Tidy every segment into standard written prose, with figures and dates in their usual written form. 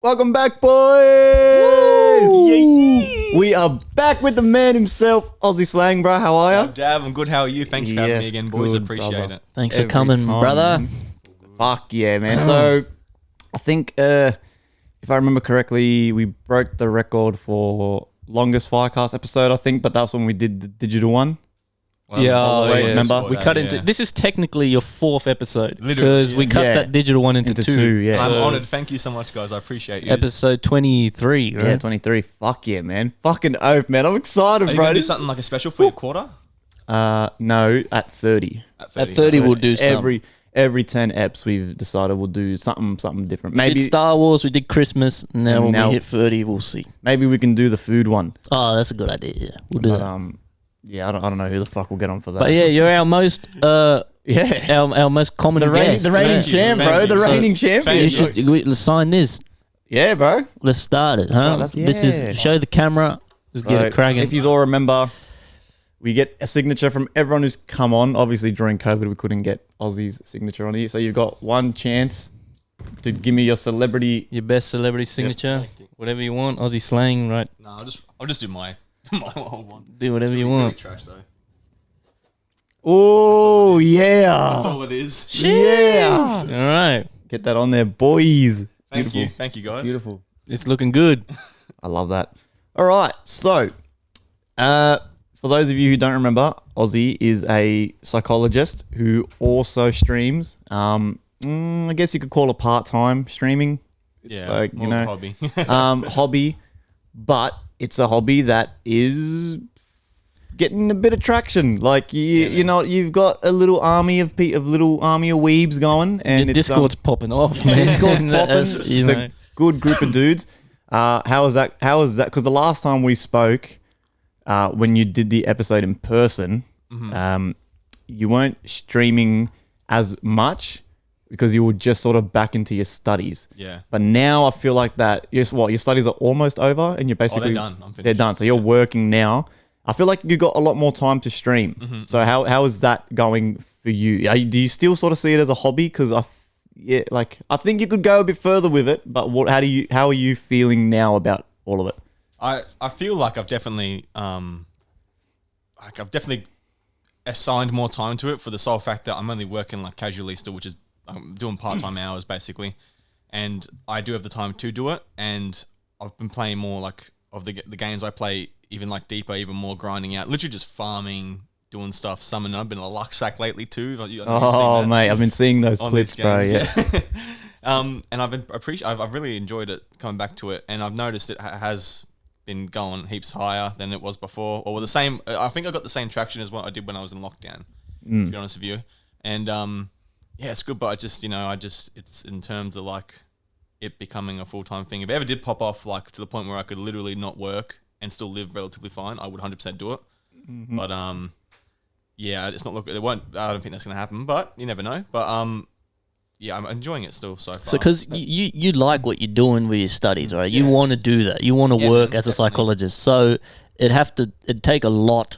Welcome back, boys! We are back with the man himself, Aussie Slangg, bro. How are you? Dab, I'm good. How are you? Thanks for having me again, boys. good, Appreciate brother. it. Thanks for Every coming, time, brother. man. Fuck yeah, man. So, I think, if I remember correctly, we broke the record for longest FireCast episode, I think, but that's when we did the digital one. Well, yeah. Remember? We cut into this is technically your fourth episode Literally, because we cut Yeah. that digital one into two. Yeah. I'm So, honoured. Thank you so much, guys. I appreciate you. Episode 23, right? Yeah, 23. Fuck yeah, man. Fucking oath, man. I'm excited, Are you bro. going to do something like a special for your quarter? No, at 30. At 30, we'll do something. Every 10 eps, we've decided we'll do something different. We Maybe did Star Wars, we did Christmas. Now And when now- we hit 30, we'll see. maybe we can do the food one. Oh, that's a good idea. Yeah, we'll do But that. yeah, I don't know who the fuck will get on for that. But yeah, you're our most yeah. our most common The reigning, guest. the reigning Thank you, champ, thank bro. you. The So- reigning champion. thank you. Let's sign this. Yeah, bro. Let's start it, huh? right, This yeah. is show the camera. Let's get it cracking. If you all remember, we get a signature from everyone who's come on. Obviously, during COVID, we couldn't get Aussie's signature on here. So you've got one chance to give me your celebrity. Your best celebrity signature, whatever you want. Aussie Slangg, right? No, I'll just do my old one. Do whatever you Really want. trash though. Oh, That's yeah. all it is. Yeah. All right, Get that on there, boys. Thank you, guys. Beautiful. it's looking good. I love that. All right. So, for those of you who don't remember, Aussie is a psychologist who also streams. I guess you could call it part-time streaming. Yeah, Like, more you of a know, hobby. hobby, but it's a hobby that is getting a bit of traction. Like you know, you've got a little army of little army of weebs going, and Your it's Discord's popping off, man. Discord's popping. That's, you It's know. a good group of dudes. How is that? Because the last time we spoke, when you did the episode in person, you weren't streaming as much because you were just sort of back into your studies. Yeah. But now I feel like that. Your studies are almost over, and you're basically done. I'm finished. they're done. So you're working now. I feel like you got a lot more time to stream. So how is that going for you? Do you still sort of see it as a hobby? Because I think you could go a bit further with it. But how are you feeling now about all of it? I feel like I've definitely assigned more time to it for the sole fact that I'm only working like casually still, which is I'm doing part-time hours basically, and I do have the time to do it. And I've been playing more like of the games I play, even like deeper, even more grinding out, literally just farming, doing stuff. Summoning. I've been a luck sack lately too. Like, you've Oh seen that mate, I've been seeing those on clips, these bro. games, Yeah. And I've really enjoyed it coming back to it, and I've noticed it has been going heaps higher than it was before, or the same. I think I got the same traction as what I did when I was in lockdown. To be honest with you, and yeah, it's good. But it's in terms of like it becoming a full-time thing. If it ever did pop off, like to the point where I could literally not work and still live relatively fine, I would 100% do it. But yeah, it's not looking. It won't. I don't think that's gonna happen. But you never know. But yeah, I'm enjoying it still so far. So, because you like what you're doing with your studies, right? You want to do that. You want to Yeah, work man, as a definitely. psychologist. So it'd take a lot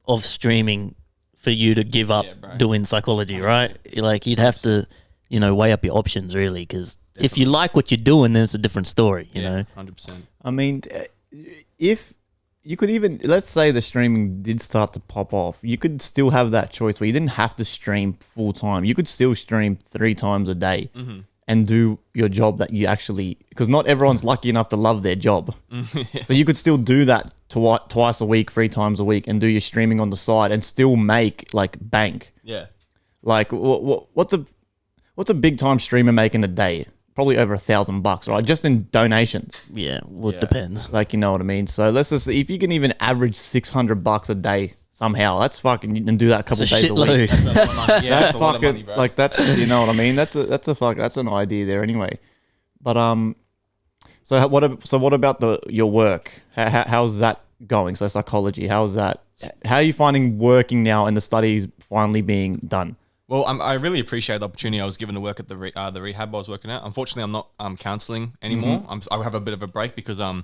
of streaming for you to give up Yeah, bro. doing psychology, right? Like you'd have to, weigh up your options really. Because if you like what you're doing, then it's a different story. You know. 100%. I mean, if you could even, let's say the streaming did start to pop off, you could still have that choice where you didn't have to stream full time. You could still stream 3 times a day and do your job that you actually, because not everyone's lucky enough to love their job. So you could still do that twice a week, 3 times a week, and do your streaming on the side and still make like bank. Yeah. Like what's a big time streamer making a day? Probably over $1,000, right? Just in donations. Yeah. Well, Yeah. it depends. Like, you know what I mean? So let's just see if you can even average $600 a day somehow. That's fucking, and do that a couple It's a days a week. shitload. That's a lot of money. Yeah, That's a lot of money, fucking bro. like that's, you know what I mean? That's an idea there anyway. But so what about your work? How's that going? So psychology, how's that? How are you finding working now and the studies finally being done? Well, I really appreciate the opportunity I was given to work at the rehab I was working at. Unfortunately, I'm not counselling anymore. I have a bit of a break because my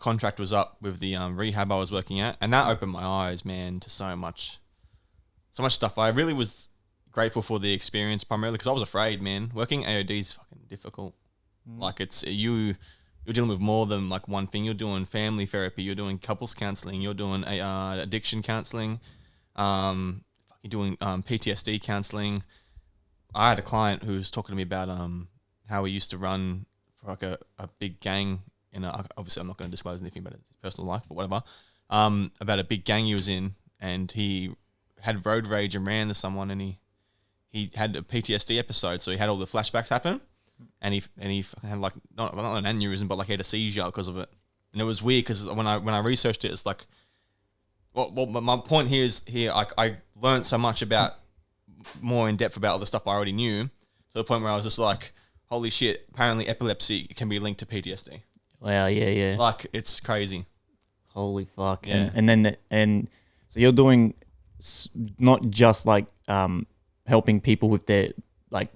contract was up with the rehab I was working at, and that opened my eyes, man, to so much stuff. I really was grateful for the experience primarily because I was afraid, man. Working AOD is fucking difficult. Like you're dealing with more than like one thing. You're doing family therapy. You're doing couples counseling. You're doing addiction counseling. You're doing PTSD counseling. I had a client who was talking to me about how he used to run for like a big gang. Obviously, I'm not going to disclose anything about his personal life, but whatever. About a big gang he was in, and he had road rage and ran into someone, and he had a PTSD episode, so he had all the flashbacks happen, and he fucking had like not an aneurysm, but like he had a seizure because of it, and it was weird because when I researched it, it's like, well, my point here is I learned so much about more in depth about all the stuff I already knew, to the point where I was just like, holy shit! Apparently, epilepsy can be linked to PTSD. Wow, yeah. Like it's crazy. Holy fuck. Yeah. And so you're doing not just like helping people with their like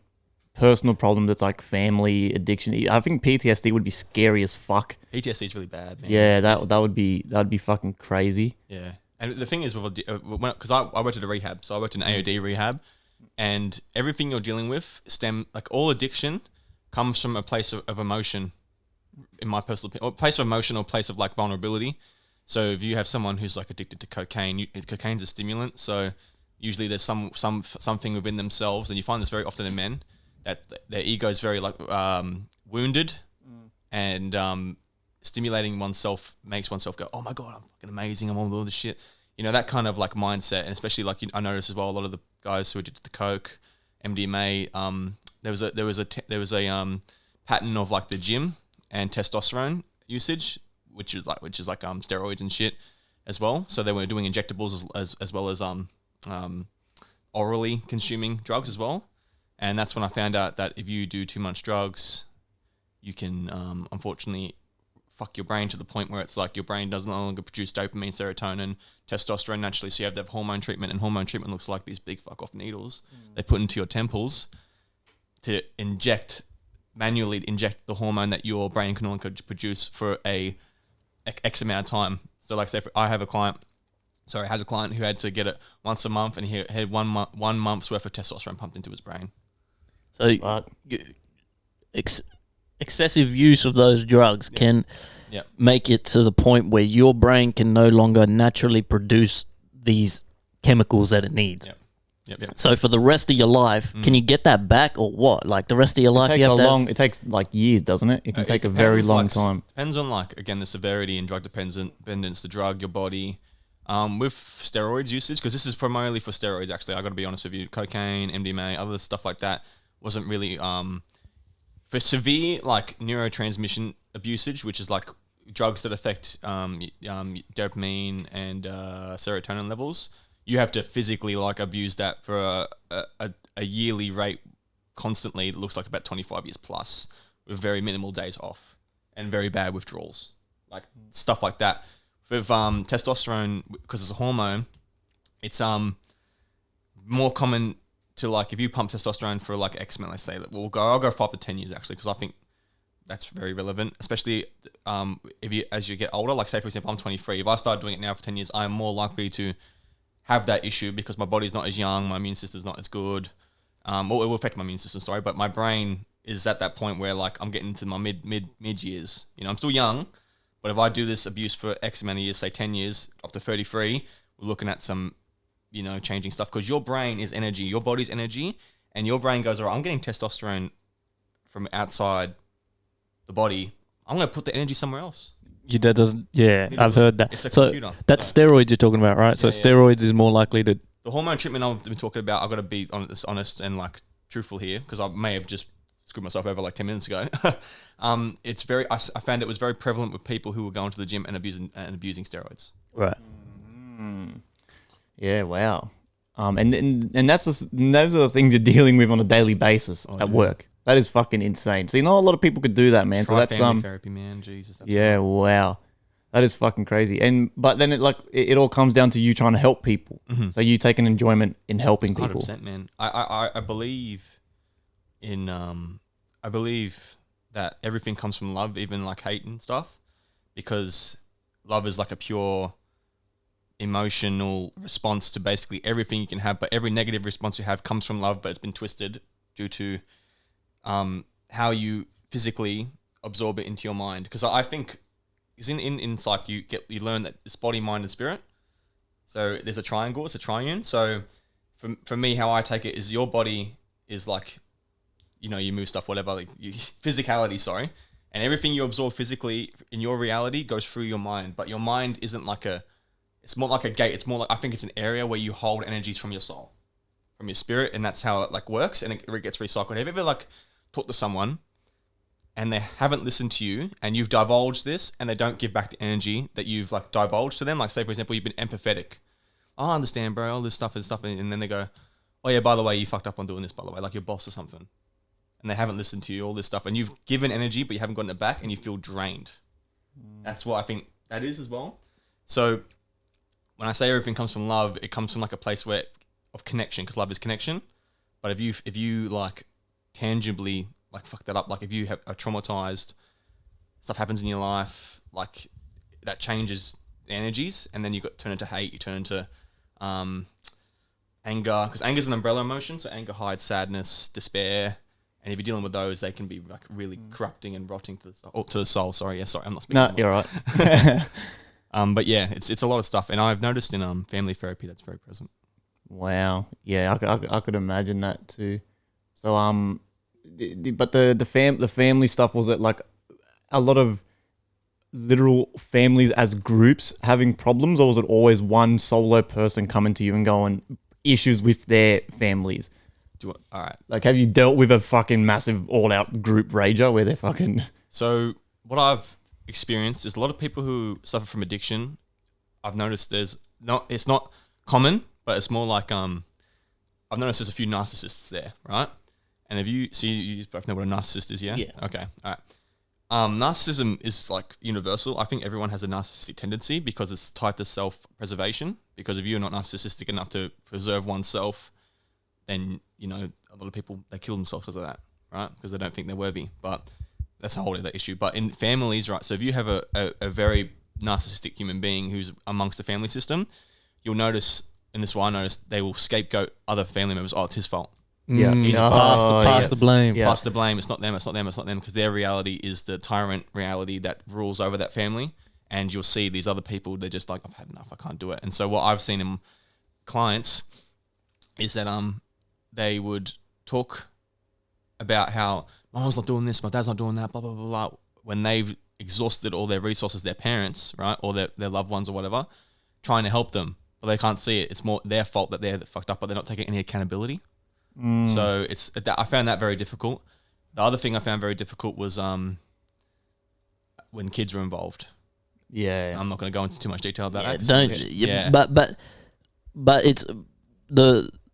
personal problems, it's like family addiction. I think PTSD would be scary as fuck. PTSD is really bad, man. Yeah, that would be fucking crazy. Yeah. And the thing is, because I worked at a rehab, so I worked in AOD rehab, and everything you're dealing with like all addiction comes from a place of emotion, in my personal opinion, or a place of emotion or a place of like vulnerability. So if you have someone who's like addicted to cocaine, cocaine's a stimulant. So usually there's something within themselves, and you find this very often in men, that their ego is very like wounded, and stimulating oneself makes oneself go, oh my God, I'm fucking amazing, I'm all this shit. You know, that kind of like mindset, and especially like I noticed as well, a lot of the guys who are addicted to coke, MDMA, there was a pattern of like the gym and testosterone usage, which is like steroids and shit as well. So they were doing injectables as well as orally consuming drugs as well. And that's when I found out that if you do too much drugs, you can unfortunately fuck your brain to the point where it's like your brain doesn't no longer produce dopamine, serotonin, testosterone naturally. So you have to have hormone treatment, and hormone treatment looks like these big fuck off needles they put into your temples to manually inject the hormone that your brain can only produce for a X amount of time. So like say I had a client who had to get it once a month, and he had 1 month's worth of testosterone pumped into his brain. So excessive use of those drugs can make it to the point where your brain can no longer naturally produce these chemicals that it needs. Yep. So for the rest of your life, can you get that back or what? Like the rest of your life, It takes like years, doesn't it? It can take a very long time. Depends on like, again, the severity and drug dependence, the drug, your body. With steroids usage, because this is primarily for steroids, actually, I got to be honest with you, cocaine, MDMA, other stuff like that wasn't really, for severe like neurotransmission abusage, which is like drugs that affect dopamine and serotonin levels, you have to physically like abuse that for a yearly rate constantly. It looks like about 25 years plus, with very minimal days off and very bad withdrawals, like stuff like that. With testosterone, because it's a hormone, it's more common to like, if you pump testosterone for like X amount, let's say that I'll go 5 to 10 years actually, because I think that's very relevant, especially as you get older. Like say for example, I'm 23. If I start doing it now for 10 years, I am more likely to have that issue because my body's not as young, my immune system's not as good. Or it will affect my immune system, sorry, but my brain is at that point where like I'm getting into my mid years. You know, I'm still young, but if I do this abuse for X amount of years, say 10 years, up to 33, we're looking at some, you know, changing stuff, because your brain is energy, your body's energy, and your brain goes, all right, I'm getting testosterone from outside the body. I'm going to put the energy somewhere else. Your dad doesn't. Yeah, I've heard that. It's a so computer. that's steroids you're talking about, right? So steroids is more likely to. The hormone treatment I've been talking about, I've got to be honest and like truthful here, because I may have just screwed myself over like 10 minutes ago. It's very. I found it was very prevalent with people who were going to the gym and abusing steroids. Right. Yeah. Wow. And that's those are the things you're dealing with on a daily basis at work. That is fucking insane. So not a lot of people could do that, man. Try so that's family therapy, man. Jesus. That's wow. That is fucking crazy. But then it all comes down to you trying to help people. Mm-hmm. So you take an enjoyment in helping people. 100%, man. I believe in I believe that everything comes from love, even like hate and stuff, because love is like a pure emotional response to basically everything you can have, but every negative response you have comes from love, but it's been twisted due to how you physically absorb it into your mind. Because I think is in psych you learn that it's body, mind, and spirit. So there's a triangle, it's a triune. So for me, how I take it is your body is like, you know, you move stuff, whatever, like physicality, sorry. And everything you absorb physically in your reality goes through your mind. But your mind isn't like it's more like a gate. It's more like, I think it's an area where you hold energies from your soul, from your spirit. And that's how it like works. And it gets recycled. Have you ever like talked to someone and they haven't listened to you and you've divulged this and they don't give back the energy that you've like divulged to them? Like say, for example, you've been empathetic. Oh, I understand, bro, all this stuff and stuff. And then they go, oh yeah, by the way, you fucked up on doing this, by the way, like your boss or something. And they haven't listened to you, all this stuff. And you've given energy, but you haven't gotten it back and you feel drained. That's what I think that is as well. So when I say everything comes from love, it comes from like a place of connection, because love is connection. But if you like tangibly like fuck that up, like if you are traumatized, stuff happens in your life, like that changes the energies, and then you turn into hate, you turn into anger, because anger is an umbrella emotion. So anger hides sadness, despair, and if you're dealing with those, they can be like really corrupting and rotting to the soul. Sorry, I'm not speaking. No, you're right. But yeah, it's a lot of stuff, and I've noticed in family therapy that's very present. Wow. Yeah, I could imagine that too. So but the family stuff, was it like a lot of literal families as groups having problems, or was it always one solo person coming to you and going issues with their families? All right. Like, have you dealt with a fucking massive all-out group rager where they're fucking... So what I've experienced is a lot of people who suffer from addiction. I've noticed it's not common, but it's more like I've noticed there's a few narcissists there, right? And you both know what a narcissist is, yeah? Yeah. Okay, all right. Narcissism is like universal. I think everyone has a narcissistic tendency because it's tied to self-preservation. Because if you're not narcissistic enough to preserve oneself, then, you know, a lot of people, they kill themselves because of that, right? Because they don't think they're worthy. But that's a whole other issue. But in families, right, so if you have a very narcissistic human being who's amongst the family system, you'll notice, and this is why I noticed, they will scapegoat other family members. Oh, it's his fault. Yeah. Pass the blame. Yeah. Pass the blame. It's not them, because their reality is the tyrant reality that rules over that family. And you'll see these other people, they're just like, I've had enough, I can't do it. And so what I've seen in clients is that they would talk about how my mom's not doing this, my dad's not doing that, blah, blah, blah, blah. When they've exhausted all their resources, their parents, right, or their loved ones or whatever, trying to help them, but they can't see it. It's more their fault that they're fucked up, but they're not taking any accountability. So I found that very difficult. The other thing I found very difficult was when kids were involved. Yeah. I'm not going to go into too much detail about that. But it's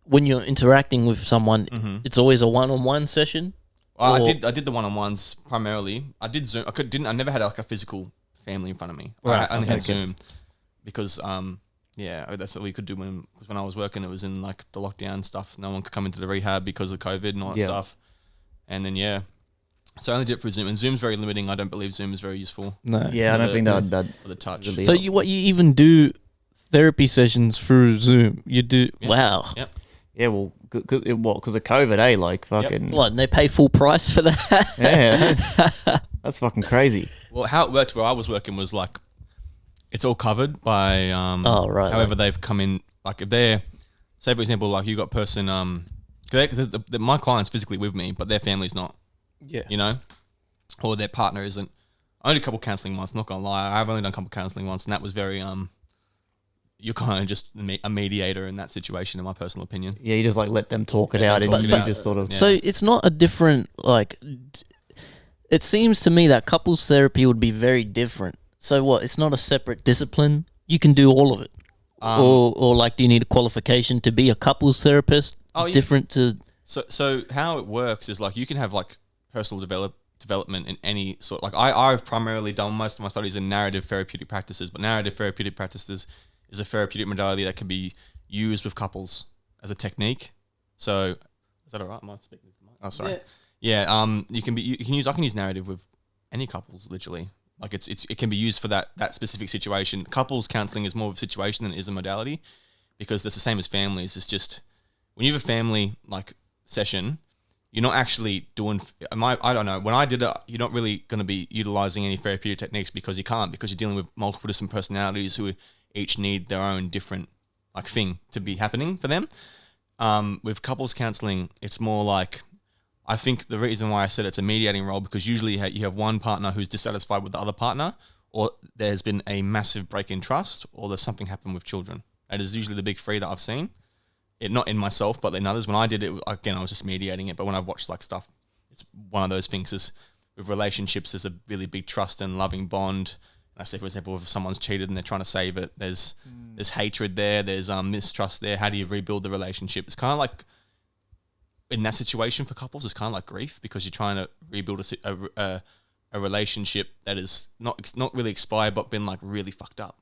when you're interacting with someone, it's always a one-on-one session. I did the one-on-ones primarily. I did Zoom. I never had like a physical family in front of me. Right. I only had Zoom because that's what we could do when I was working. It was in like the lockdown stuff. No one could come into the rehab because of COVID and all that stuff. And then so I only did it for Zoom, and Zoom's very limiting. I don't believe Zoom is very useful. No. Yeah, I don't think that for the touch. So you even do therapy sessions through Zoom? You do? Yeah. Wow. Yep. Yeah, well, because of COVID, eh? Like, fucking... What, and they pay full price for that? Yeah. That's fucking crazy. Well, how it worked where I was working was like, it's all covered by however they've come in. Like if they're, say for example, like you got person, cause my client's physically with me, but their family's not. Yeah. You know? Or their partner isn't. I only did a couple counselling once, not gonna lie. I've only done a couple counselling once, and that was very, you're kind of just a mediator in that situation, in my personal opinion. Yeah, you just like let them talk it out, and you just sort of... So it's not a different, like... It seems to me that couples therapy would be very different. So what? It's not a separate discipline. You can do all of it, or like, do you need a qualification to be a couples therapist? Different to. So how it works is like you can have like personal development in any sort. Like I've primarily done most of my studies in narrative therapeutic practices, but narrative therapeutic practices is a therapeutic modality that can be used with couples as a technique. So is that all right? Am I speaking? Oh, sorry. Yeah. I can use narrative with any couples, literally. Like it can be used for that specific situation. Couples counselling is more of a situation than it is a modality, because it's the same as families. It's just when you have a family like session, you're not actually doing. I don't know. When I did it, you're not really going to be utilizing any therapeutic techniques because you can't, because you're dealing with multiple different personalities who each need their own different like thing to be happening for them. With couples counseling, it's more like, I think the reason why I said it's a mediating role, because usually you have one partner who's dissatisfied with the other partner, or there's been a massive break in trust, or there's something happened with children. That is usually the big three that I've seen. It not in myself, but in others. When I did it, again, I was just mediating it. But when I've watched like stuff, it's one of those things. Is with relationships, there's a really big trust and loving bond. And I say, for example, if someone's cheated and they're trying to save it, there's hatred there, there's mistrust there. How do you rebuild the relationship? It's kind of like, in that situation for couples, it's kind of like grief, because you're trying to rebuild a relationship that is not really expired, but been like really fucked up.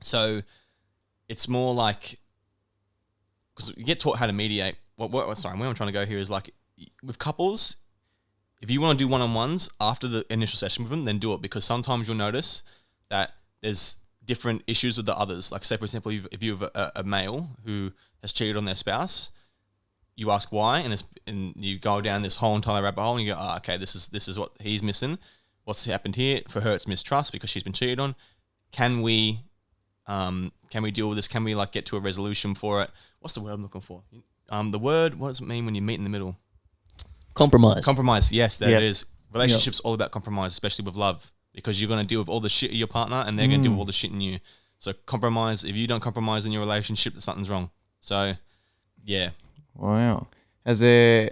So it's more like, because you get taught how to mediate. Where I'm trying to go here is like, with couples, if you want to do one-on-ones after the initial session with them, then do it, because sometimes you'll notice that there's different issues with the others. Like, say, for example, if you have a male who has cheated on their spouse, you ask why, and you go down this whole entire rabbit hole, and you go, oh, okay, this is what he's missing. What's happened here? For her, it's mistrust because she's been cheated on. Can we deal with this? Can we like get to a resolution for it? What's the word I'm looking for? The word, what does it mean when you meet in the middle? Compromise. Compromise, yes, that it is. Relationships all about compromise, especially with love, because you're going to deal with all the shit in your partner and they're going to deal with all the shit in you. So compromise, if you don't compromise in your relationship, something's wrong. So, yeah. Wow. Has there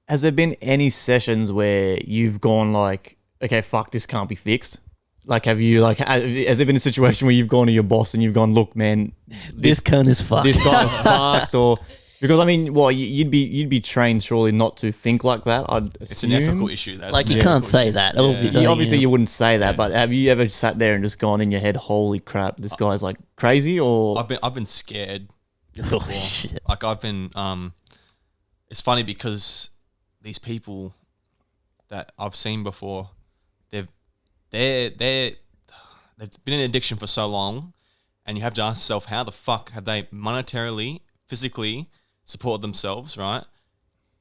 been any sessions where you've gone like, okay, fuck, this can't be fixed? Like, have you, like, has there been a situation where you've gone to your boss and you've gone, look, man, this cunt is fucked. This guy is fucked, or because I mean, well, you'd be trained surely not to think like that. I'd assume. It's an ethical issue. That's like, you can't say that. Obviously, you wouldn't say that. But have you ever sat there and just gone in your head, holy crap, this guy's like crazy? Or I've been scared. Oh, shit. Like, I've been. It's funny because these people that I've seen before, they've been in addiction for so long, and you have to ask yourself, how the fuck have they monetarily, physically supported themselves, right,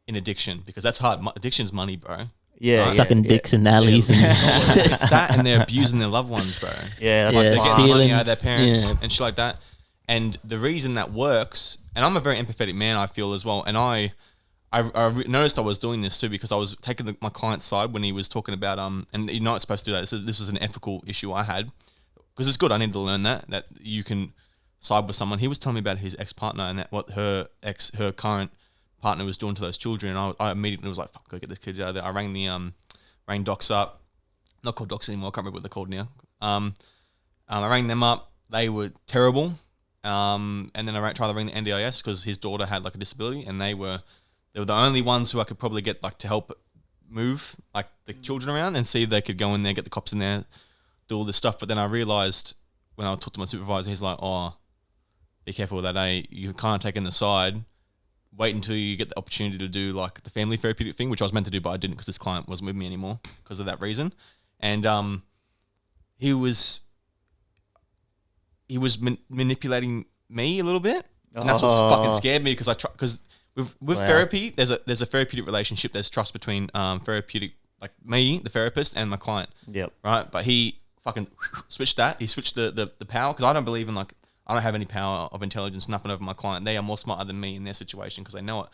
in addiction? Because that's hard. Addiction's money, bro. Yeah, right? Sucking dicks in alleys. And it's that, and they're abusing their loved ones, bro. Yeah, Like, they're getting stealing, money out of their parents and shit like that. And the reason that works, and I'm a very empathetic man, I feel, as well, and I noticed I was doing this too, because I was taking my client's side when he was talking about and you're not supposed to do that. This was an ethical issue I had, because it's good. I need to learn that you can side with someone. He was telling me about his ex-partner and what her current partner was doing to those children. And I immediately was like, fuck, go get the kids out of there. I rang rang Docs up, not called Docs anymore. I can't remember what they're called now. I rang them up. They were terrible. And then I tried to ring the NDIS because his daughter had like a disability, and they were the only ones who I could probably get like to help move like the children around and see if they could go in there, get the cops in there, do all this stuff. But then I realized when I talked to my supervisor, he's like, oh, be careful with that, you kind of taking the side, wait until you get the opportunity to do like the family therapeutic thing, which I was meant to do, but I didn't because this client wasn't with me anymore because of that reason. And he was manipulating me a little bit, and that's what fucking scared me, because with therapy, there's a therapeutic relationship. There's trust between therapeutic, like me, the therapist, and my client. Yep. Right, but he fucking switched that. He switched the power, because I don't believe in like, I don't have any power of intelligence, nothing over my client. They are more smarter than me in their situation because they know it.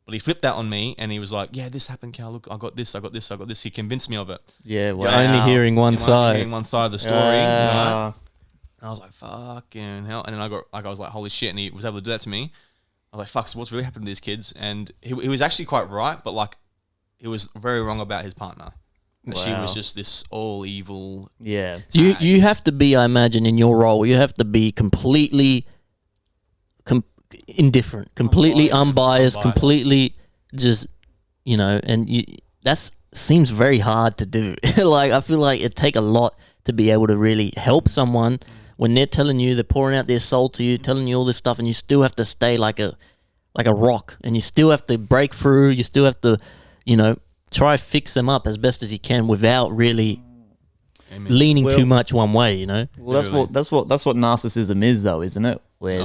But he flipped that on me, and he was like, yeah, this happened, Cal. Look, I got this. He convinced me of it. Yeah, wow. You're only hearing one side. Hearing one side of the story. Right? And I was like, fucking hell. And then I was like, holy shit. And he was able to do that to me. I was like, fuck, so what's really happened to these kids? And he was actually quite right, but like, he was very wrong about his partner. And she was just this all evil. Yeah. You have to be, I imagine, in your role, you have to be completely indifferent, completely unbiased, completely just, and that seems very hard to do. Like, I feel like it take a lot to be able to really help someone when they're telling you, they're pouring out their soul to you, telling you all this stuff, and you still have to stay like a rock, and you still have to break through, you still have to, try fix them up as best as you can without really leaning too much one way, Well, that's what narcissism is, though, isn't it? Where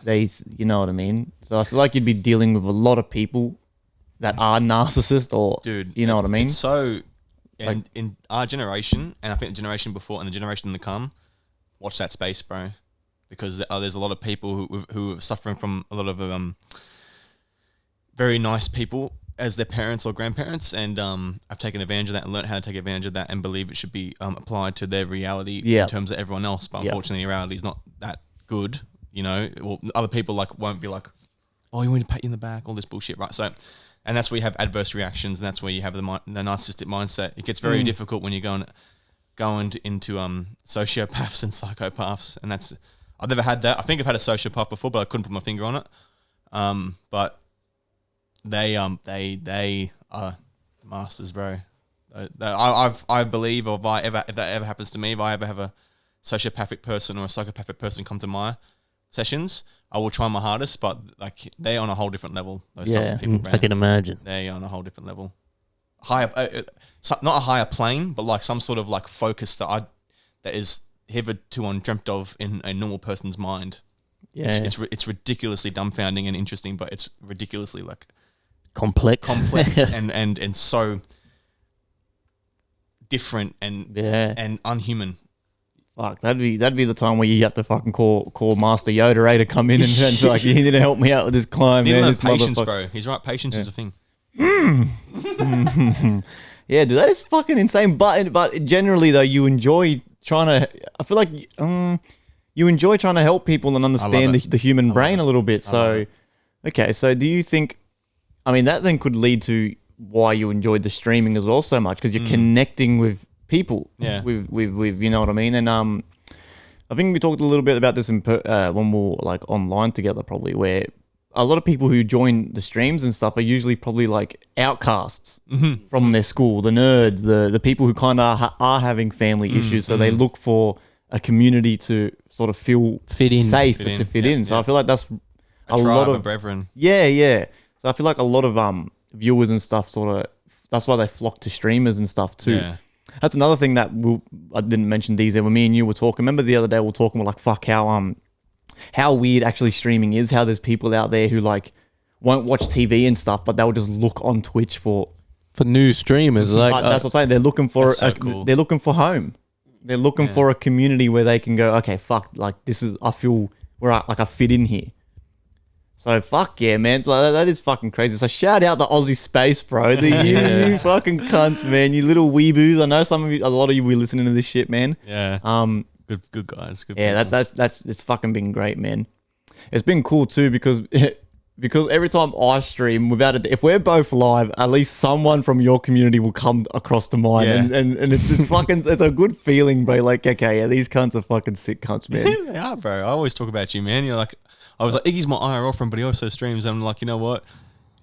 they you know what I mean? So I feel like you'd be dealing with a lot of people that are narcissists, or Dude, you know what I mean? It's so in our generation, and I think the generation before and the generation to come, watch that space, bro, because there's a lot of people who are suffering from a lot of very nice people as their parents or grandparents, and I've taken advantage of that and learned how to take advantage of that and believe it should be applied to their reality in terms of everyone else. But unfortunately, reality is not that good. You know, well, other people like won't be like, oh, you want me to pat you in the back, all this bullshit, right? So, and that's where you have adverse reactions, and that's where you have the narcissistic mindset. It gets very difficult when you're going into sociopaths and psychopaths, and that's I've never had that. I think I've had a sociopath before, but I couldn't put my finger on it. But they are masters, bro. I believe, or if that ever happens to me, if I ever have a sociopathic person or a psychopathic person come to my sessions, I will try my hardest, but like they're on a whole different level. Those types of people, I can imagine. They're on a whole different level. Higher, not a higher plane, but like some sort of like focus that is hitherto undreamt of in a normal person's mind. Yeah, it's ridiculously dumbfounding and interesting, but it's ridiculously like complex and so different and unhuman. Fuck, that'd be the time where you have to fucking call Master Yoda to come in and be like, you need to help me out with this climb, man. This patience, bro. He's right. Patience is a thing. Yeah, dude, that is fucking insane. But generally, though, you enjoy trying to. I feel like you enjoy trying to help people and understand the human brain a little bit. So, okay, so do you think? I mean, that then could lead to why you enjoyed the streaming as well so much, because you're connecting with people. Yeah. With you know what I mean? And I think we talked a little bit about this when we were like online together, probably, where a lot of people who join the streams and stuff are usually probably like outcasts from their school, the nerds, the people who kind of are having family issues. So they look for a community to sort of feel safe to fit in. So I feel like that's a lot of brethren. Yeah. So I feel like a lot of viewers and stuff that's why they flock to streamers and stuff too. Yeah. That's another thing that I didn't mention, DZ, when me and you were talking. Remember the other day we were talking, we're like, fuck, how weird actually streaming is, how there's people out there who like won't watch TV and stuff, but they'll just look on Twitch for new streamers. Like that's what I'm saying. They're looking for cool. They're looking for home. They're looking for a community where they can go, okay, fuck, like I feel where I fit in here. So fuck yeah, man. So that is fucking crazy. So shout out the Aussie space, bro. You fucking cunts, man. You little weeboos. I know a lot of you will be listening to this shit, man. Yeah. Good guys. Good. Yeah, that's it's fucking been great, man. It's been cool too because every time I stream, if we're both live, at least someone from your community will come across to mine, and it's fucking it's a good feeling, bro. Like, okay, yeah, these cunts are fucking sick cunts, man. Yeah, they are, bro. I always talk about you, man. You're like, I was like, Iggy's my IRL friend, but he also streams, and I'm like, you know what?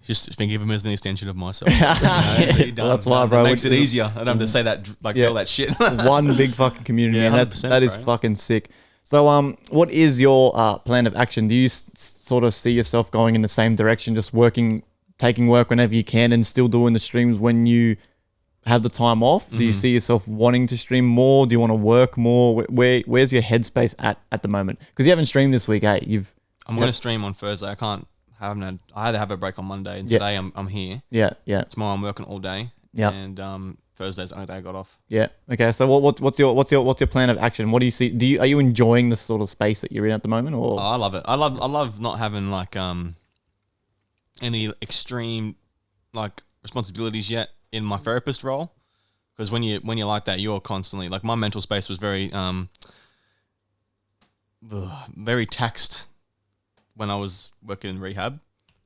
Just think of him as an extension of myself. Well, that's why, bro. It makes it easier. I don't have to say that, all that shit. One big fucking community, and that is fucking sick. So, what is your plan of action? Do you sort of see yourself going in the same direction, just taking work whenever you can, and still doing the streams when you have the time off? Do you see yourself wanting to stream more? Do you want to work more? Where's your headspace at the moment? Because you haven't streamed this week, I'm going to stream on Thursday. I had to have a break on Monday, and today I'm here. Yeah. Tomorrow I'm working all day. Yeah. And Thursday's the only day I got off. Yeah. Okay. So what's your plan of action? What do you see? Are you enjoying the sort of space that you're in at the moment? Or I love it. I love not having like any extreme like responsibilities yet in my therapist role, because when you're like that, you're constantly like, my mental space was very very taxed when I was working in rehab,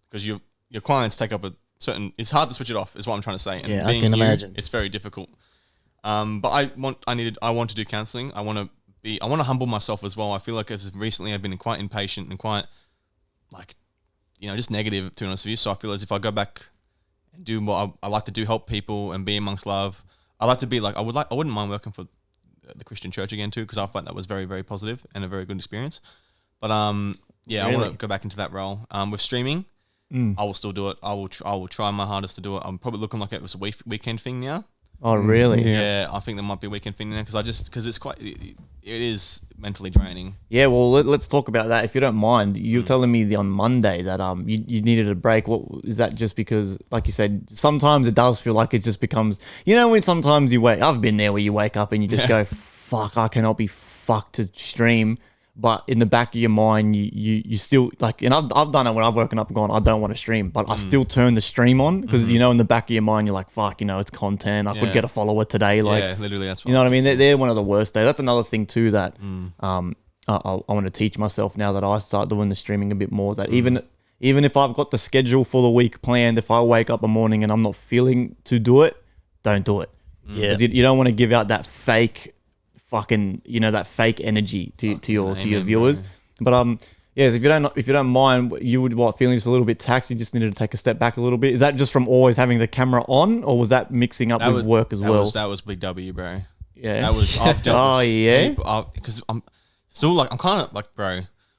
because your clients take up a certain. It's hard to switch it off, is what I'm trying to say. And I can imagine. It's very difficult. But I want to do counselling. I want to humble myself as well. I feel like as recently I've been quite impatient and quite like, just negative, to be honest with you. So I feel as if I go back and do what I like to do, help people and be amongst love. I like to be like, I wouldn't mind working for the Christian church again too, because I find that was very, very positive and a very good experience. But yeah, really? I want to go back into that role. With streaming, I will still do it. I will try my hardest to do it. I'm probably looking like it was a weekend thing now. Oh, really? Yeah, I think there might be a weekend thing now because it's quite. It is mentally draining. Yeah, well, let's talk about that if you don't mind. You're telling me on Monday that you needed a break. What is that? Just because, like you said, sometimes it does feel like it just becomes. You know, when sometimes I've been there where you wake up and you just go, "Fuck, I cannot be fucked to stream." But in the back of your mind, you still like, and I've done it when I've woken up and gone, I don't want to stream, but I still turn the stream on because you know in the back of your mind you're like, fuck, you know, it's content. I could get a follower today. Like, yeah, literally, that's what you know what I mean. They're one of the worst days. That's another thing too that I want to teach myself now that I start doing the streaming a bit more. Is that even if I've got the schedule for the week planned, if I wake up a morning and I'm not feeling to do it, don't do it. Yeah, 'Cause you don't want to give out that fake. Fucking, you know, that fake energy to your viewers, bro. But yeah, if you don't mind, you would feeling just a little bit taxed. You just needed to take a step back a little bit. Is that just from always having the camera on, or was that mixing up with work as well? That was Big W, bro. Yeah, that was. I've dealt yeah, because I'm still like I'm kind of like, bro.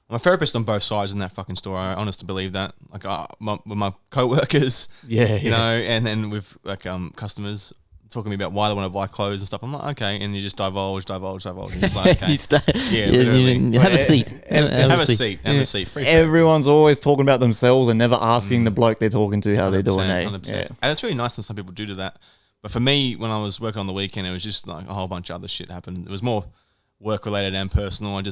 I'm a therapist on both sides in that fucking story. I honestly believe that. Like with my co-workers, you know, and then with like customers. Talking to me about why they want to buy clothes and stuff. I'm like, okay, and you just divulge. And you're just like, okay. You have a seat. Have a seat. Have a seat. Free Everyone's always talking about themselves and never asking the bloke they're talking to how they're doing. 100%. Yeah. And it's really nice when some people do that. But for me, when I was working on the weekend, it was just like a whole bunch of other shit happened. It was more work related and personal.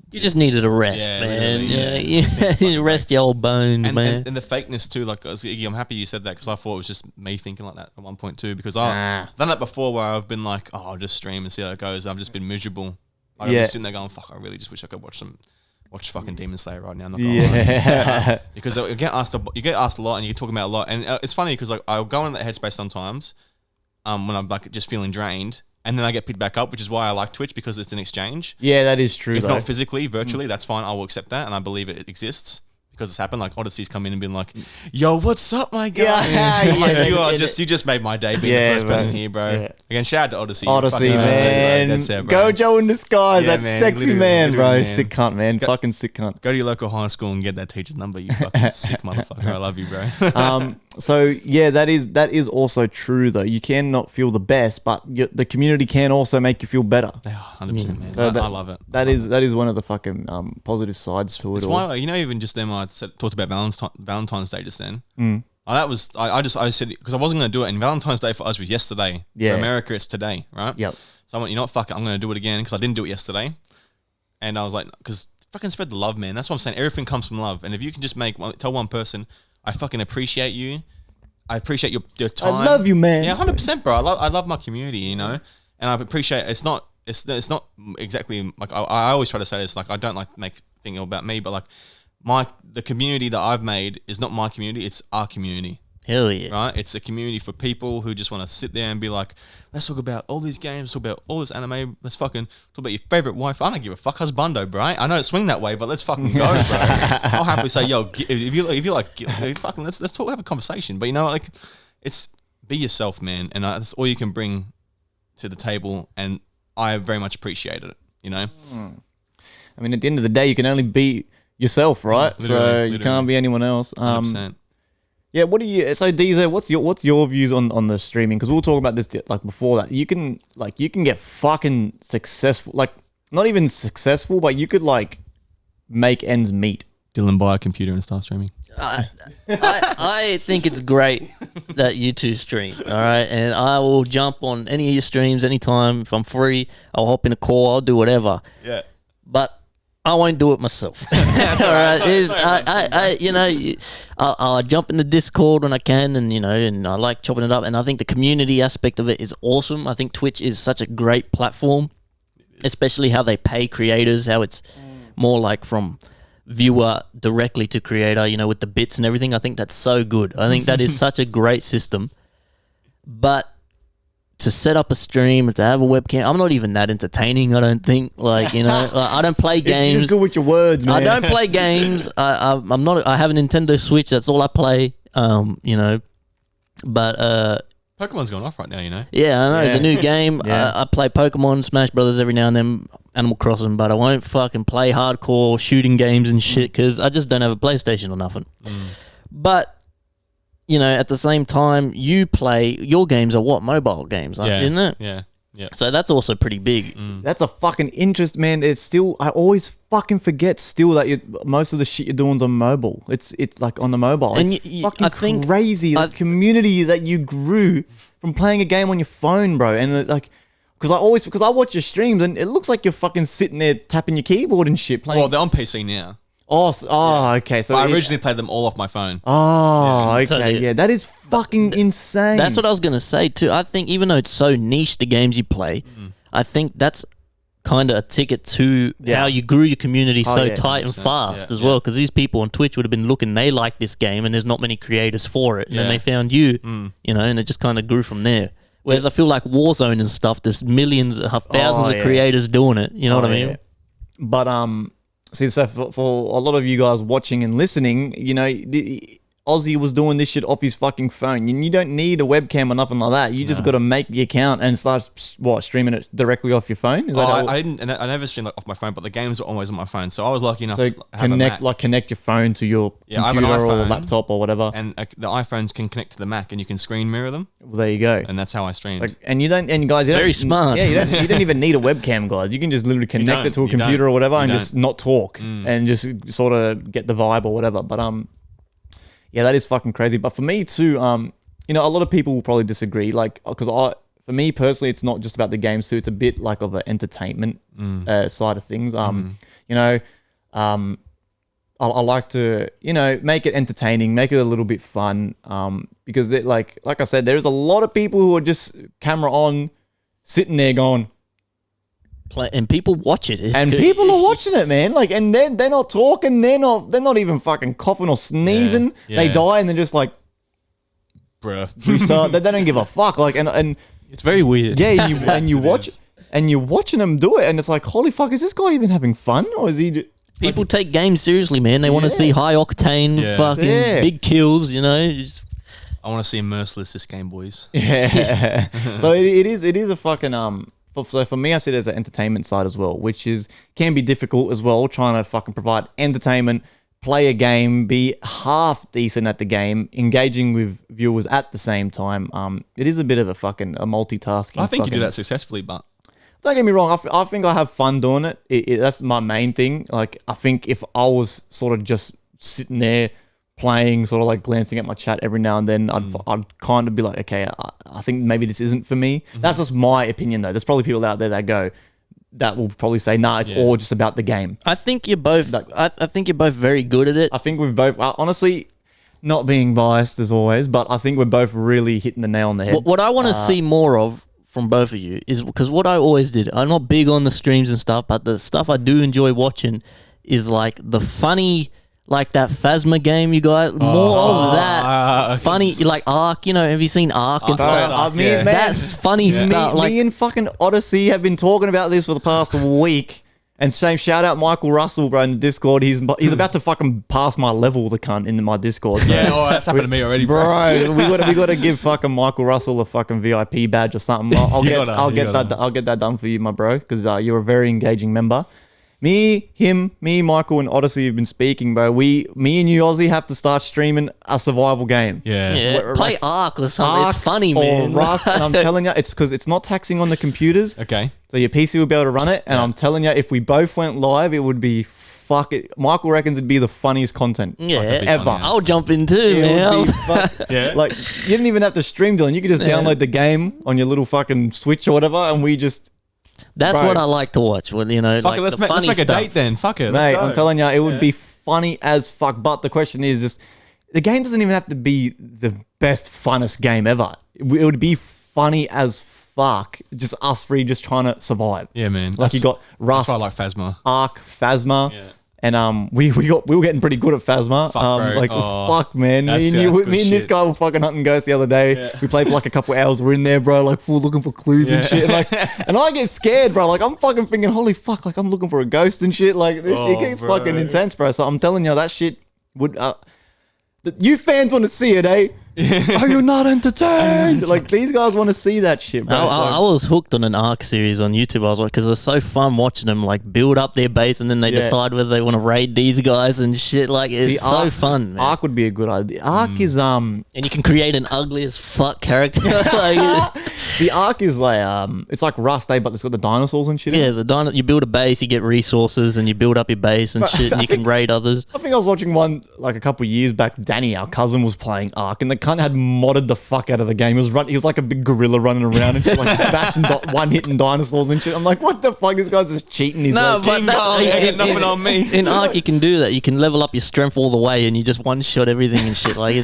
You just needed a rest, man. Yeah. Rest your old bones, man. And the fakeness too. Like, I'm happy you said that because I thought it was just me thinking like that at one point too. Because I've done that before where I've been like, oh, I'll just stream and see how it goes. I've just been miserable. I'm just sitting there going, fuck, I really just wish I could watch fucking Demon Slayer right now. I'm not gonna lie. Because you get asked a lot and you're talking about a lot. And it's funny because like I'll go in that headspace sometimes when I'm like just feeling drained. And then I get picked back up, which is why I like Twitch, because it's an exchange. Yeah, that is true. If not physically, virtually, that's fine. I will accept that, and I believe it exists because it's happened. Like Odyssey's come in and been like, "Yo, what's up, my guy?" You just made my day being the first person here, bro. Yeah. Again, shout out to Odyssey. Odyssey, man. That's it, bro. Gojo in disguise. Yeah, that sexy man, bro. Man. Sick cunt, man. Fucking sick cunt. Go to your local high school and get that teacher's number. You fucking sick motherfucker. I love you, bro. So yeah, that is also true though. You cannot feel the best, but the community can also make you feel better. 100%, man. So I love it. That is one of the fucking positive sides to it. It's why, you know, even just then I talked about Valentine's Day just then. That was I said because I wasn't going to do it, and Valentine's Day for us was yesterday. Yeah. For America, it's today, right? Yep. So I went, you know what, fuck it, I'm going to do it again because I didn't do it yesterday, and I was like, because fucking spread the love, man. That's what I'm saying. Everything comes from love, and if you can just tell one person, I fucking appreciate you. I appreciate your time. I love you, man. Yeah, 100%, bro. I love my community, you know, and I appreciate. It's not exactly like I always try to say this. Like I don't like make thing about me, but like the community that I've made is not my community. It's our community. Hell yeah. Right? It's a community for people who just want to sit there and be like, let's talk about all these games, talk about all this anime, let's fucking talk about your favorite wife. I don't give a fuck, husbando, bro. I know it's swing that way, but let's fucking go, bro. I'll happily say, yo, if you like, fucking let's talk, have a conversation. But you know, like, it's be yourself, man, and that's all you can bring to the table, and I very much appreciated it. You know. I mean, at the end of the day, you can only be yourself, right? Literally. You can't be anyone else. 100%. Yeah, what do you? So DZ, what's your views on the streaming? Because we were talking about this like before that. You can get fucking successful, like not even successful, but you could like make ends meet. Dylan, buy a computer and start streaming. I think it's great that you two stream, all right? And I will jump on any of your streams anytime. If I'm free, I'll hop in a call. I'll do whatever. Yeah. But I won't do it myself. That's all right. I'll jump in the Discord when I can, and and I like chopping it up. And I think the community aspect of it is awesome. I think Twitch is such a great platform, especially how they pay creators. How it's more like from viewer directly to creator. With the bits and everything. I think that's so good. I think that is such a great system. But to set up a stream and to have a webcam, I'm not even that entertaining. I don't think. I don't play games. You're just good with your words, man. I don't play games. I'm not. I have a Nintendo Switch. That's all I play. But Pokemon's going off right now. Yeah, I know the new game. Yeah. I play Pokemon, Smash Brothers every now and then, Animal Crossing, but I won't fucking play hardcore shooting games and shit because I just don't have a PlayStation or nothing. But you know, at the same time, you play your games are what mobile games, isn't it? Yeah. Yeah. So that's also pretty big. That's a fucking interest, man. It's still, I always fucking forget still that most of the shit you're doing's on mobile. It's like on the mobile. And it's fucking I think crazy. The community that you grew from playing a game on your phone, bro. And like, because I watch your streams and it looks like you're fucking sitting there tapping your keyboard and shit. Playing. Well, they're on PC now. Okay. So I originally played them all off my phone. okay. So, Yeah, that is fucking insane. That's what I was gonna say too. I think even though it's so niche, the games you play, I think that's kind of a ticket to how you grew your community so tight and fast as well. Because these people on Twitch would have been looking, they like this game, and there's not many creators for it, and then they found you, you know, and it just kind of grew from there. Whereas I feel like Warzone and stuff, there's millions, thousands of creators doing it. You know what I mean? Yeah. But see, so for a lot of you guys watching and listening, you know, Aussie was doing this shit off his fucking phone. You don't need a webcam or nothing like that. You just got to make the account and start streaming it directly off your phone. Is that I never streamed off my phone, but the games were always on my phone, so I was lucky enough so to have a Mac. connect your phone to your I have an computer or iPhone, laptop or whatever. And the iPhones can connect to the Mac, and you can screen mirror them. Well, there you go. And that's how I streamed. Like, and guys, Very smart. Yeah, you don't even need a webcam, guys. You can just literally connect it to a computer or whatever, and just not talk and just sort of get the vibe or whatever. But yeah, that is fucking crazy. But for me too, you know, a lot of people will probably disagree. Like, because for me personally, it's not just about the games too. It's a bit like of an entertainment side of things. You know, I like to, you know, make it entertaining, make it a little bit fun. Because like I said, there's a lot of people who are just camera on, sitting there going. And people watch it. People are watching it, man. Like, and they're not talking. They're not even fucking coughing or sneezing. Yeah. They die, and they're just like, bruh. restart. They don't give a fuck. Like, and it's very weird. yeah, and you watch it, and you're watching them do it, and it's like, holy fuck, is this guy even having fun, or is he? People take games seriously, man. They want to see high octane, fucking big kills. You know. I want to see him merciless this game, boys. Yeah. So it is a fucking So for me, I see it as an entertainment side as well, which can be difficult as well, trying to fucking provide entertainment, play a game, be half decent at the game, engaging with viewers at the same time. It is a bit of a multitasking. I think you do that successfully, but don't get me wrong. I think I have fun doing it. That's my main thing. Like, I think if I was sort of just sitting there playing, sort of like glancing at my chat every now and then, I'd kind of be like, okay, I think maybe this isn't for me. That's just my opinion, though. There's probably people out there that will probably say, nah, it's all just about the game. I think you're both. I think you're both very good at it. I think we've both, honestly, not being biased as always, but I think we're both really hitting the nail on the head. What I want to see more of from both of you is, because what I always did, I'm not big on the streams and stuff, but the stuff I do enjoy watching is like the funny. Like that Phasma game you got, more of that funny, like Ark. You know, have you seen Ark and stuff? Man, that's funny stuff. Me and fucking Odyssey have been talking about this for the past week. And same shout out Michael Russell, bro, in the Discord. He's about to fucking pass my level, the cunt, in my Discord. So. Yeah, that's happened to me already, bro. we got to give fucking Michael Russell a fucking VIP badge or something. I'll get that done for you, my bro, because you're a very engaging member. Me, Michael, and Odyssey have been speaking, bro. Me and you, Aussie, have to start streaming a survival game. Yeah. Play Ark or something. It's funny, man. Or Rust, and I'm telling you, it's because it's not taxing on the computers. Okay. So your PC will be able to run it, and I'm telling you, if we both went live, it would be Michael reckons it'd be the funniest content ever. Funny, I'll jump in too, man. Like, you didn't even have to stream, Dylan. You could just download the game on your little fucking Switch or whatever, and we just... That's what I like to watch. Well, you know, fuck like it, let's make a date then. Fuck it, mate. I'm telling you, it would be funny as fuck. But the question is, just the game doesn't even have to be the best, funnest game ever. It would be funny as fuck. Just us three, just trying to survive. Yeah, man. Like, you got Rust. That's why I like Phasma. Ark, Phasma. Yeah. And we were getting pretty good at Phasma. Fuck, man. Me and this guy were fucking hunting ghosts the other day. Yeah. We played for like a couple hours. We're in there, bro, like full looking for clues and shit. Like, and I get scared, bro. Like, I'm fucking thinking, holy fuck, like I'm looking for a ghost and shit. Like, this it gets fucking intense, bro. So I'm telling you, that shit would. You fans want to see it, eh? Are you not entertained? Like these guys want to see that shit, bro. I was hooked on an Ark series on YouTube. I was like, because it was so fun watching them like build up their base and then they decide whether they want to raid these guys and shit. Like it's so fun, man. Ark would be a good idea. Ark is and you can create an ugly as fuck character. Like, the Ark is like it's like Rust, but it's got the dinosaurs and shit. Yeah, you build a base, you get resources, and you build up your base and shit, and you can raid others. I think I was watching one like a couple of years back. Danny, our cousin, was playing Ark, and the cunt had modded the fuck out of the game. He was like a big gorilla running around and shit, like bashing one-hitting dinosaurs and shit. I'm like, what the fuck? This guy's just cheating. He's no, like, but that's nothing on me. In Ark, you can do that. You can level up your strength all the way, and you just one-shot everything and shit. Like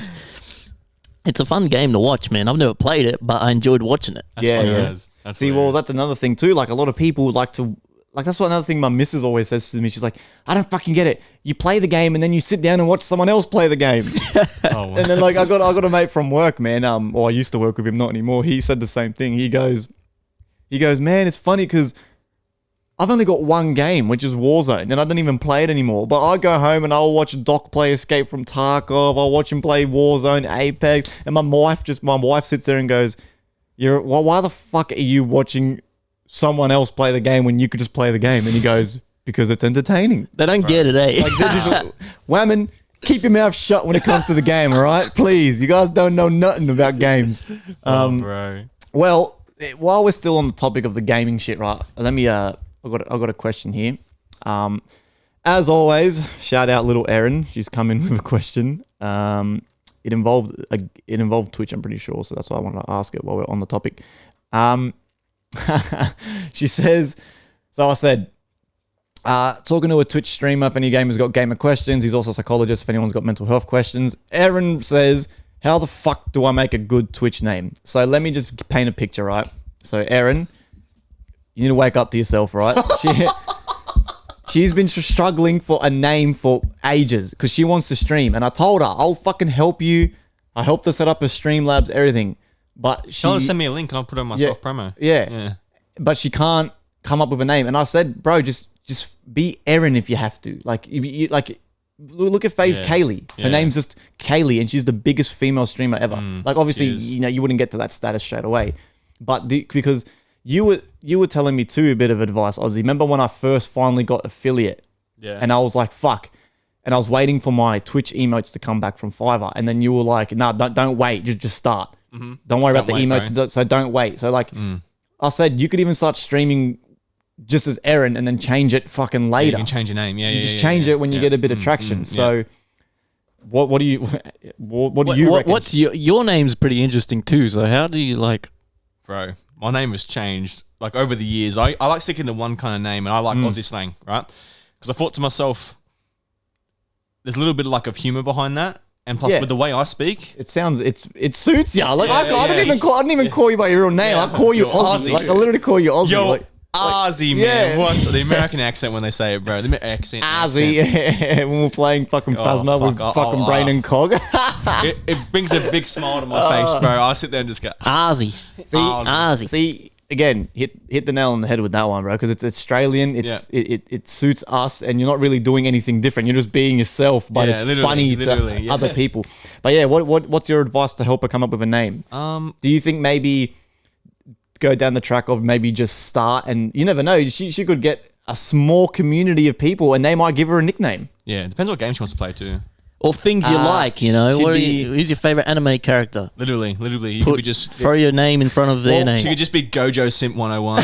it's a fun game to watch, man. I've never played it, but I enjoyed watching it. That's hilarious. Well, that's another thing too. Like a lot of people like to. Like, that's what another thing my missus always says to me. She's like, I don't fucking get it. You play the game and then you sit down and watch someone else play the game. And then, like, I got a mate from work, man. Or I used to work with him, not anymore. He said the same thing. He goes, man, it's funny because I've only got one game, which is Warzone, and I don't even play it anymore. But I go home and I'll watch Doc play Escape from Tarkov. I'll watch him play Warzone, Apex. And my wife sits there and goes, why the fuck are you watching someone else play the game when you could just play the game? And he goes, because it's entertaining. They don't get it, eh? Like, they're just, Whammon, keep your mouth shut when it comes to the game, all right? Please. You guys don't know nothing about games. Bro. Well, while we're still on the topic of the gaming shit, right? Let me, I've got a question here. As always, shout out little Erin. She's come in with a question. It involved Twitch, I'm pretty sure. So that's why I wanted to ask it while we're on the topic. She says, so I said, talking to a Twitch streamer, if any gamer's got gamer questions, he's also a psychologist if anyone's got mental health questions. Erin says, how the fuck do I make a good Twitch name? So let me just paint a picture, right? So Erin, you need to wake up to yourself, right? She's been struggling for a name for ages because she wants to stream. And I told her, I'll fucking help you. I helped her set up her Streamlabs, everything. But Tell her to send me a link and I'll put it on my self promo. Yeah. But she can't come up with a name. And I said, bro, just be Erin if you have to. Like, if you like, look at FaZe Kaylee. Her name's just Kaylee, and she's the biggest female streamer ever. Like, obviously, you wouldn't get to that status straight away. But because you were telling me too a bit of advice, Ozzy. Remember when I first finally got affiliate? Yeah. And I was like, fuck. And I was waiting for my Twitch emotes to come back from Fiverr. And then you were like, no, don't wait. Just start. Mm-hmm. Don't worry about the emotes. Bro. So don't wait. So like, I said, you could even start streaming just as Erin and then change it fucking later. You can change your name. You just change it when you get a bit of traction. So what do you reckon? What's your name's pretty interesting too. So how do you like... Bro, my name has changed like over the years. I like sticking to one kind of name, and I like Aussie Slangg, right? Because I thought to myself, there's a little bit like of humor behind that. And plus, with the way I speak, it suits you. Like I didn't even call you by your real name. I call you Aussie. Like I literally call you Aussie. Yo, Aussie, man. What's the American accent when they say it, bro? The accent. Aussie. When we're playing fucking Phasma with fucking Brain and Cog. It brings a big smile to my face, bro. I sit there and just go Aussie. Aussie. See, again, hit the nail on the head with that one, bro. Because it's Australian. It suits us, and you're not really doing anything different. You're just being yourself, but it's funny to other people. But yeah, what's your advice to help her come up with a name? Do you think maybe go down the track of maybe just start, and you never know, she could get a small community of people, and they might give her a nickname. Yeah, it depends what game she wants to play too. Or things you like, you know. Who's your favorite anime charter? Literally, you could be just throw your name in front of their name. She could just be Gojo Simp 101,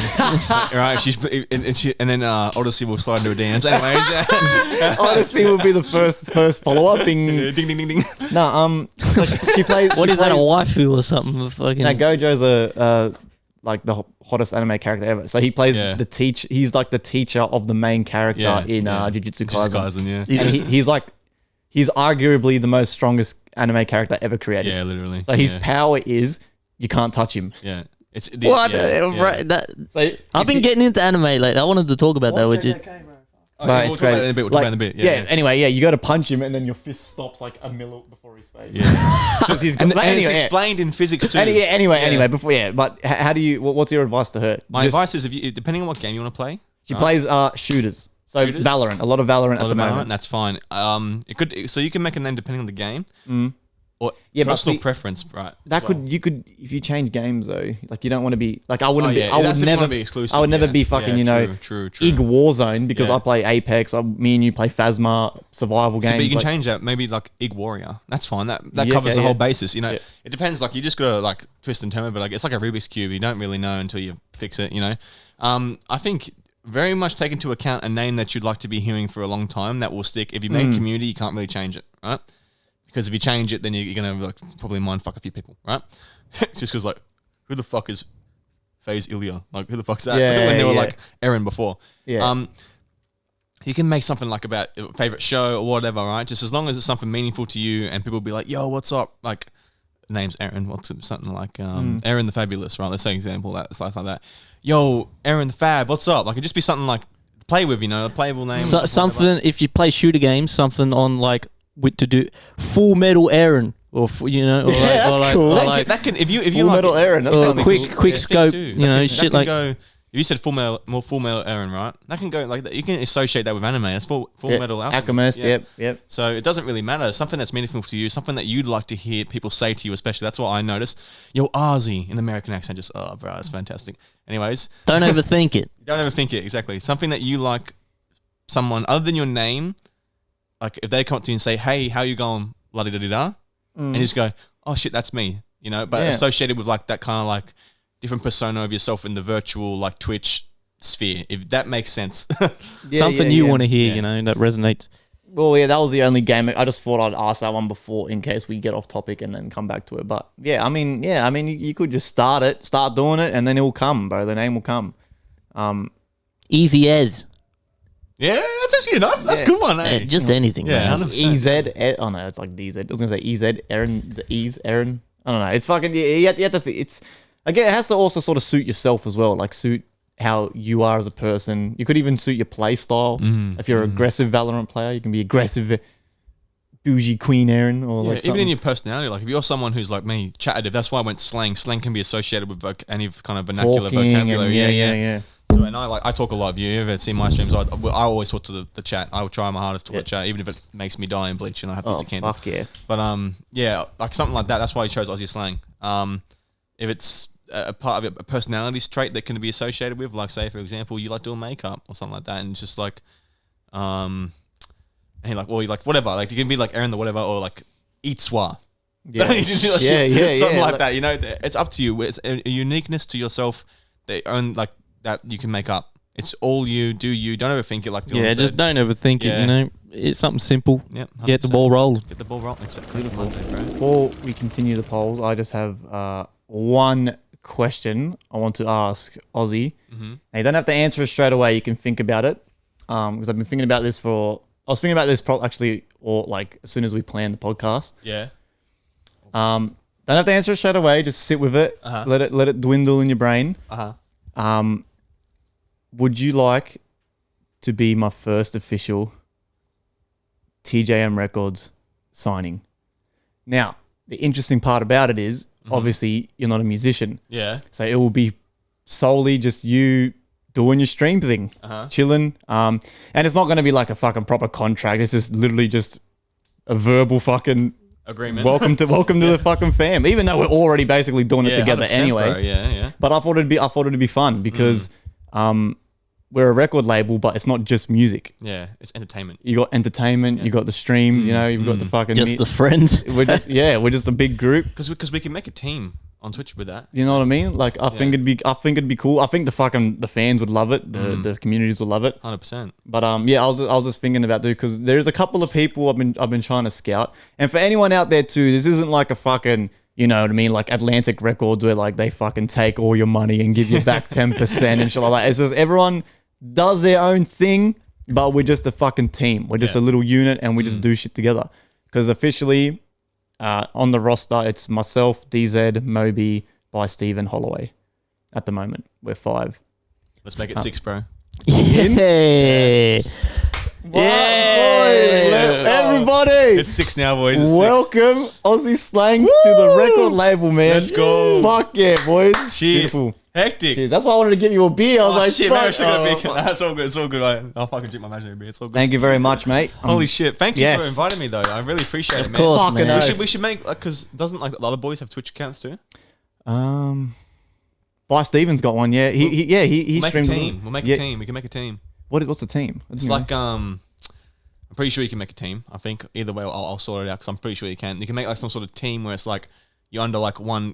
right? And then Odyssey will slide into her DMs. Anyways, Odyssey will be the first follow up. Ding ding ding ding. No, she plays. What is that? A waifu or something? Fucking. No, Gojo's like the hottest anime character ever. So he plays the teach. He's like the teacher of the main character in Jujutsu Kaisen. And he's arguably the most strongest anime character ever created. Yeah, literally. So his power is you can't touch him. Yeah. It's what? So I've been getting into anime lately. I wanted to talk about that with you. Okay, we'll talk about it in a bit. We'll talk about it in a bit. Yeah. Anyway, you got to punch him, and then your fist stops like a milli before his face. Yeah. and it's explained in physics too. Anyway, before But how do you? What's your advice to her? My advice is, depending on what game you want to play. She plays shooters. So Valorant, a lot of Valorant at the moment. That's fine. So you can make a name depending on the game. Or Yeah, but personal see- preference, right? That you could if you change games though. Like you don't want to be like I wouldn't be. yeah, I that's would if you never wanna be exclusive, I would never yeah. be fucking. Yeah, true. Ig Warzone because Yeah. I play Apex. Me and you play Phasma survival games. But you can like- change that. Maybe like Ig Warrior. That's fine. That Yeah, covers okay, the whole yeah. basis. You know, Yeah. it depends. Like you just gotta like twist and turn it. But like it's like a Rubik's cube. You don't really know until you fix it. You know, I think very much take into account a name that you'd like to be hearing for a long time that will stick. If you make community, you can't really change it, right? Because if you change it, then you're gonna like probably mind fuck a few people, right? It's just because like, who the fuck is FaZe Ilya? Like, who the fuck's that? Yeah, when they were yeah. like Aaron before. Yeah. You can make something like about a favorite show or whatever, right? Just as long as it's something meaningful to you, and people will be like, "Yo, what's up?" Like, name's Aaron. What's it? Something like Aaron the Fabulous, right? Let's say example that it's like that. Yo, Aaron the Fab, what's up? Like, it just be something like play with, a playable name. So, or something if you play shooter games, something on like with to do Full Metal Aaron or or that's cool. That can if you Full like Metal Aaron. That or sounds quick cool. scope, That shit can like go. If you said Full Metal Aaron, right? That can go like that. You can associate that with anime. That's Full Metal Alchemist. Yep. So it doesn't really matter. Something that's meaningful to you, something that you'd like to hear people say to you, especially. That's what I noticed. Yo, Aussie in American accent, just bro, that's fantastic. Anyways, don't overthink it. don't overthink it. Exactly. Something that you like, someone other than your name, like if they come up to you and say, "Hey, how you going?" La di da di da, and you just go, "Oh shit, that's me," But Yeah. associated with like that kind of like different persona of yourself in the virtual like Twitch sphere, if that makes sense. Something you want to hear, Yeah. that resonates. Well, yeah, that was the only game. I just thought I'd ask that one before in case we get off topic and then come back to it. But I mean, you could just start doing it, and then it will come, bro. The name will come. Easy as Yeah, that's actually nice. That's a good one, eh? just anything. Yeah, man. 100%. EZ. Oh no, it's like DZ. I was gonna say EZ. Aaron. Aaron. I don't know. It's fucking. You have to think. It's again. It has to also sort of suit yourself as well. Like suit how you are as a person. You could even suit your play style. If you're an aggressive Valorant player, you can be aggressive, bougie Queen Aaron, or Yeah, like even in something. your personality, like if you're someone who's like me, chatted, that's why I went slang. Slang can be associated with any kind of vernacular Talking vocabulary. and Yeah. So, and I talk a lot. If you ever see my streams, I always talk to the chat. I will try my hardest to talk to chat, even if it makes me die in bleach and I have to use Oh a candle. fuck yeah. But like something like that. That's why I chose Aussie Slangg. If it's a part of a personality trait that can be associated with, like say for example, you like doing makeup or something like that, and it's just like, and you like whatever. Like you can be like Aaron the whatever, or like Eat Swa. Yeah. Something like that. It's up to you. It's a uniqueness to yourself that you can make up. It's all you. Do you? Don't overthink it. Like Dylan Yeah, said. just don't overthink Yeah. it. It's something simple. Yep, Get the 100%. ball rolling. Get the ball rolling. Exactly. Beautiful. Before we continue the polls, I just have one question I want to ask Aussie. Now, you don't have to answer it straight away. You can think about it. Because I've been thinking about this I was thinking about this actually, or like as soon as we planned the podcast. Yeah. Don't have to answer it straight away. Just sit with it. Let it dwindle in your brain. Would you like to be my first official TJM Records signing? Now, the interesting part about it is, obviously, you're not a musician. Yeah. So it will be solely just you doing your stream thing, chilling. And it's not going to be like a fucking proper contract. It's just literally just a verbal fucking Agreement. welcome to the fucking fam. Even though we're already basically doing it together 100%, anyway. bro. Yeah. But I thought it'd be fun because we're a record label, but it's not just music. Yeah. It's entertainment. You got entertainment, you got the streams, you've got the fucking Just the friends. we're just a big group. Because we can make a team on Twitch with that. You know what I mean? Like I think it'd be cool. I think the fans would love it. The communities would love it. 100%. But I was just thinking about because there's a couple of people I've been trying to scout. And for anyone out there too, this isn't like a fucking, you know what I mean, like Atlantic Records where like they fucking take all your money and give you back 10% and shit like that. It's just everyone does their own thing, but we're just a fucking team. We're just a little unit and we just do shit together. Because officially, on the roster, it's myself, DZ, Moby, by Stephen Holloway. At the moment, we're 5. Let's make it 6, bro. Yeah. Let's everybody. It's 6 now, boys. It's 6. Welcome Aussie Slangg to the record label, man. Let's go. Fuck yeah, boys. Shit. Beautiful. Hectic. Cheers. That's why I wanted to give you a beer. I was like, shit, fuck. maybe I should get a beer. fuck. That's all good. It's all good. I'll fucking drink my imaginary beer. It's all good. Thank you very much, mate. Holy shit! Thank you yes. for inviting me, though. I really appreciate it, man. Of course, Fucking man. oath. We should make because doesn't like the other boys have Twitch accounts too? By Steven's got one. Yeah, he We'll make a streamed. team. We'll make a team. We can make a team. What's the team? It's like I'm pretty sure you can make a team. I think either way, I'll sort it out because I'm pretty sure you can. You can make like some sort of team where it's like you're under like one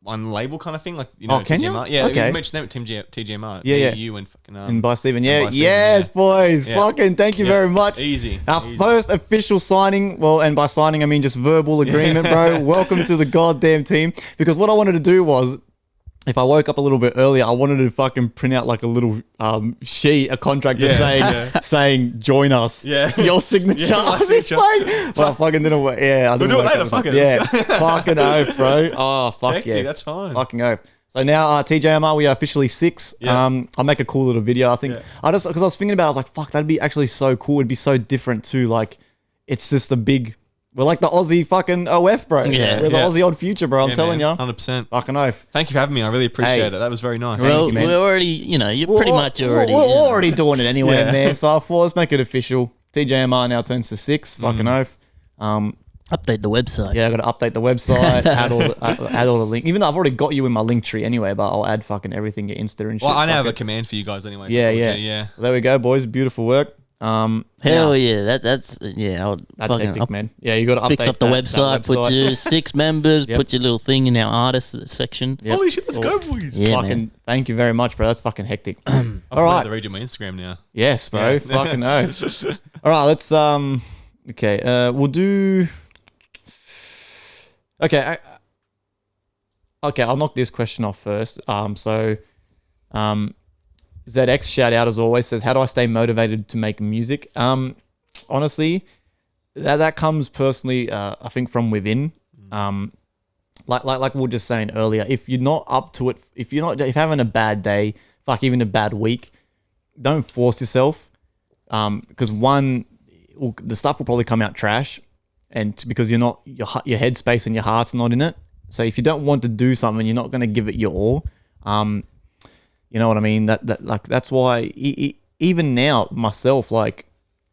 label kind of thing, like you know. Oh, can you? TGMR. Yeah, Okay. you mentioned that with TGMR. Yeah, yeah. You and fucking and by Steven. Yeah, by Steven, yes, yeah. boys. Yeah. Fucking thank you Yeah. very much. Easy. Our Easy. first official signing. Well, and by signing I mean just verbal agreement, bro. Welcome to the goddamn team. Because what I wanted to do was, if I woke up a little bit earlier, I wanted to fucking print out like a little sheet, a contract saying join us. Yeah. Your signature. Yeah, my I was just signature. like, but I fucking didn't work. Yeah, I We'll didn't do it work later, out. fuck it, Yeah, let's go. fucking oath, bro. Oh fuck Hectic, yeah, that's fine. Fucking oath. So now TJMR, we are officially 6. Yeah. I'll make a cool little video. I think because I was thinking about it, I was like, fuck, that'd be actually so cool. It'd be so different too. Like, it's just a big. We're like the Aussie fucking OF, bro. Yeah. We're the Yeah. Aussie Odd Future, bro. I'm telling you. 100%. Fucking oath. Thank you for having me. I really appreciate Hey. it. That was very nice. Well, you, man. we're already, you're pretty much already. We're already doing it anyway, Yeah. man. So I thought, let's make it official. TJMR now turns to 6. Fucking oath. Update the website. Yeah, I got to update the website, add all the link. Even though I've already got you in my link tree anyway, but I'll add fucking everything, your Insta and shit. Well, I now have Fuck a it. command for you guys anyway. so Yeah, it's all yeah. good, yeah. Well, there we go, boys. Beautiful work. Hell now, yeah, that's I would that's fucking hectic, man. Yeah, you got to fix update up the that website, put website. your 6 members, Yep. put your little thing in our artists section. Yep. Holy shit, let's go, boys. Yeah, fucking man. thank you very much, bro. That's fucking hectic. I'm All right. to read you my Instagram now. Yes, bro. Yeah. Fucking no. All right, let's okay, we'll do. Okay, okay, I'll knock this question off first. ZX shout out as always says, how do I stay motivated to make music? Honestly, that comes personally, I think from within. Like we were just saying earlier, if you're not up to it, if you're having a bad day, fuck, even a bad week, don't force yourself. Because the stuff will probably come out trash, and because you're not your headspace and your heart's not in it. So if you don't want to do something, you're not going to give it your all. You know what I mean? That's why even now myself, like,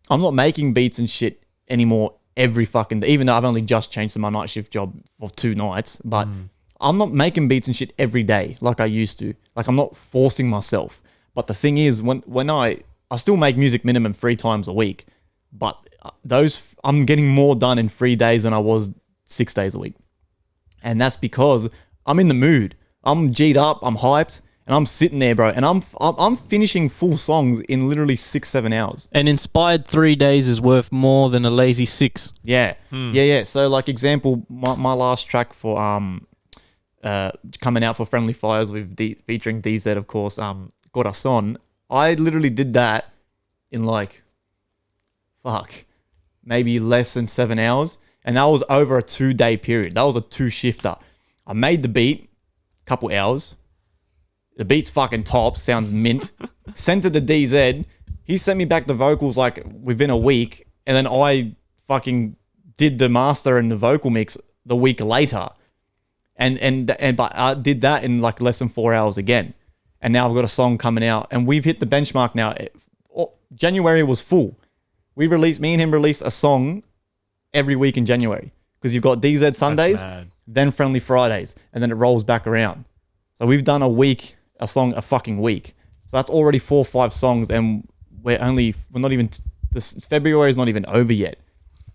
I'm not making beats and shit anymore every fucking day, even though I've only just changed to my night shift job for 2 nights, but I'm not making beats and shit every day like I used to. Like, I'm not forcing myself. But the thing is, when I still make music minimum 3 times a week, but I'm getting more done in 3 days than I was 6 days a week. And that's because I'm in the mood. I'm G'd up, I'm hyped, and I'm sitting there, bro. And I'm finishing full songs in literally 6-7 hours. An inspired 3 days is worth more than a lazy 6. Yeah. Yeah. So like example, my last track for coming out for Friendly Fires with featuring DZ, of course, Corazon. I literally did that in like maybe less than 7 hours. And that was over a 2-day period. That was a 2-shifter. I made the beat, couple hours. The beat's fucking top, sounds mint. Sent it to DZ. He sent me back the vocals like within a week. And then I fucking did the master and the vocal mix the week later. But I did that in like less than 4 hours again. And now I've got a song coming out. And we've hit the benchmark now. January was full. Me and him released a song every week in January. Because you've got DZ Sundays, then Friendly Fridays, and then it rolls back around. So we've done a fucking week. So that's already 4 or 5 songs, and February is not even over yet.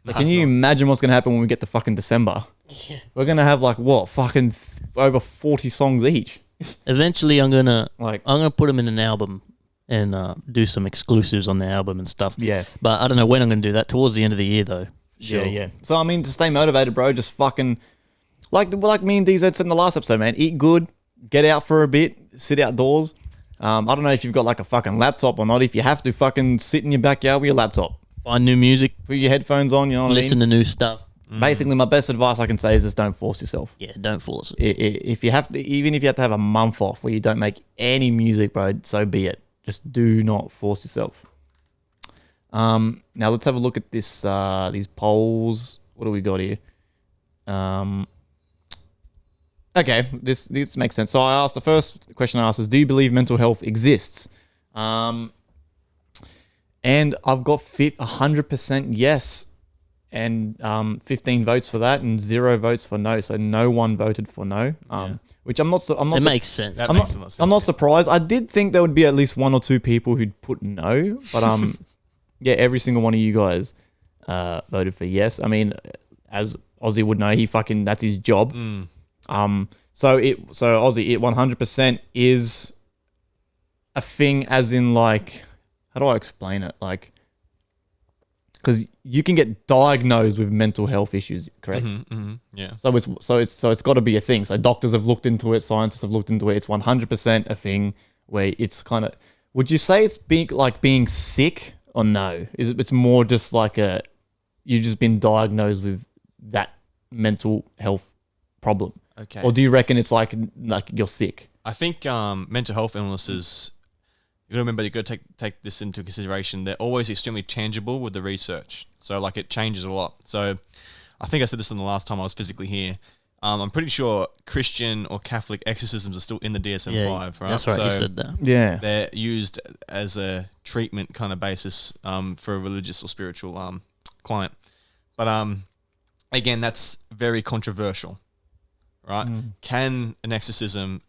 Like, can you imagine what's gonna happen when we get to fucking December? Yeah. We're gonna have like over 40 songs each. Eventually, I'm gonna put them in an album and do some exclusives on the album and stuff. Yeah. But I don't know when I'm gonna do that. Towards the end of the year, though. Sure. Yeah. So I mean, to stay motivated, bro, just fucking like me and DZ said in the last episode, man. Eat good, get out for a bit, sit outdoors. I don't know if you've got like a fucking laptop or not. If you have to, fucking sit in your backyard with your laptop, Find new music, put your headphones on. You know what listen I mean? to new stuff. Basically, my best advice I can say is just don't force yourself. Yeah, don't force it. If you have to, even if you have to have a month off where you don't make any music, bro, so be it. Just do not force yourself. Now let's have a look at this. These polls. What do we got here? Okay, this makes sense. So I asked the first question I asked is, do you believe mental health exists? And I've got 100% yes, and 15 votes for that, and 0 votes for no. So no one voted for no. Which I'm not. It makes sense. That makes a lot of sense. I'm not surprised. I did think there would be at least 1 or 2 people who'd put no, but yeah, every single one of you guys voted for yes. I mean, as Aussie would know, that's his job. So Aussie, it 100% is a thing, as in, like, how do I explain it? Like, because you can get diagnosed with mental health issues, correct? Yeah. So it's got to be a thing. So doctors have looked into it, scientists have looked into it. It's 100% a thing where it's kind of. Would you say it's being sick, or no? It's more just like you've just been diagnosed with that mental health problem? Okay. Or do you reckon it's like you're sick? I think mental health illnesses, you got to remember, you got to take this into consideration. They're always extremely tangible with the research. So, like, it changes a lot. So I think I said this in the last time I was physically here. I'm pretty sure Christian or Catholic exorcisms are still in the DSM-5, right? That's right, so you said that. Yeah. they're used as a treatment kind of basis for a religious or spiritual client. But again, that's very controversial, right? Can an exorcism,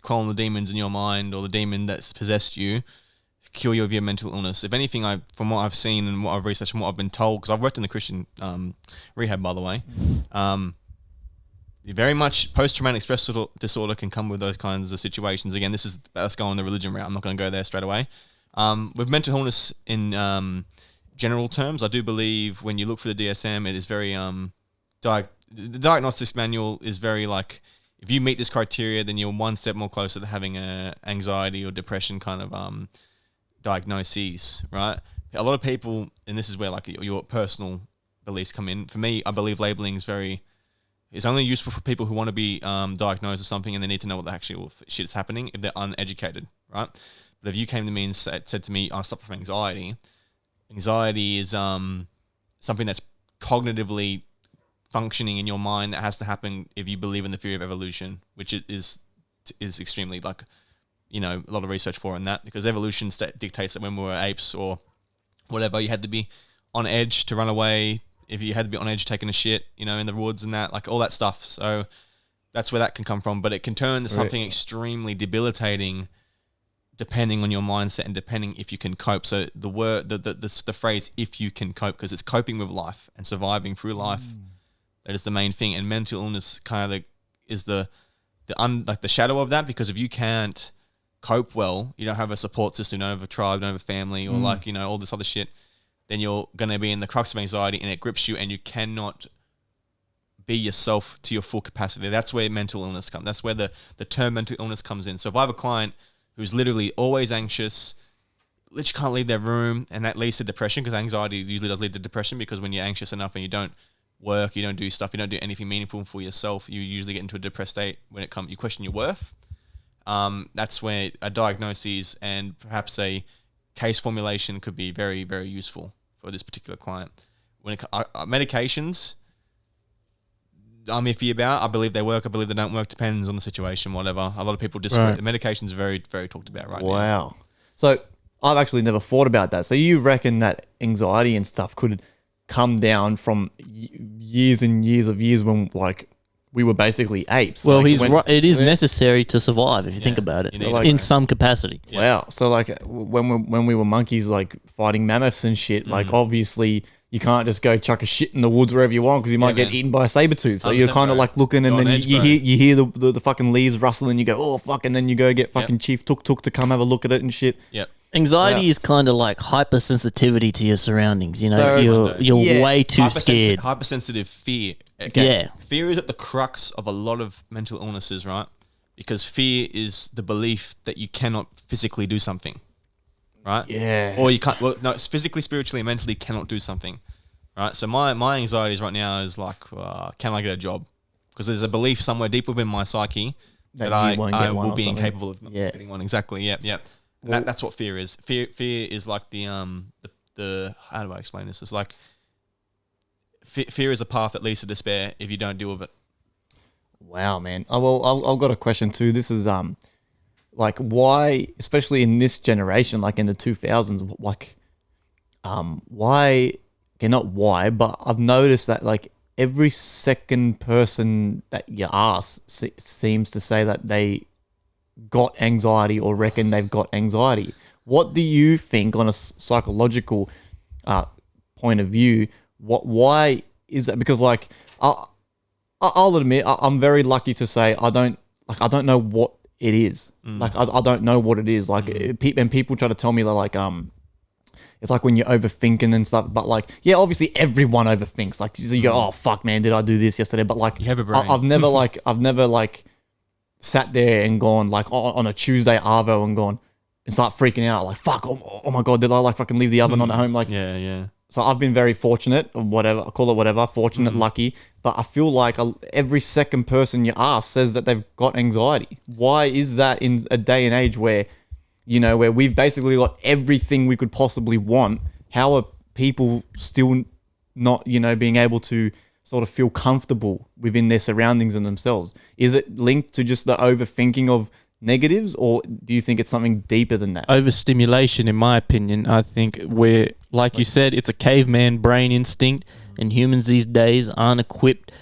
calling the demons in your mind or the demon that's possessed you, cure you of your mental illness? If anything, from what I've seen and what I've researched and what I've been told, because I've worked in the Christian rehab, by the way, very much post-traumatic stress disorder can come with those kinds of situations. Again, let's go on the religion route. I'm not going to go there straight away. With mental illness in general terms, I do believe when you look for the DSM, it is very the diagnostics manual is very like, if you meet this criteria, then you're one step more closer to having a anxiety or depression kind of diagnoses, right? A lot of people, and this is where like your personal beliefs come in. For me, I believe labeling is only useful for people who want to be diagnosed with something and they need to know what the actual shit is happening if they're uneducated, right? But if you came to me and said to me, I suffer from anxiety. Anxiety is something that's cognitively functioning in your mind that has to happen if you believe in the theory of evolution, which is extremely, like, a lot of research for in that, because evolution dictates that when we were apes or whatever, you had to be on edge to run away. If you had to be on edge taking a shit, in the woods and that, like all that stuff. So that's where that can come from. But it can turn to something extremely debilitating depending on your mindset and depending if you can cope. So the phrase "if you can cope," because it's coping with life and surviving through life. That is the main thing. And mental illness kind of is the shadow of that, because if you can't cope well, you don't have a support system, you don't have a tribe, you don't have a family, or all this other shit, then you're going to be in the crux of anxiety and it grips you and you cannot be yourself to your full capacity. That's where mental illness comes. That's where the term mental illness comes in. So if I have a client who's literally always anxious, literally can't leave their room, and that leads to depression, because anxiety usually does lead to depression, because when you're anxious enough and you don't work, you don't do stuff, you don't do anything meaningful for yourself, you usually get into a depressed state when you question your worth. That's where a diagnosis and perhaps a case formulation could be very, very useful for this particular client. When medications, I'm iffy about. I believe they work, I believe they don't work, depends on the situation, whatever. A lot of people disagree. Right. The medication's very, very talked about right now. Wow. So I've actually never thought about that. So you reckon that anxiety and stuff could come down from years and years of years when, like, we were basically apes? Well, like he's right. It is necessary to survive if you think about it, You need it. in some capacity. Yeah. Wow. So like when we were monkeys, like fighting mammoths and shit, like obviously you can't just go chuck a shit in the woods wherever you want, because you might get man. eaten by a saber tooth. So you're 100%, kind of bro. like looking, and You're on then edge, you bro. hear the fucking leaves rustle, and you go, oh fuck, and then you go get fucking Chief Tuk to come have a look at it and shit. Yep. Anxiety Wow. is kind of like hypersensitivity to your surroundings. So- You're Yeah. way too scared. Hypersensitive fear. Yeah. Fear is at the crux of a lot of mental illnesses, right? Because fear is the belief that you cannot physically do something, right? Yeah. Or you can't. Well, no, it's physically, spiritually, and mentally cannot do something, right? So my anxieties right now is like, can I get a job? Because there's a belief somewhere deep within my psyche that you won't I get one will or be something. incapable of not getting one. Exactly. Yep. And that's what fear is. Fear is like the how do I explain this? It's like fear is a path that leads to despair if you don't deal with it. Wow, man. Oh, well, I've got a question too. This is like why, especially in this generation, like in the 2000s, like why? Okay, not why, but I've noticed that like every second person that you ask seems to say that they got anxiety or reckon they've got anxiety. What do you think on a psychological point of view? Why is that? Because like I'll admit I'm very lucky to say I don't know what it is. Like I don't know what it is. Like and people try to tell me that like it's like when you're overthinking and stuff. But like yeah, obviously everyone overthinks. Like you go, oh fuck, man, did I do this yesterday? But like You have a brain. I've never like sat there and gone like on a Tuesday arvo and gone and start freaking out like fuck, oh my god, did I like fucking leave the oven on at home? Like Yeah. so I've been very fortunate, or whatever, call it whatever, fortunate, lucky. But I feel like every second person you ask says that they've got anxiety. Why is that in a day and age where, you know, where we've basically got everything we could possibly want? How are people still not, you know, being able to sort of feel comfortable within their surroundings and themselves? Is it linked to just the overthinking of negatives, or do you think it's something deeper than that? Overstimulation, in my opinion, I think where, like you said, it's a caveman brain instinct, and humans these days aren't equipped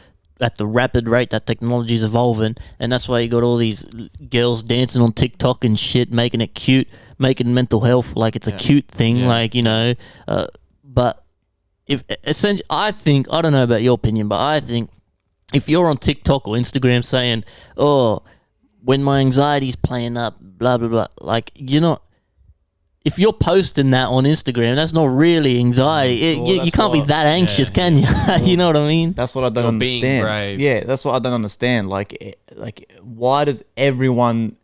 at the rapid rate that technology is evolving, and that's why you got all these girls dancing on TikTok and shit, making it cute, making mental health like it's a cute thing, like, you know. But if essentially, I think, I don't know about your opinion, but I think if you're on TikTok or Instagram saying, oh, when my anxiety's playing up, blah, blah, blah, like, you're not, if you're posting that on Instagram, that's not really anxiety. You can't be that anxious, can you? You know what I mean? That's what I don't understand. Being brave. Yeah, that's what I don't understand. Like, why does everyone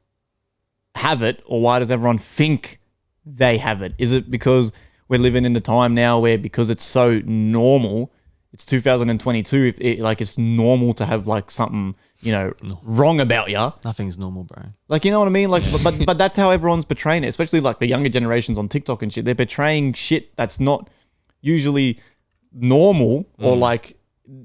have it, or why does everyone think they have it? Is it because we're living in the time now where, because it's so normal, it's 2022, it's normal to have like something, you know, wrong about you. Nothing's normal, bro. Like, you know what I mean? Like, but that's how everyone's portraying it, especially like the younger generations on TikTok and shit. They're portraying shit that's not usually normal, or like,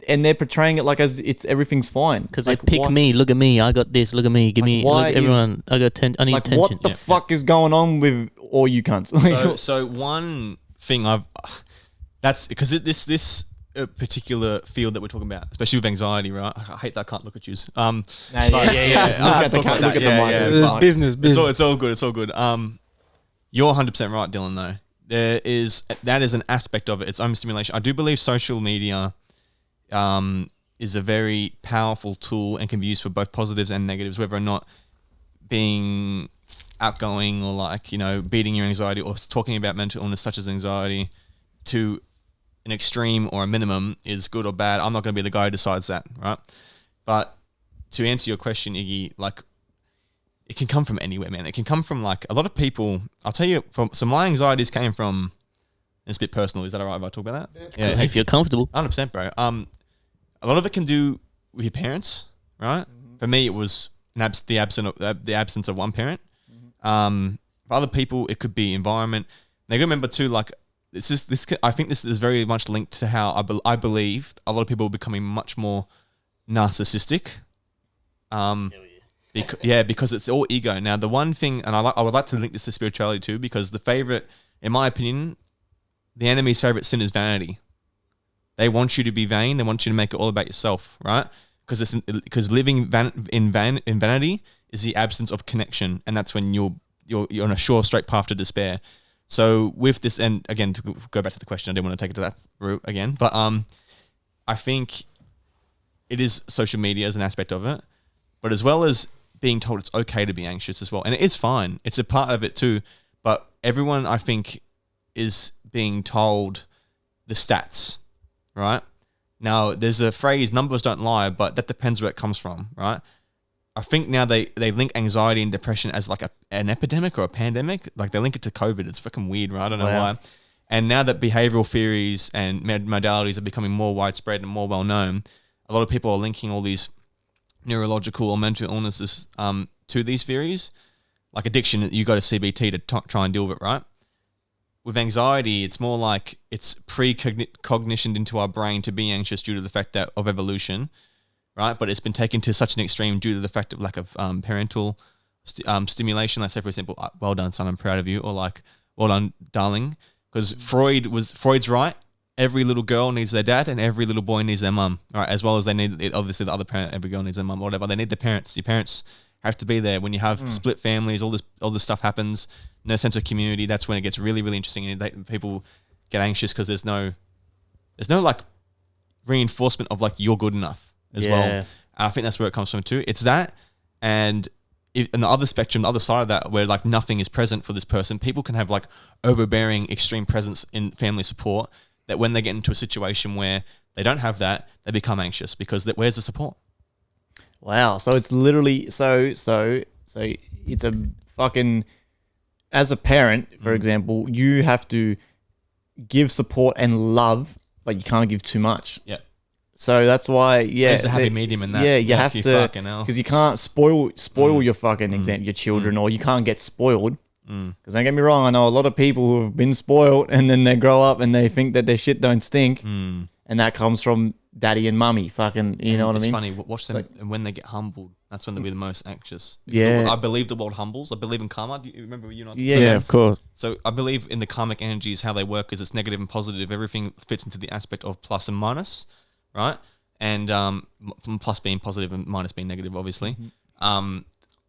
and they're portraying it like as it's everything's fine. Because like, they pick me, look at me, I got this, look at me, give me, look, everyone, I got I need like, attention. what the fuck is going on with all you cunts? Like, So one thing that's because this particular field that we're talking about, especially with anxiety, right? I hate that I can't look at you. yeah. Look at the mic. It's business. It's all good. It's all good. You're 100% right, Dylan. Though that is an aspect of it. It's overstimulation. I do believe social media is a very powerful tool and can be used for both positives and negatives, whether or not being outgoing or like, you know, beating your anxiety or talking about mental illness such as anxiety to an extreme or a minimum is good or bad. I'm not going to be the guy who decides that, right? But to answer your question, Iggy, like, it can come from anywhere, man. It can come from like a lot of people. I'll tell you, so my anxieties came from, it's a bit personal. Is that all right if I talk about that? Yeah, if you're comfortable. 100%, bro. A lot of it can do with your parents, right? For me, it was the absence of one parent. For other people, it could be environment. Now, you got to remember too, like, I think this is very much linked to how I believe a lot of people are becoming much more narcissistic. Because it's all ego. Now, the one thing, and I would like to link this to spirituality too, because in my opinion, the enemy's favorite sin is vanity. They want you to be vain. They want you to make it all about yourself, right? Because living in vanity is the absence of connection, and that's when you're on a sure straight path to despair. So with this, and again, to go back to the question, I didn't want to take it to that route again, but I think it is social media as an aspect of it, but as well as being told it's okay to be anxious as well, and it is fine. It's a part of it too, but everyone, I think, is being told the stats, right? Now, there's a phrase, numbers don't lie, but that depends where it comes from, right? I think now they link anxiety and depression as like an epidemic or a pandemic. Like they link it to COVID. It's fucking weird, right? I don't know why. And now that behavioral theories and modalities are becoming more widespread and more well known, a lot of people are linking all these neurological or mental illnesses to these theories. Like addiction, you go to CBT to try and deal with it, right? With anxiety, it's more like it's pre-cognitioned into our brain to be anxious due to the fact that of evolution, right? But it's been taken to such an extreme due to the fact of lack of parental stimulation. Let's say, for example, well done, son, I'm proud of you, or like, well done, darling. Because Freud's right. Every little girl needs their dad, and every little boy needs their mum, right? As well as they need, obviously, the other parent. Every girl needs their mum, or whatever. They need the parents. Your parents have to be there when you have split families. All this stuff happens. No sense of community. That's when it gets really, really interesting, and people get anxious because there's no like reinforcement of like you're good enough as well. And I think that's where it comes from too. It's that, and in the other spectrum, the other side of that, where like nothing is present for this person, people can have like overbearing, extreme presence in family support. That when they get into a situation where they don't have that, they become anxious because where's the support? Wow. So it's literally so it's a fucking, as a parent, for example, you have to give support and love, but you can't give too much. Yeah. So that's why, There's the happy medium in that. Yeah, you have to, because you can't spoil your fucking your children, or you can't get spoiled. Because don't get me wrong, I know a lot of people who have been spoiled and then they grow up and they think that their shit don't stink, and that comes from daddy and mummy. Fucking, you know what I mean? It's funny. Watch them, and when they get humbled, that's when they'll be the most anxious. Yeah. I believe the world humbles. I believe in karma. Do you remember you and I? Yeah, of course. So I believe in the karmic energies, how they work is it's negative and positive. Everything fits into the aspect of plus and minus, right? And plus being positive and minus being negative, obviously.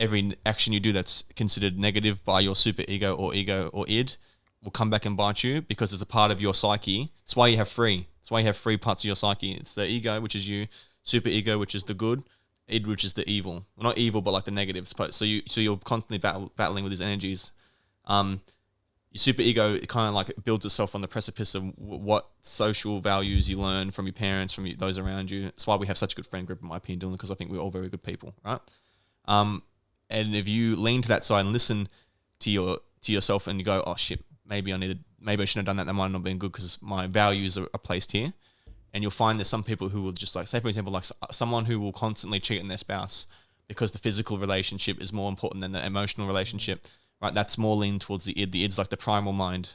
Every action you do that's considered negative by your super ego or id will come back and bite you because it's a part of your psyche. That's why you have three. That's why you have three parts of your psyche. It's the ego, which is you, super ego, which is the good, id, which is the evil. Well, not evil, but like the negative. So you're constantly battling with these energies. Your super ego, it kind of like builds itself on the precipice of what social values you learn from your parents, from those around you. That's why we have such a good friend group, in my opinion, Dylan, because I think we're all very good people, right? And if you lean to that side and listen to yourself and you go, oh shit, maybe I shouldn't have done that. That might not have been good because my values are placed here. And you'll find there's some people who will just like, say for example, like someone who will constantly cheat on their spouse because the physical relationship is more important than the emotional relationship, right? That's more lean towards the id. The id's like the primal mind.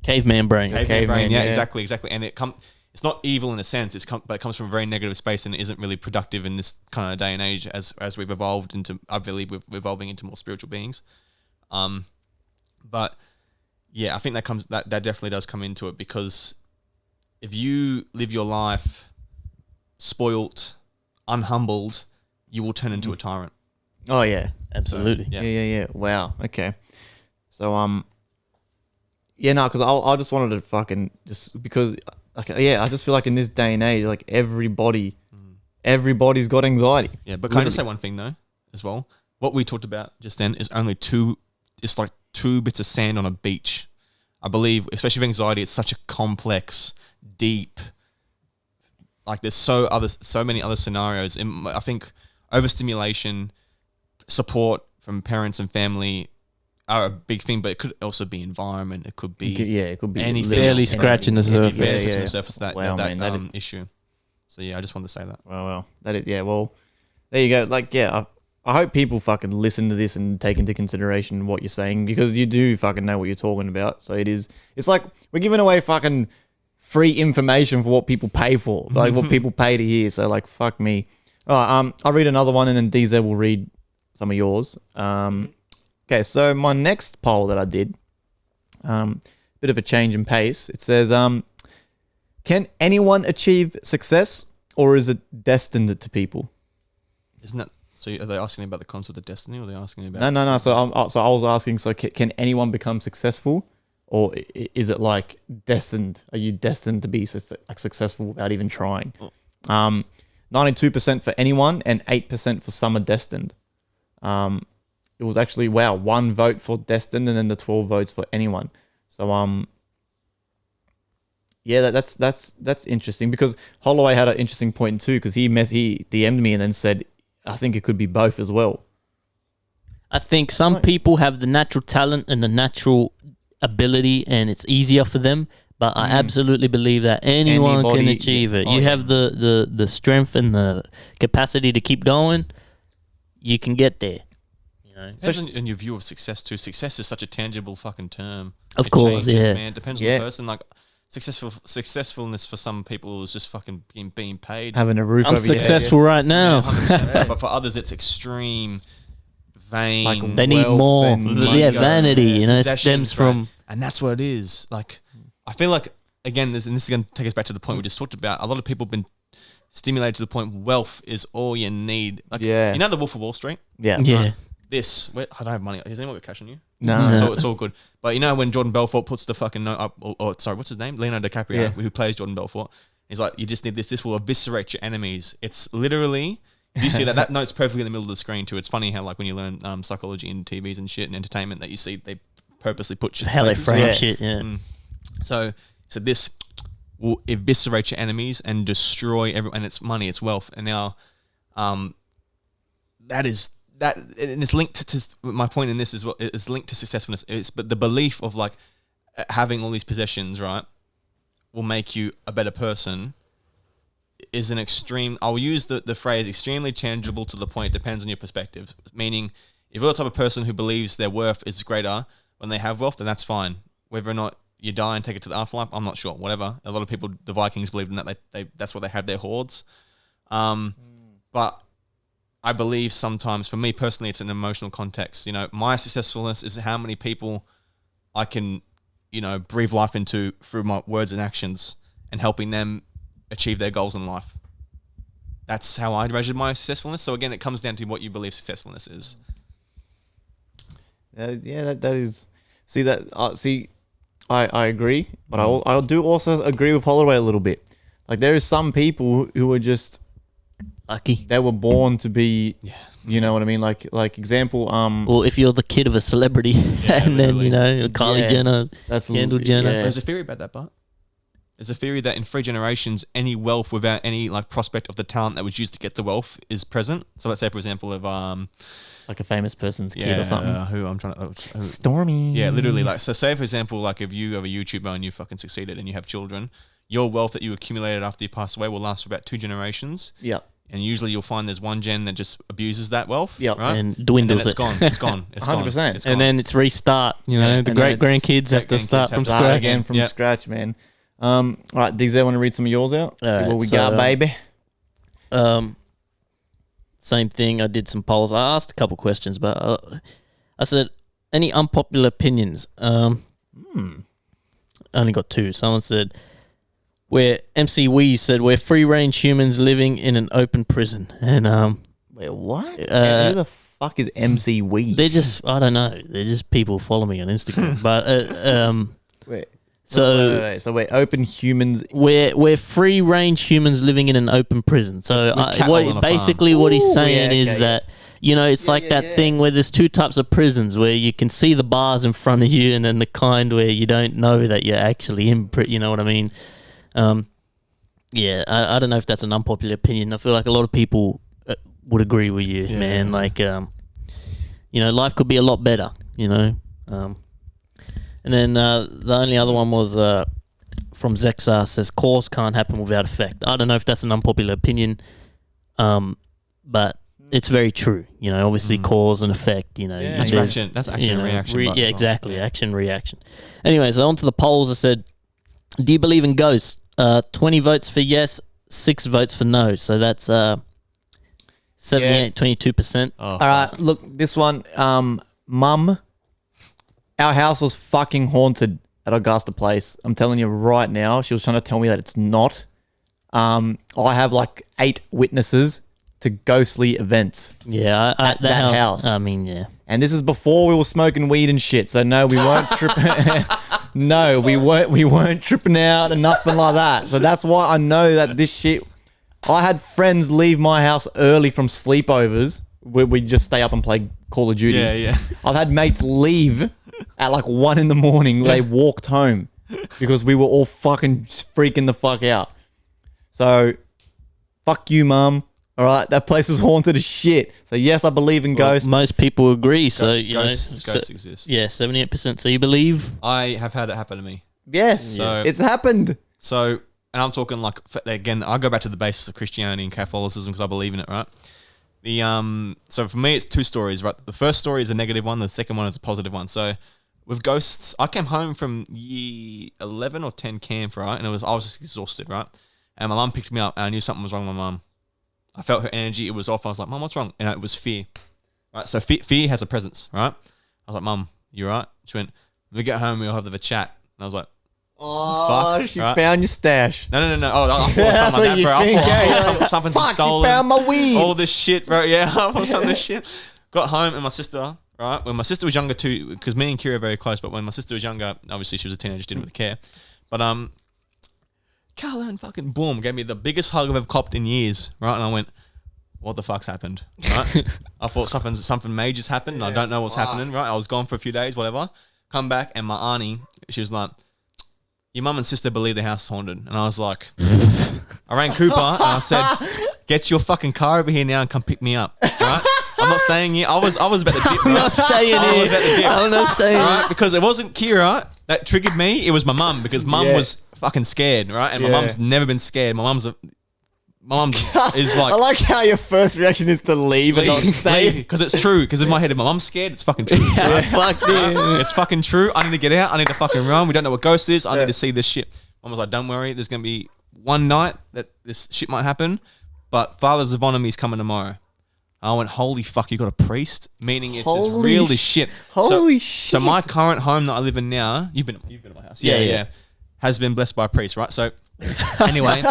Caveman brain. Caveman brain, yeah, exactly. And it's not evil in a sense, but it comes from a very negative space and it isn't really productive in this kind of day and age as we've evolved into, I believe we're evolving into more spiritual beings. But yeah, I think that definitely does come into it, because if you live your life spoilt, unhumbled, you will turn into a tyrant. Oh yeah, absolutely. So, yeah. Wow. Okay. So because I just wanted to fucking because. Okay, I just feel like in this day and age, like everybody's got anxiety. Yeah, but can I just say one thing though, as well? What we talked about just then is only it's like two bits of sand on a beach. I believe, especially with anxiety, it's such a complex, deep, like there's so many other scenarios. I think overstimulation, support from parents and family are a big thing, but it could also be environment. It could be anything. Barely scratching the surface. Scratching the surface of Wow, that issue. So yeah, I just wanted to say that. Well, well, there you go. Like, I hope people fucking listen to this and take into consideration what you're saying, because you do fucking know what you're talking about. So it's like we're giving away fucking free information for what people pay for, like what people pay to hear. So like, fuck me. All right, I'll read another one and then DZ will read some of yours. Okay, so my next poll that I did, bit of a change in pace. It says, can anyone achieve success, or is it destined to people? Isn't that so? Are they asking about the concept of destiny, or are they asking about? No. So I was asking. So can anyone become successful, or is it like destined? Are you destined to be successful without even trying? 92% for anyone, and 8% for some are destined. It was actually, one vote for destined and then the 12 votes for anyone. So that's interesting, because Holloway had an interesting point too, because he DM'd me and then said, I think it could be both as well. I think some people have the natural talent and the natural ability, and it's easier for them. But I absolutely believe that anyone can achieve it. You have the strength and the capacity to keep going. You can get there. Depends on your view of success too. Success is such a tangible fucking term. Of course, changes, yeah. Man. It depends on the person. Like successfulness for some people is just fucking being paid. Having a roof I'm over your head. successful right now. 100%. But for others, it's extreme, vain. Like They need wealth more. and Yeah, ego, vanity. You know, it possessions, stems from. right? And that's what it is. Like, I feel like, again, and this is going to take us back to the point we just talked about. A lot of people have been stimulated to the point wealth is all you need. Like, Yeah. you know the Wolf of Wall Street? Yeah. Yeah. I don't have money. Has anyone got cash on you? No. No. So it's all good. But you know when Jordan Belfort puts the fucking note up, or sorry, what's his name? Leonardo DiCaprio, Yeah. who plays Jordan Belfort. He's like, you just need this. This will eviscerate your enemies. It's literally, if you see that note's perfectly in the middle of the screen too. It's funny how like when you learn psychology in TVs and shit and entertainment that you see they purposely put shit How they places. frame Yeah. shit. Yeah. So this will eviscerate your enemies and destroy everyone. And it's money, it's wealth. And now, that is that, and it's linked to my point in this as well. It's linked to successfulness. But the belief of like having all these possessions, right, will make you a better person. Is an extreme. I'll use the phrase extremely changeable to the point. It depends on your perspective. Meaning, if you're the type of person who believes their worth is greater when they have wealth, then that's fine. Whether or not you die and take it to the afterlife, I'm not sure. Whatever. A lot of people, the Vikings believed in that. That's what they had their hoards. But I believe sometimes, for me personally, it's an emotional context. You know, my successfulness is how many people I can, you know, breathe life into through my words and actions and helping them achieve their goals in life. That's how I measured my successfulness. So again, it comes down to what you believe successfulness is. Yeah, that is. See that? I agree, but I do also agree with Holloway a little bit. Like there is some people who are just Lucky. they were born to be. You know what I mean? Like example. Or if you're the kid of a celebrity, and then literally. you know Kylie Yeah. Jenner, That's Kendall Jenner. yeah. There's a theory about that, but there's a theory that in 3 generations, any wealth without any like prospect of the talent that was used to get the wealth is present. So let's say, for example, of like a famous person's kid or something. who I'm trying to. Stormy. Yeah, literally. Like, so say for example, like if you have a YouTuber and you fucking succeeded and you have children, your wealth that you accumulated after you pass away will last for about 2 generations. Yeah. And usually you'll find there's one gen that just abuses that wealth. Yep. Right? And And dwindles then it's it. gone. It's gone. It's 100%. gone. It's And gone. then it's restart. You know, Yeah. the And then great it's- grandkids have to grandkids start have from to Start scratch. again from Yep. scratch, man. All right, DZ, want to read some of yours out? All See right, what we so, got, baby? Same thing. I did some polls. I asked a couple questions, but I said, any unpopular opinions? I only got 2. Someone said, where MC Wee said, we're free range humans living in an open prison. And Wait, what? Who the fuck is MC Wee? they're just, I don't know. They're just people follow me on Instagram. But Wait. so Wait. So we're open humans. we're free range humans living in an open prison. So With cattle on a basically what he's Ooh, saying yeah, is okay, that you know it's like that thing where there's 2 types of prisons where you can see the bars in front of you, and then the kind where you don't know that you're actually in prison. You know what I mean? Yeah, I don't know if that's an unpopular opinion. I feel like a lot of people would agree with you, Yeah. man. Like, you know, life could be a lot better. You know. And then the only other one was from Zexar says cause can't happen without effect. I don't know if that's an unpopular opinion, but it's very true. You know, obviously cause and effect. You know, Yeah, That's there's- action. That's action you and know, reaction. yeah, button as well. exactly. Action, reaction. Anyway, so on to the polls. I said, do you believe in ghosts? 20 votes for yes, 6 votes for no. So that's 22%. Oh, All right, look, this one, Mum, our house was fucking haunted at Augusta Place. I'm telling you right now, she was trying to tell me that it's not. I have like 8 witnesses to ghostly events. Yeah, At that house. I mean, yeah. And this is before we were smoking weed and shit. So no, we weren't tripping. No, we weren't tripping out and nothing like that. So that's why I know that this shit. I had friends leave my house early from sleepovers where we just stay up and play Call of Duty. Yeah. I've had mates leave at like 1 a.m. They walked home because we were all fucking freaking the fuck out. So, fuck you, Mum. All right, that place was haunted as shit. So yes, I believe in ghosts. Most people agree. So, you Ghosts know. exist. Yeah, 78%. So you believe? I have had it happen to me. Yes, So- it's happened. So, and I'm talking like, again, I go back to the basis of Christianity and Catholicism because I believe in it, right? So for me, it's 2 stories, right? The first story is a negative one. The second one is a positive one. So with ghosts, I came home from year 11 or 10 camp, right? And I was just exhausted, right? And my mum picked me up and I knew something was wrong with my mum. I felt her energy. It was off. I was like, Mum, what's wrong? And it was fear, right? So fear has a presence, right? I was like, Mum, you right? She went, when we get home, we'll have a chat. And I was like, Oh, fuck, she right? found your stash. No. Oh, I thought That's something what like you that, bro. think, I thought something's been Fuck, stolen. you found my weed. All this shit, bro. Yeah, I thought some of this shit. Got home and my sister, right? When my sister was younger too, because me and Kira are very close, but when my sister was younger, obviously she was a teenager, didn't really care. But Caroline fucking boom gave me the biggest hug I've ever copped in years, right? And I went, what the fuck's happened? Right? I thought something major's happened and I don't know what's happening, right? I was gone for a few days, whatever. Come back and my auntie, she was like, your mum and sister believe the house is haunted. And I was like, I rang Cooper and I said, get your fucking car over here now and come pick me up, right? I'm not staying here. I was about to dip, right? I'm not staying here. I was about to dip. I'm not staying here. Right? Because it wasn't Kira that triggered me. It was my mum because mum Yeah. was fucking scared, right? And my Yeah. mum's never been scared. My mum is like... I like how your first reaction is to leave and not stay. Because it's true. Because in my head, if my mum's scared, it's fucking true. Yeah, fuck this. It's fucking true. I need to get out. I need to fucking run. We don't know what ghost is. I need to see this shit. Mum was like, don't worry. There's going to be one night that this shit might happen, but Father Zavonomy is coming tomorrow. I went, holy fuck, you got a priest? Meaning it's as Holy real as shit. Holy So shit. my current home that I live in now, you've been at my house. Yeah. Has been blessed by a priest, right? So anyway,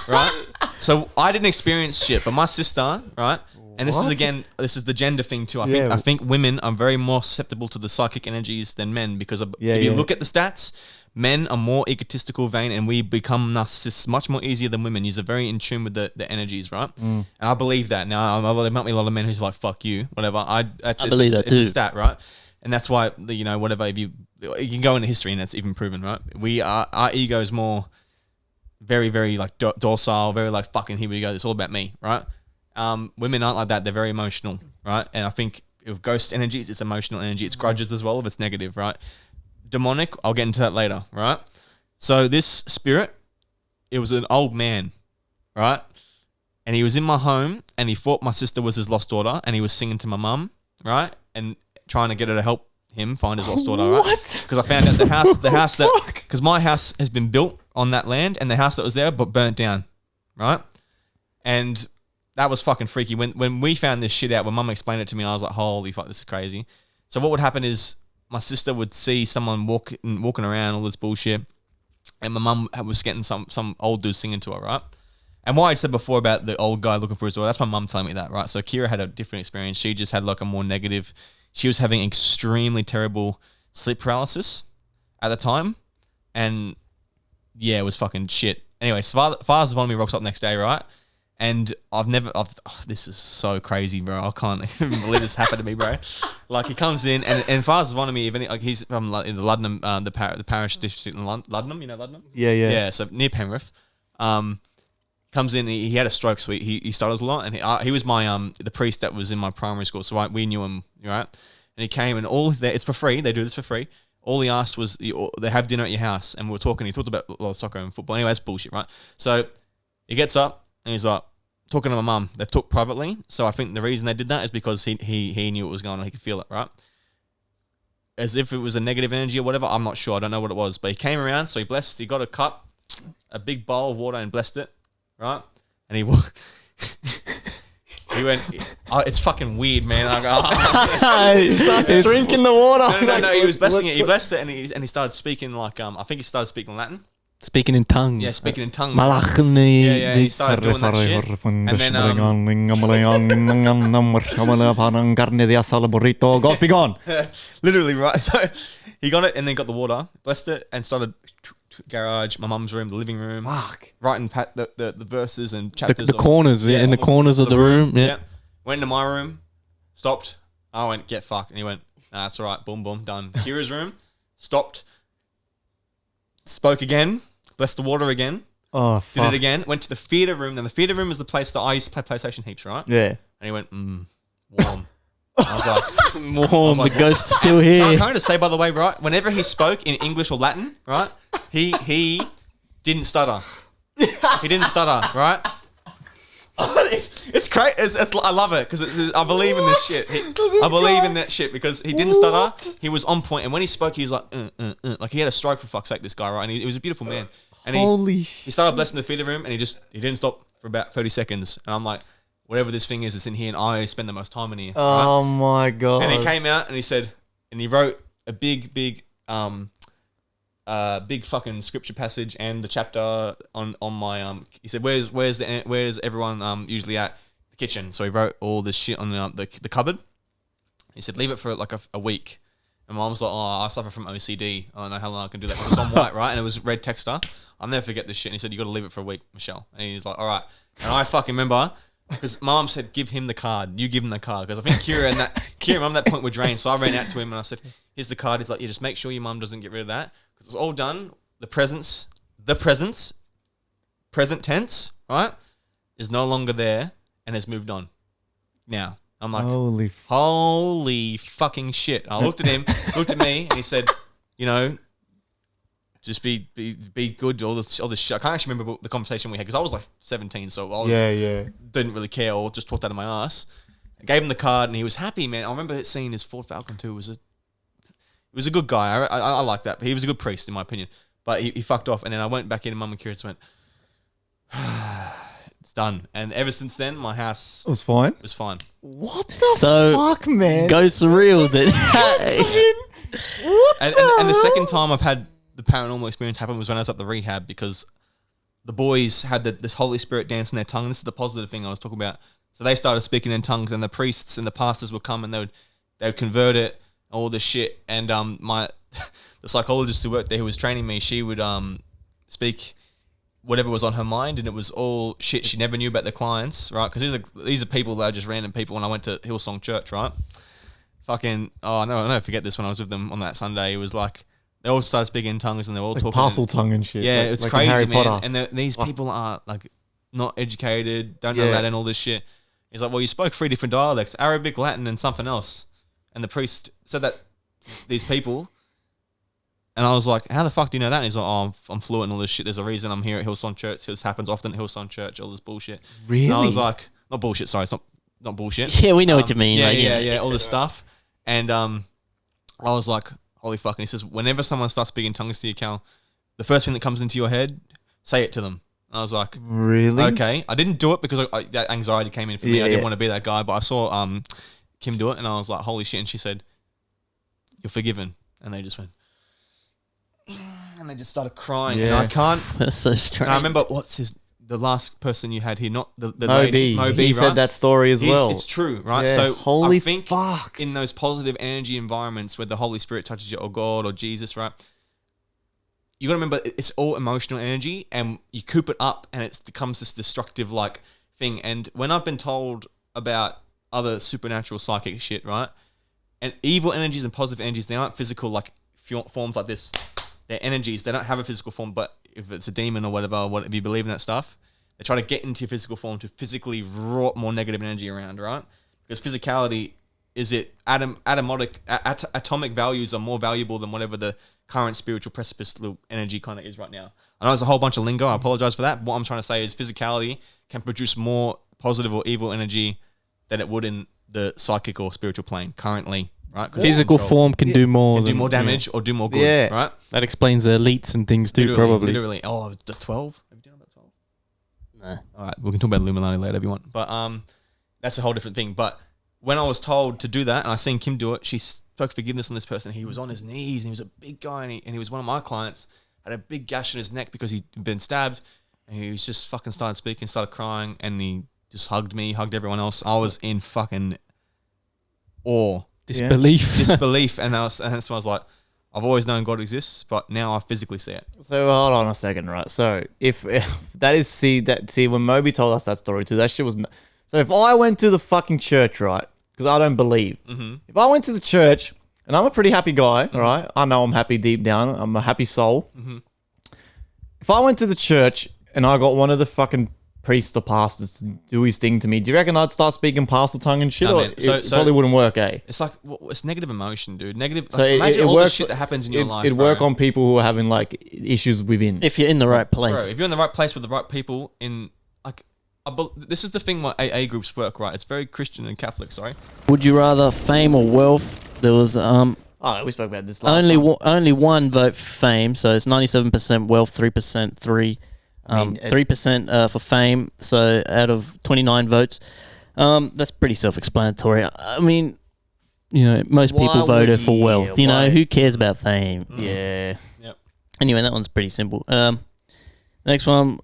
right? So I didn't experience shit, but my sister, right? And this is the gender thing too. I think women are very more susceptible to the psychic energies than men because if you look at the stats, men are more egotistical, vain, and we become narcissists much more easier than women. You're very in tune with the energies, right? And I believe that. Now, there might be a lot of men who's like, fuck you, whatever. It's too. a stat, right? And that's why, whatever, if you can go into history and that's even proven, right? Our ego is more very, very like docile, very like, fucking here we go. It's all about me, right? Women aren't like that. They're very emotional, right? And I think with ghost energies, it's emotional energy. It's grudges as well if it's negative, right? Demonic, I'll get into that later, right? So this spirit, it was an old man, right? And he was in my home and he thought my sister was his lost daughter and he was singing to my mum, right? And trying to get her to help him find his lost daughter, right? What? Because I found out because my house has been built on that land and the house that was there but burnt down, right? And that was fucking freaky. When we found this shit out, when mum explained it to me, I was like, holy fuck, this is crazy. So what would happen is my sister would see someone walking around, all this bullshit, and my mum was getting some old dude singing to her, right? And what I said before about the old guy looking for his daughter, that's my mum telling me that, right? So Kira had a different experience. She just had like a more negative. She was having extremely terrible sleep paralysis at the time, and yeah, it was fucking shit. Anyway, Father Zavonomy rocks up next day, right? And this is so crazy, bro. I can't even believe this happened to me, bro. Like he comes in and Father Zavonomy, he's from like in the Luddenham, the parish district in Luddenham. You know Luddenham? Yeah. So near Penrith. Comes in. He had a stroke, so he stutters a lot, and he was my the priest that was in my primary school, so we knew him, right? And he came, and it's for free. They do this for free. All he asked was they have dinner at your house, and we were talking. He talked about a lot of soccer and football. Anyway, that's bullshit, right? So he gets up and he's like, talking to my mum. They talk privately, so I think the reason they did that is because he knew what was going on. He could feel it, right? As if it was a negative energy or whatever. I'm not sure. I don't know what it was, but he came around, so he got a cup, a big bowl of water, and blessed it, right? And he went, oh, it's fucking weird, man. I go, He starts drinking the water. no. He was blessing it. He blessed it, and he started speaking like I think he started speaking Latin. Speaking in tongues. Yeah, speaking in tongues. Malachni. Yeah. He started doing that shit, and then God's be gone. literally, right? So he got it and then got the water, blessed it, and started garage, my mum's room, the living room, writing the verses and chapters. The corners, in the corners of the room. Yeah. Went into my room, stopped. I went, get fucked. And he went, nah, that's all right. Boom, boom, done. Kira's room, stopped. Spoke again, blessed the water again. Oh, fuck. Did it again. Went to the theatre room. Now, the theatre room is the place that I used to play PlayStation heaps, right? Yeah. And he went, warm. I was like, Warm, the ghost's still here. I'm trying to say, by the way, right? Whenever he spoke in English or Latin, right? He didn't stutter. He didn't stutter, right? It's great. I love it because I believe in this shit. I believe in that shit because he didn't stutter. He was on point, and when he spoke, he was like he had a stroke for fuck's sake. This guy, right? And he was a beautiful man. And he started blessing the feet of him, and he didn't stop for about 30 seconds. And I'm like, whatever this thing is that's in here, and I spend the most time in here. Oh right? my god! And he came out and he said, and he wrote a big fucking scripture passage and the chapter on my He said, where's everyone usually at? The kitchen. So he wrote all this shit on the cupboard. He said, leave it for like a week. And my mom was like, I suffer from OCD. I don't know how long I can do that. It was on white, right? And it was red texter. I'll never forget this shit. And he said, you got to leave it for a week, Michelle. And he's like, all right. And I fucking remember, because mom said, give him the card. You give him the card. Because I think Kira and mum at that point were drained. So I ran out to him and I said, here's the card. He's like, yeah, just make sure your mum doesn't get rid of that. Because it's all done. The presence, present tense, right, is no longer there and has moved on. Now. I'm like, holy fucking shit. And I looked at him, looked at me, and he said, you know, just be good, all this shit. I can't actually remember the conversation we had because I was like 17, so I didn't really care or just talked out of my ass. I gave him the card and he was happy, man. I remember seeing his Ford Falcon too. It was a good guy. I like that. But he was a good priest, in my opinion. But he fucked off. And then I went back in and Mum and Kira went, it's done. And ever since then, my house was fine. Was fine. What the fuck, man? Go surreal then. What and the second time I've had the paranormal experience happen was when I was at the rehab because the boys had this Holy Spirit dance in their tongue. And this is the positive thing I was talking about. So they started speaking in tongues and the priests and the pastors would come and they would convert it, all this shit. And the psychologist who worked there who was training me, she would speak whatever was on her mind, and it was all shit she never knew about the clients, right? Because these are people that are just random people. When I went to Hillsong Church, right? Fucking, I'll never forget this when I was with them on that Sunday. It was like, they all started speaking in tongues and they were all talking. Parcel tongue and shit. Yeah, it's crazy, Harry man. Potter. And these people are like not educated, don't know Latin, all this shit. He's like, well, you spoke 3 different dialects, Arabic, Latin, and something else. And the priest said that these people... And I was like, how the fuck do you know that? And he's like, I'm fluent in all this shit. There's a reason I'm here at Hillsong Church. This happens often at Hillsong Church, all this bullshit. Really? And I was like, not bullshit, sorry, it's not bullshit. Yeah, we know what you mean. Yeah, all this stuff. And I was like, holy fuck. And he says, whenever someone starts speaking in tongues to you, Cal, the first thing that comes into your head, say it to them. And I was like, really? Okay. I didn't do it because that anxiety came in for me. I didn't want to be that guy. But I saw Kim do it and I was like, holy shit. And she said, you're forgiven. And they just went, and they just started crying. And I can't. That's so strange. And I remember the last person you had here, not the lady. Mo B, he right? said that story as well. It's true, right? Yeah. So holy I think fuck. in those positive energy environments where the Holy Spirit touches you, or God, or Jesus, right? You got to remember it's all emotional energy, and you coop it up, and it becomes this destructive like thing. And when I've been told about other supernatural psychic shit, right? And evil energies and positive energies, they aren't physical like forms like this. They're energies. They don't have a physical form, but if it's a demon or whatever, if you believe in that stuff, they try to get into your physical form to physically rot more negative energy around, right? Because physicality is atomic values are more valuable than whatever the current spiritual precipice little energy kind of is right now. I know there's a whole bunch of lingo. I apologize for that. What I'm trying to say is physicality can produce more positive or evil energy than it would in the psychic or spiritual plane currently. Right? Physical form can do more. Can do more damage or do more good, right? That explains the elites and things too, probably. Literally. Oh, the 12? Have you done about 12? Nah. All right, we can talk about Illuminati later if you want. But that's a whole different thing. But when I was told to do that, and I seen Kim do it, she spoke forgiveness on this person. He was on his knees, and he was a big guy, and he was one of my clients, had a big gash in his neck because he'd been stabbed, and he was just fucking started speaking, started crying, and he just hugged me, hugged everyone else. I was in fucking awe. Disbelief. And that's when I was like, I've always known God exists, but now I physically see it. So hold on a second, right? So if that is when Moby told us that story too, that shit was. So if I went to the fucking church, right? Because I don't believe. Mm-hmm. If I went to the church and I'm a pretty happy guy, right? I know I'm happy deep down. I'm a happy soul. Mm-hmm. If I went to the church and I got one of the fucking priest or pastors to do his thing to me, do you reckon I'd start speaking parcel tongue and shit? No, or it probably wouldn't work, eh? It's like, it's negative emotion, dude. Negative. So imagine all works, the shit that happens in your life. It'd work on people who are having like issues within. If you're in the right place. Bro, if you're in the right place with the right people, This is the thing why AA groups work, right? It's very Christian and Catholic. Sorry. Would you rather fame or wealth? There was Oh, we spoke about this last only time. only one vote for fame, so it's 97% wealth, 3% 3% for fame. So out of 29 votes, that's pretty self-explanatory. I mean, you know, most Why people would voted for you? wealth. You know, Why? who cares about fame? Yeah. Yep. Anyway, that one's pretty simple. Next one,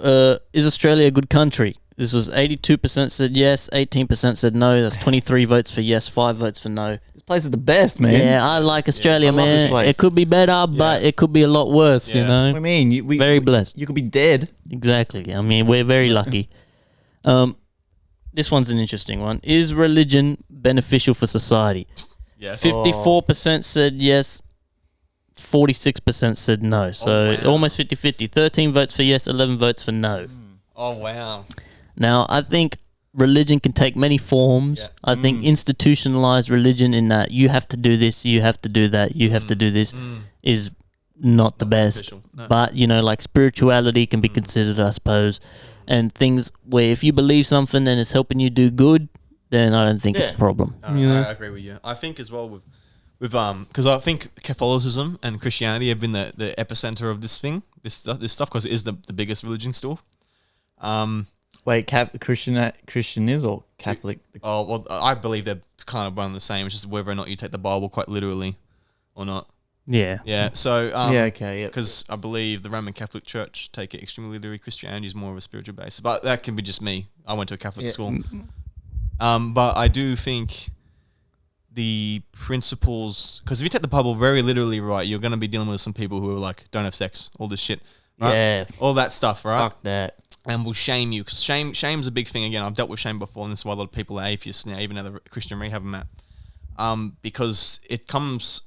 is Australia a good country? This was 82% said yes, 18% said no. That's 23 votes for yes, 5 votes for no. This place is the best, man. Yeah, I like Australia, I love this man. place. It could be better, but it could be a lot worse, you Yeah. know? What do you mean? Very blessed. You could be dead. Exactly. I mean, we're very lucky. This one's an interesting one. Is religion beneficial for society? Yes. 54% said yes, 46% said no. So wow. almost 50-50. 13 votes for yes, 11 votes for no. Oh wow. Now, I think religion can take many forms. Yeah. I think institutionalized religion in that you have to do this, you have to do that, you have to do this is not the best. beneficial. No. But, you know, like spirituality can be considered, I suppose. And things where if you believe something and it's helping you do good, then I don't think it's a problem. I agree with you. I think as well with because I think Catholicism and Christianity have been the epicenter of this thing, this stuff, because it is the biggest religion still. Wait, Christian is or Catholic? Oh well, I believe they're kind of one and the same. It's just whether or not you take the Bible quite literally or not. Yeah. Yeah. So Yeah, okay, yep. Because I believe the Roman Catholic Church take it extremely literally. Christianity is more of a spiritual basis, but that can be just me. I went to a Catholic school. But I do think the principles, because if you take the Bible very literally, right, you're going to be dealing with some people who are like, don't have sex, all this shit, right? Yeah. All that stuff, right? Fuck that. And will shame you, because shame's a big thing. Again, I've dealt with shame before, and this is why a lot of people are atheists now, even at the Christian rehab I'm at. Because it comes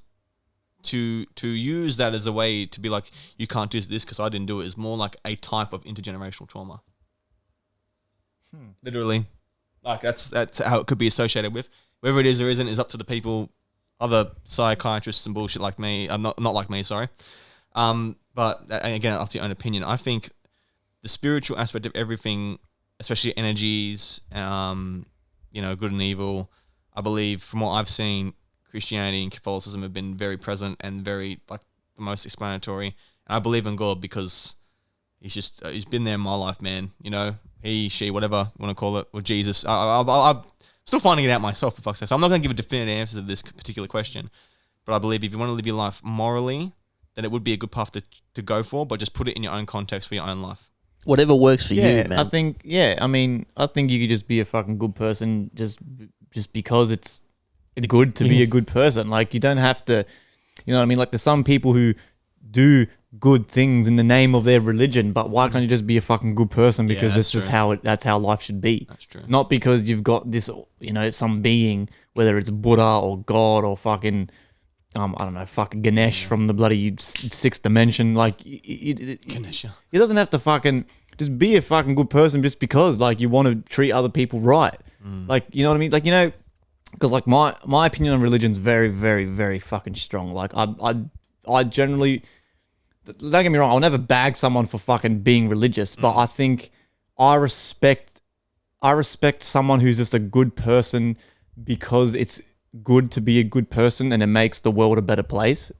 to use that as a way to be like, you can't do this because I didn't do it, is more like a type of intergenerational trauma. Literally. Like that's how it could be associated with. Whether it is or isn't is up to the people, other psychiatrists and bullshit like me. Not like me, sorry. But again, up to your own opinion. I think the spiritual aspect of everything, especially energies, good and evil, I believe from what I've seen, Christianity and Catholicism have been very present and very like the most explanatory. And I believe in God because he's been there in my life, man. You know, he, she, whatever you want to call it, or Jesus. I'm still finding it out myself, for fuck's sake. So I'm not going to give a definitive answer to this particular question. But I believe if you want to live your life morally, then it would be a good path to go for, but just put it in your own context for your own life. Whatever works for you, man. I think you could just be a fucking good person just because it's good to be a good person. Like, you don't have to, you know what I mean? Like, there's some people who do good things in the name of their religion, but why can't you just be a fucking good person? Because that's it's just true. that's how life should be. That's true. Not because you've got this, some being, whether it's Buddha or God or fucking, I don't know, fucking Ganesh from the bloody sixth dimension. Like, Ganesh, yeah. it doesn't have to fucking just be a fucking good person just because, like, you want to treat other people right. Like, you know what I mean? Like, because like my opinion on religion is very, very, very fucking strong. Like, I generally, don't get me wrong, I'll never bag someone for fucking being religious, but I think I respect someone who's just a good person because it's good to be a good person and it makes the world a better place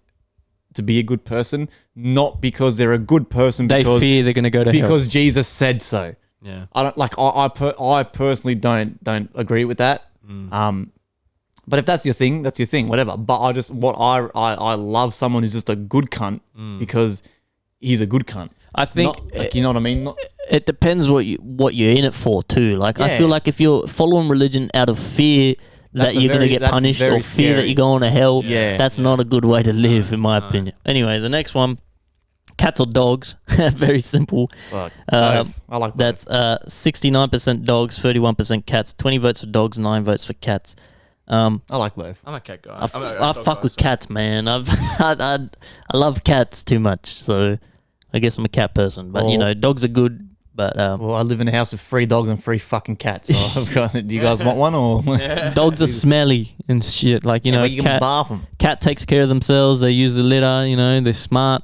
to be a good person, not because they're a good person They because fear they're going to go to hell. because Jesus said so. Yeah. I don't like. I personally don't agree with that. But if that's your thing, that's your thing. Whatever. But I love someone who's just a good cunt because he's a good cunt. I think Not, like, you know what I mean. It depends what you're in it for too. Like, I Yeah. feel like if you're following religion out of fear That's that a you're going to very- get that's punished very or fear that scary. you're going to hell, Yeah. that's not a good way to live, in my opinion. Anyway, the next one, cats or dogs. Very simple. Fuck. Um, I like both. That's 69% dogs, 31% cats. 20 votes for dogs, 9 votes for cats. I like both. I'm a cat guy. I fuck with cats, man. I love cats too much, so I guess I'm a cat person. But Well- dogs are good. But Well, I live in a house with 3 dogs and 3 fucking cats. So I've got, do you guys want one or? dogs are smelly and shit. Like, Yeah, but you can bath them. cat takes care of themselves. They use the litter. They're smart.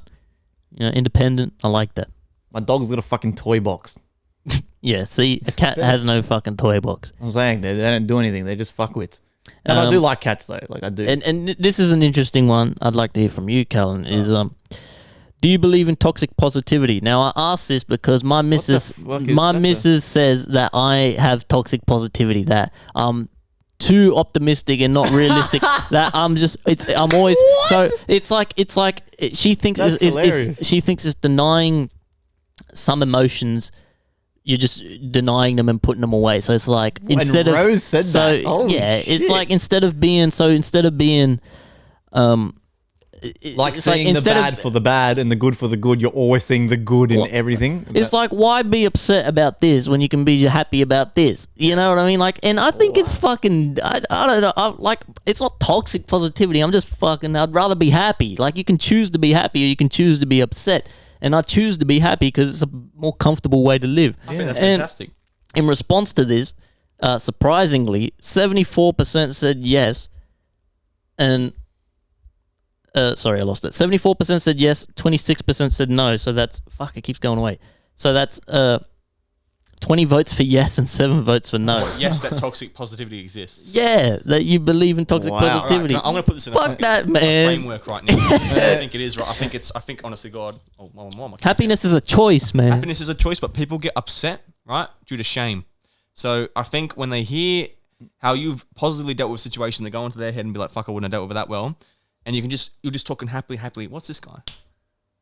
Independent. I like that. My dog's got a fucking toy box. Yeah, see, a cat has no fucking toy box. I'm saying they don't do anything. They're just fuckwits. And I do like cats though. Like I do. And this is an interesting one. I'd like to hear from you, Callan. Is do you believe in toxic positivity? Now I ask this because my missus says that I have toxic positivity. That too optimistic and not realistic. That I'm always so. It's like she thinks she thinks it's denying some emotions. You're just denying them and putting them away. So it's like instead and of Rose said that. Holy yeah, shit. it's like instead of being like seeing the bad for the bad and the good for the good. You're always seeing the good in everything. It's like, why be upset about this when you can be happy about this? You know what I mean? Like, and I think it's fucking, I don't know, it's not toxic positivity. I'm just fucking, I'd rather be happy. Like, you can choose to be happy or you can choose to be upset. And I choose to be happy because it's a more comfortable way to live. I think that's fantastic. In response to this, surprisingly, 74% said yes, and sorry, I lost it. 74% said yes, 26% said no. So that's it keeps going away. So that's 20 votes for yes and 7 votes for no. Yes, that toxic positivity exists. Yeah, that you believe in toxic positivity. Right, I'm going to put this in a framework right now. I think it is right. I think honestly, God, happiness is a choice, man. Happiness is a choice, but people get upset, right, due to shame. So I think when they hear how you've positively dealt with a situation, they go into their head and be like, "Fuck, I wouldn't have dealt with it that well." And you're just talking happily. What's this guy?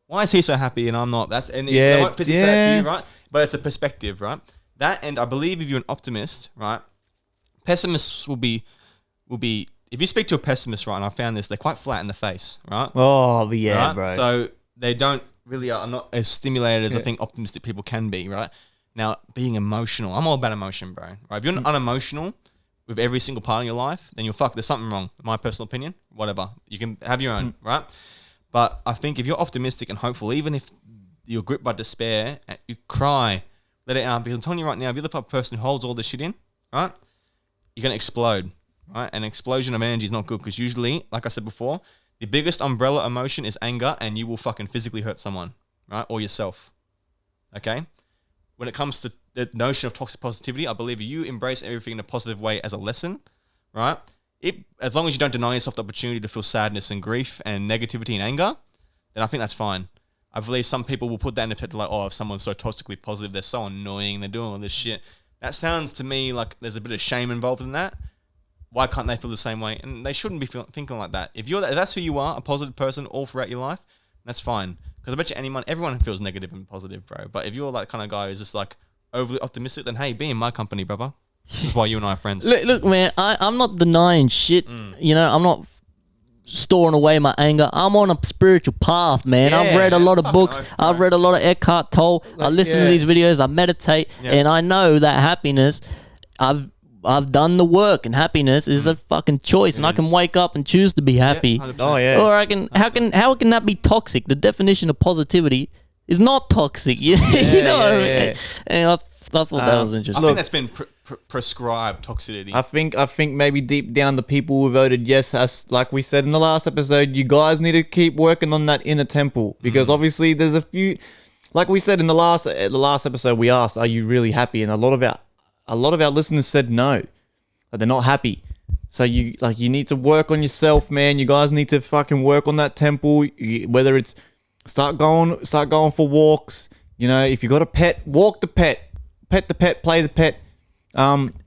Why is he so happy and I'm not? They won't piss that to you, right? But it's a perspective, right? That, and I believe if you're an optimist, right, pessimists will be. If you speak to a pessimist, right, and I found this, they're quite flat in the face, right? Oh, yeah, right? bro. So they don't really are not as stimulated as I think optimistic people can be, right? Now, being emotional, I'm all about emotion, bro. Right? If you're unemotional with every single part of your life, then you're fucked. There's something wrong. In my personal opinion, whatever. You can have your own, right? But I think if you're optimistic and hopeful, even if you're gripped by despair, you cry, let it out. Because I'm telling you right now, if you're the type of person who holds all this shit in, right, you're going to explode, right? An explosion of energy is not good because usually, like I said before, the biggest umbrella emotion is anger and you will fucking physically hurt someone, right? Or yourself, okay? When it comes to the notion of toxic positivity, I believe you embrace everything in a positive way as a lesson, right? As long as you don't deny yourself the opportunity to feel sadness and grief and negativity and anger, then I think that's fine. I believe some people will put that in a pit like, oh, if someone's so toxically positive, they're so annoying, they're doing all this shit. That sounds to me like there's a bit of shame involved in that. Why can't they feel the same way? And they shouldn't be thinking like that. If that's who you are, a positive person all throughout your life, that's fine. Because I bet you everyone feels negative and positive, bro. But if you're that kind of guy who's just like overly optimistic, then hey, be in my company, brother. This is why you and I are friends. Look, man, I'm not denying shit. You know, I'm not storing away my anger. I'm on a spiritual path, man. Yeah, I've read a lot of books. I've read a lot of Eckhart Tolle. I listen to these videos. I meditate, and I know that happiness. I've done the work, and happiness is a fucking choice, and I can wake up and choose to be happy. Oh yeah. Or I can. How can that be toxic? The definition of positivity is not toxic. You know what I mean? And I thought that was interesting. I think that's been prescribed toxicity. I think maybe deep down the people who voted yes, as like we said in the last episode, you guys need to keep working on that inner temple because obviously there's a few, like we said in the last episode, we asked, are you really happy? And a lot of our listeners said no, that they're not happy. So you need to work on yourself, man. You guys need to fucking work on that temple. Whether it's start going for walks. You know, if you got a pet, walk the pet. Pet the pet, play the pet.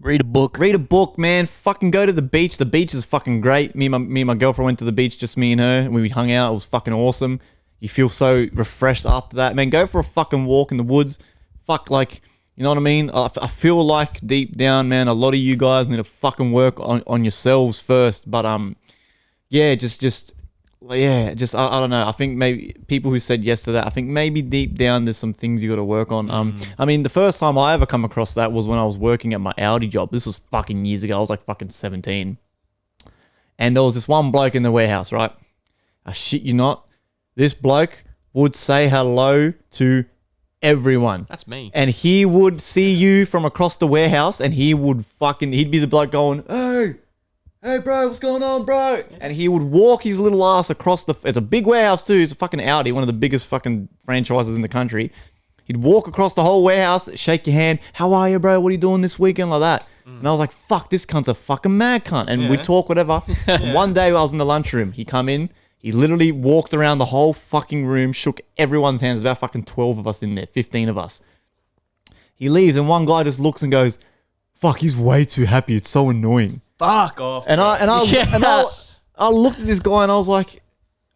Read a book. Read a book, man. Fucking go to the beach. The beach is fucking great. Me and my girlfriend went to the beach, just me and her, and we hung out. It was fucking awesome. You feel so refreshed after that, man. Go for a fucking walk in the woods. Fuck, like, you know what I mean? I feel like deep down, man, a lot of you guys need to fucking work on yourselves first. But I don't know. I think maybe people who said yes to that, I think maybe deep down there's some things you got to work on. I mean, the first time I ever come across that was when I was working at my Audi job. This was fucking years ago. I was like fucking 17. And there was this one bloke in the warehouse, right? I shit you not. This bloke would say hello to everyone. That's me. And he would see you from across the warehouse and he'd be the bloke going, hey bro, what's going on, bro? And he would walk his little ass across it's a big warehouse too. It's a fucking Audi, one of the biggest fucking franchises in the country. He'd walk across the whole warehouse, shake your hand. How are you, bro? What are you doing this weekend? Like that. And I was like, fuck, this cunt's a fucking mad cunt. And we'd talk, whatever. One day I was in the lunchroom. He come in. He literally walked around the whole fucking room, shook everyone's hands. About fucking 12 of us in there, 15 of us. He leaves, and one guy just looks and goes, fuck, he's way too happy. It's so annoying. Fuck off. And I looked at this guy and I was like,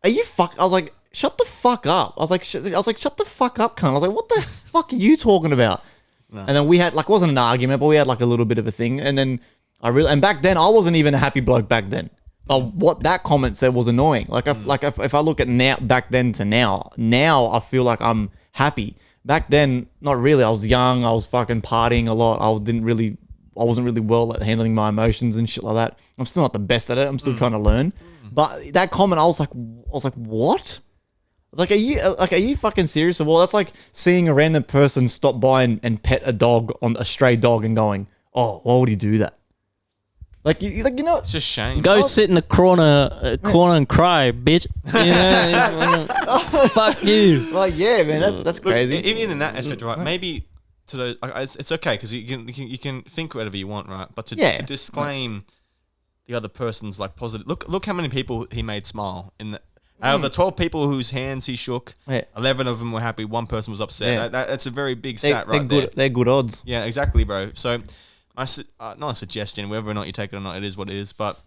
are you fuck? I was like, shut the fuck up. I was like, shut the fuck up, cunt. I was like, what the fuck are you talking about? No. And then we had like, it wasn't an argument, but we had like a little bit of a thing. And then and back then I wasn't even a happy bloke back then. But what that comment said was annoying. Like, if I look at now, back then to now I feel like I'm happy. Back then, not really. I was young. I was fucking partying a lot. I wasn't really well at handling my emotions and shit like that. I'm still not the best at it. I'm still trying to learn. But that comment, I was like, what? Like, are you fucking serious? Well, that's like seeing a random person stop by and pet a dog, on a stray dog, and going, oh, why would he do that? Like you know, it's just shame. Go sit in the corner and cry, bitch. You know, fuck you. Like, yeah, man, that's crazy. Look, even in that aspect, right? Maybe to the it's okay because you can think whatever you want, right? But to disclaim the other person's like positive. Look how many people he made smile in the. Out of the 12 people whose hands he shook, 11 of them were happy. One person was upset. Yeah. That's a very big stat, right there. They're good odds. Yeah, exactly, bro. So, not a suggestion, whether or not you take it or not, it is what it is. But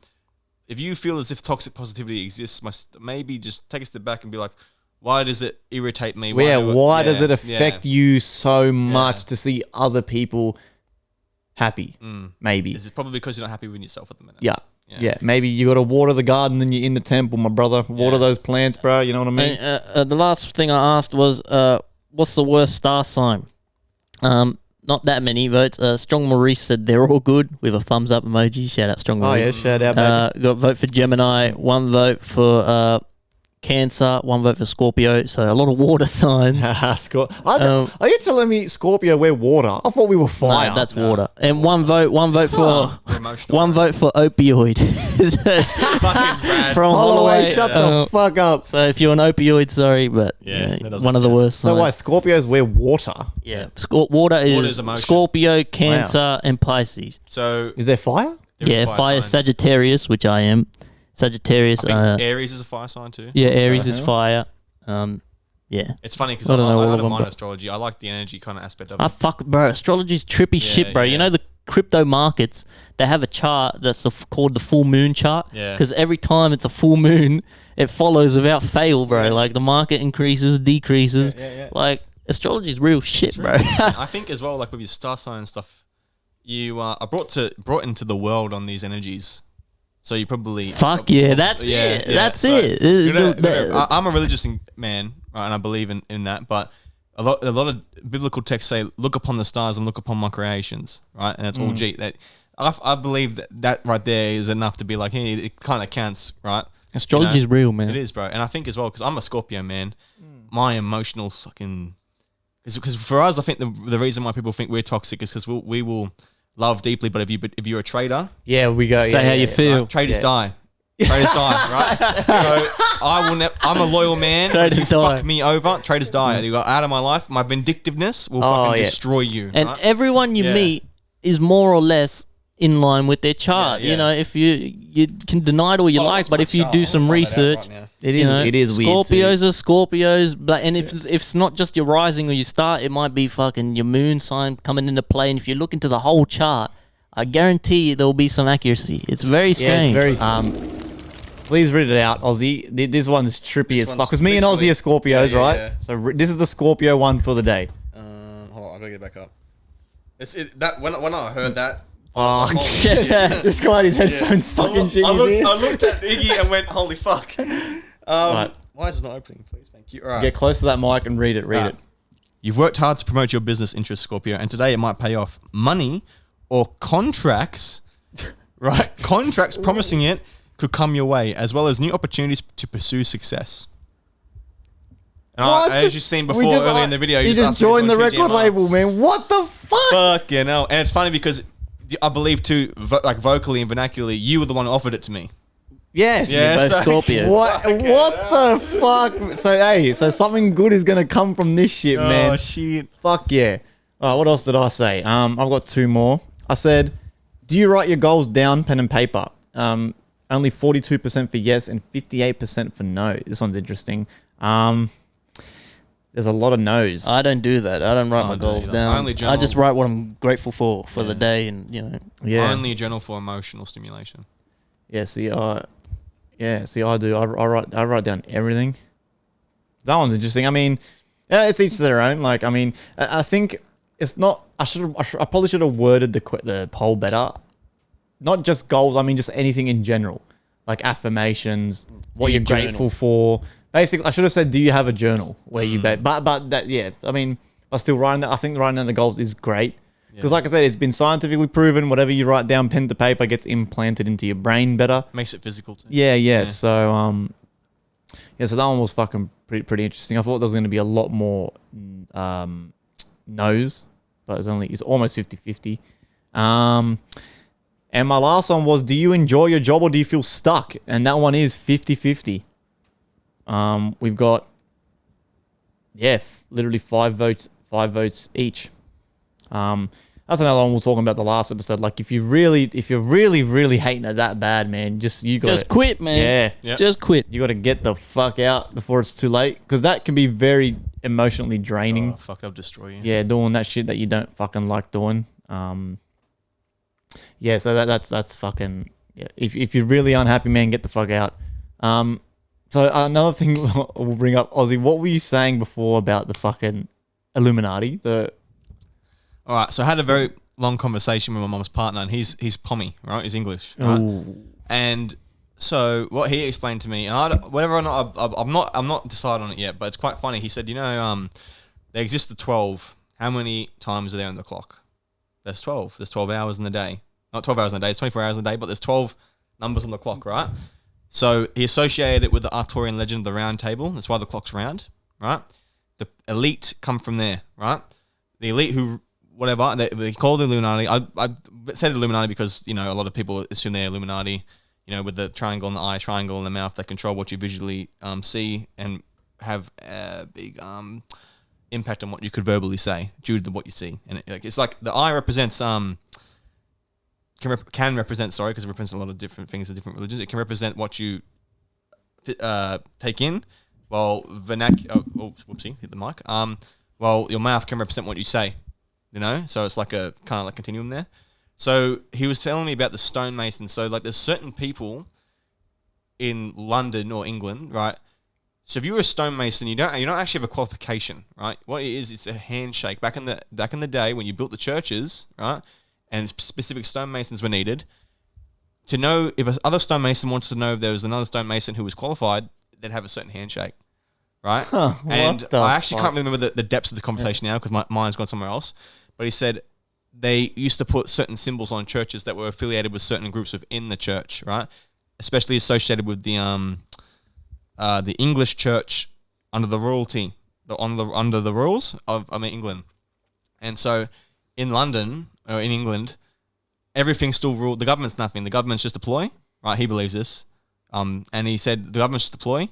if you feel as if toxic positivity exists, maybe just take a step back and be like, why does it irritate me? Why does it affect you so much to see other people happy? Maybe. Is it probably because you're not happy with yourself at the minute? Yeah, maybe you got to water the garden and you're in the temple, my brother. Water those plants, bro. You know what I mean? And, the last thing I asked was, what's the worst star sign? Not that many votes. Strong Maurice said they're all good with a thumbs up emoji. Shout out Strong Maurice. Oh, yeah, shout out, baby. Got a vote for Gemini, one vote for Cancer, one vote for Scorpio. So a lot of water signs. Are you telling me Scorpio, we're water? I thought we were fire. No, that's water. And one vote for opioid. From Holloway, shut the fuck up. So if you're an opioid, sorry, but one of the worst signs. So why Scorpios wear water? Yeah, water is Scorpio, Cancer, and Pisces. So is there fire? Fire, Sagittarius, which I am. Sagittarius. I think Aries is a fire sign too. Yeah, Aries is fire. Yeah. It's funny because I don't mind astrology. I like the energy kind of aspect of it. Bro, astrology's trippy shit, bro. You know the crypto markets, they have a chart that's called the full moon chart. Yeah. Because every time it's a full moon, it follows without fail, bro. Yeah. Like the market increases, decreases. Like astrology's real shit, bro. I think as well, like with your star sign and stuff, you are brought into the world on these energies. So you probably that's it. That's it. I'm a religious man, right, and I believe in that. But a lot of biblical texts say, "Look upon the stars and look upon my creations," right? And it's all G. That I believe that right there is enough to be like, hey, it kind of counts, right? Astrology's real, man. It is, bro. And I think as well because I'm a Scorpio man. My emotional fucking because for us, I think the reason why people think we're toxic is because we will. Love deeply, but if you're a trader, we go. Say how you feel. Right? Traders die. Traders die, right? So I will. I'm a loyal man. Traders die. Fuck me over. Traders die. You got out of my life. My vindictiveness will fucking destroy you. And right? everyone you meet is more or less in line with their chart. You know, if you can deny it all you like, but if you do some research, it is weird. Scorpios are Scorpios, and if it's not just your rising or your star, it might be fucking your moon sign coming into play. And if you look into the whole chart, I guarantee there will be some accuracy. It's very strange. Yeah, it's very. Please read it out, Aussie. This one's trippy as fuck. Because me and Aussie are Scorpios, right? Yeah. So this is the Scorpio one for the day. Hold on, I gotta get back up. When I heard that. Oh, shit. This guy had his headphones stuck in shit. I looked at Iggy and went, holy fuck. Right. Why is it not opening? Please, thank you. All right. Get close to that mic and read it. You've worked hard to promote your business interests, Scorpio, and today it might pay off. Money or contracts, right? Contracts promising it could come your way, as well as new opportunities to pursue success. And as you've seen before earlier in the video, you just joined the record label, man. What the fuck? Fucking hell. And it's funny because I believe too, like vocally and vernacularly, you were the one who offered it to me. Yes. Yeah, Both so- Scorpio. What the fuck? So hey, so something good is gonna come from this shit, man. Oh shit. Fuck yeah. All right, what else did I say? I've got two more. I said, do you write your goals down, pen and paper? Only 42% for yes and 58% for no. This one's interesting. There's a lot of no's. I don't do that. I don't write I my don't goals either. down. I only I journal. just write what I'm grateful for Yeah. the day, and you know. Yeah. Only a journal for emotional stimulation. Yeah, see, I do. I write down everything. That one's interesting. I mean, yeah, it's each to their own. Like, I mean, I think it's not. I probably should have worded the poll better. Not just goals. I mean, just anything in general, like affirmations, what you're Journal. grateful for. Basically, I should have said, do you have a journal where you but that, yeah. I mean, I still writing that. I think writing down the goals is great. Because, like I said, it's been scientifically proven. Whatever you write down, pen to paper, gets implanted into your brain better. Makes it physical too. Yeah. So, so that one was fucking pretty interesting. I thought there was going to be a lot more no's, but it's almost 50-50. And my last one was, do you enjoy your job or do you feel stuck? And that one is 50-50. We've got, literally 5 votes each. That's another one we were talking about the last episode. Like, if you're really hating it that bad, man, you got Just quit, man. Yeah. Yep. Just quit. You got to get the fuck out before it's too late, because that can be very emotionally draining. Oh, fuck, they'll destroy you. Yeah, doing that shit that you don't fucking like doing. Yeah, so that's fucking. Yeah. If you're really unhappy, man, get the fuck out. So another thing we'll bring up, Aussie. What were you saying before about the fucking Illuminati? All right, so I had a very long conversation with my mum's partner, and he's Pommy, right? He's English, right? Ooh. And so what he explained to me, and whether or not I'm not decided on it yet, but it's quite funny. He said, they exist at 12. How many times are there on the clock? There's 12. There's 12 hours in the day. Not 12 hours in a day. It's 24 hours in a day, but there's 12 numbers on the clock, right? So he associated it with the Arthurian legend of the round table. That's why the clock's round, right? The elite come from there, right? The elite who, whatever, they call the Illuminati. I said Illuminati because, a lot of people assume they're Illuminati, with the triangle in the eye, triangle in the mouth. They control what you visually see and have a big impact on what you could verbally say due to what you see. And it's like the eye represents... can represent, because it represents a lot of different things in different religions. It can represent what you take in, while whoopsie, hit the mic. While your mouth can represent what you say, So it's like a kind of like continuum there. So he was telling me about the stonemasons. So like there's certain people in London or England, right? So if you're a stonemason, you don't actually have a qualification, right? What it is, it's a handshake. Back in the day when you built the churches, right? And specific stonemasons were needed. To know if other stonemason wanted to know if there was another stonemason who was qualified, they'd have a certain handshake, right? Huh, and what the I actually fuck? can't remember the depths of the conversation now because my mind's gone somewhere else. But he said they used to put certain symbols on churches that were affiliated with certain groups within the church, right? Especially associated with the English church under the royalty, under the rules of England, and so in London. Or in England, everything's still ruled. The government's nothing. The government's just a ploy, right? He believes this. And he said the government's just a ploy.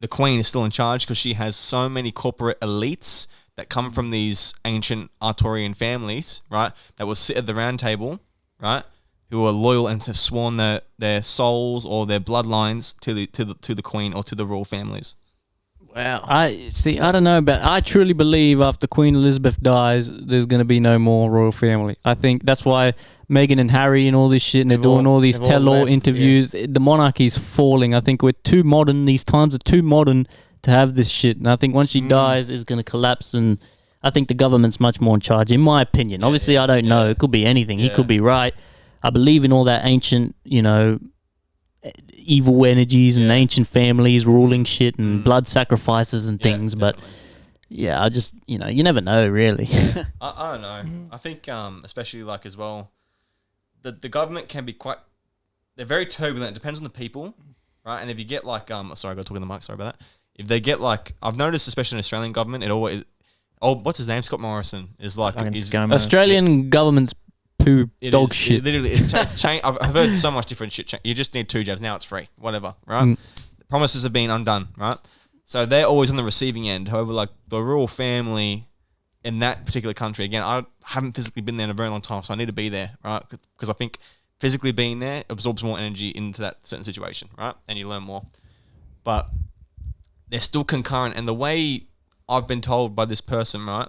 The Queen is still in charge because she has so many corporate elites that come from these ancient Arthurian families, right? That will sit at the round table, right? Who are loyal and have sworn their souls or their bloodlines to the Queen or to the royal families. Wow. I don't know about. I truly believe after Queen Elizabeth dies, there's going to be no more royal family. I think that's why Meghan and Harry and all this shit, and they're doing all these they've all tell-all left, interviews. The monarchy's falling. I think we're too modern. These times are too modern to have this shit. And I think once she dies, it's going to collapse. And I think the government's much more in charge, in my opinion. Obviously, I don't know. It could be anything. He could be right. I believe in all that ancient, evil energies and ancient families ruling shit and blood sacrifices and things, but I just you never know really. I don't know. I think especially like as well, the government can be they're very turbulent. It depends on the people, right? And if you get like sorry, I got to talk in the mic. Sorry about that. If they get like, I've noticed, especially in Australian government, it always what's his name? Scott Morrison is like Fucking he's scum. Australian government's poo, It dog is. shit. It literally, it's changed. I've heard so much different shit. You just need 2 jabs. Now it's free. Whatever, right? The promises have been undone, right? So they're always on the receiving end. However, like the rural family in that particular country, again, I haven't physically been there in a very long time, so I need to be there, right? Because I think physically being there absorbs more energy into that certain situation, right? And you learn more. But they're still concurrent. And the way I've been told by this person, right,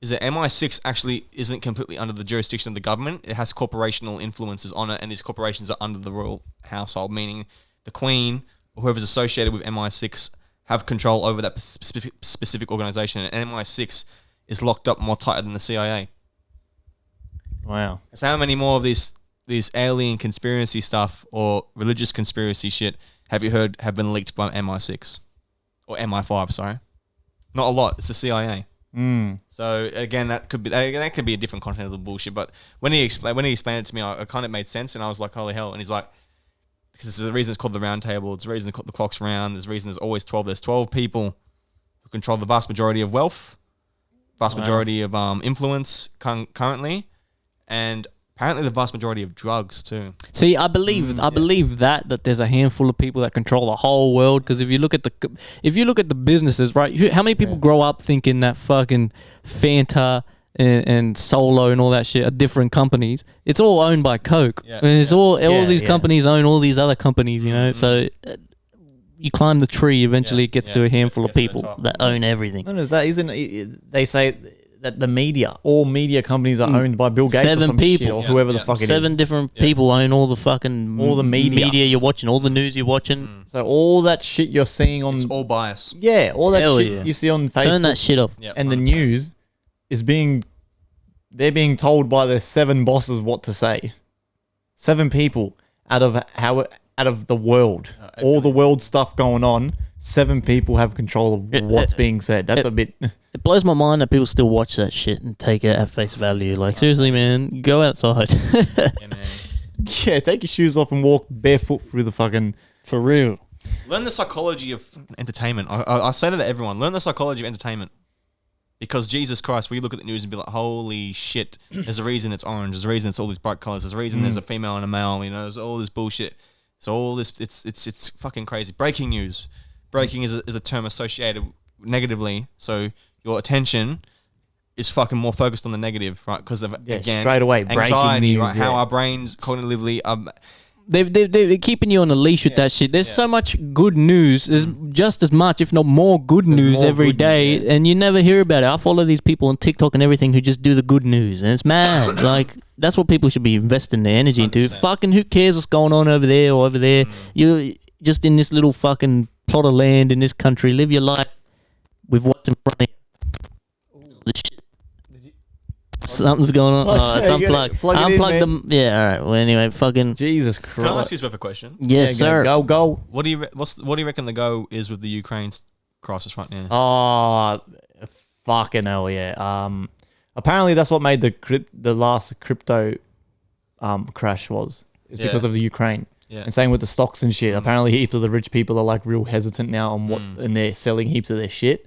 is that MI6 actually isn't completely under the jurisdiction of the government. It has corporational influences on it, and these corporations are under the royal household, meaning the Queen or whoever's associated with MI6 have control over that specific organization. And MI6 is locked up more tighter than the CIA. Wow. So how many more of these alien conspiracy stuff or religious conspiracy shit have you heard have been leaked by MI6 or MI5? Sorry, not a lot. It's the CIA. So again, that could be a different content of the bullshit. But when he explained it to me, it kind of made sense, and I was like, holy hell! And he's like, because there's a reason it's called the round table. It's a reason the clock's round. There's a reason there's always 12. There's 12 people who control the vast majority of wealth, vast majority of influence currently, and apparently the vast majority of drugs too. See, I believe that there's a handful of people that control the whole world. Because if you look at the businesses, right? How many people grow up thinking that fucking Fanta and Solo and all that shit are different companies? It's all owned by Coke. Yeah. And it's all these companies own all these other companies. You know, so you climb the tree. Eventually, it gets to a handful of people that own everything. Not as that, isn't it? They say that all media companies are owned by Bill Gates 7 or some people. shit or whoever the fuck it is. 7 different people own all the media you're watching, all the news you're watching. So all that shit you're seeing on... It's all bias. Yeah, all that Hell shit yeah. you see on Facebook Turn that shit off. Yep, and the 100%. news is they're being told by their 7 bosses what to say. 7 people out of the world. All the world stuff going on, 7 people have control of what's being said. That's a bit... It blows my mind that people still watch that shit and take it at face value. Like, seriously, man, go outside. Yeah, man. Yeah, take your shoes off and walk barefoot through the fucking... For real. Learn the psychology of entertainment. I say that to everyone. Learn the psychology of entertainment. Because Jesus Christ, we look at the news and be like, holy shit, there's a reason it's orange. There's a reason it's all these bright colors. There's a reason there's a female and a male. You know, there's all this bullshit. So all this, it's fucking crazy. Breaking news. Breaking is a term associated negatively. So your attention is fucking more focused on the negative, right? Because of, again, straight away, breaking anxiety, news, right? How yeah. our brains cognitively... They're keeping you on a leash with that shit. There's so much good news. There's just as much, if not more, good news more every good day, news, and you never hear about it. I follow these people on TikTok and everything who just do the good news, and it's mad. Like, that's what people should be investing their energy into. 100%. Fucking who cares what's going on over there or over there? You're just in this little fucking plot of land in this country. Live your life with what's in front of you. This shit. Something's going on. Oh, it's Okay, you gotta unplugged. plug it in, Unplugged man. them. Yeah, all right. Well, anyway, fucking... Jesus Can I ask Christ. you a question? Yes, sir. Go. What do you reckon the go is with the Ukraine crisis right now? Oh, fucking hell, yeah. Apparently that's what made the last crypto crash was. It's Yeah. because of the Ukraine. Yeah. And same with the stocks and shit. Apparently heaps of the rich people are like real hesitant now on what, and they're selling heaps of their shit.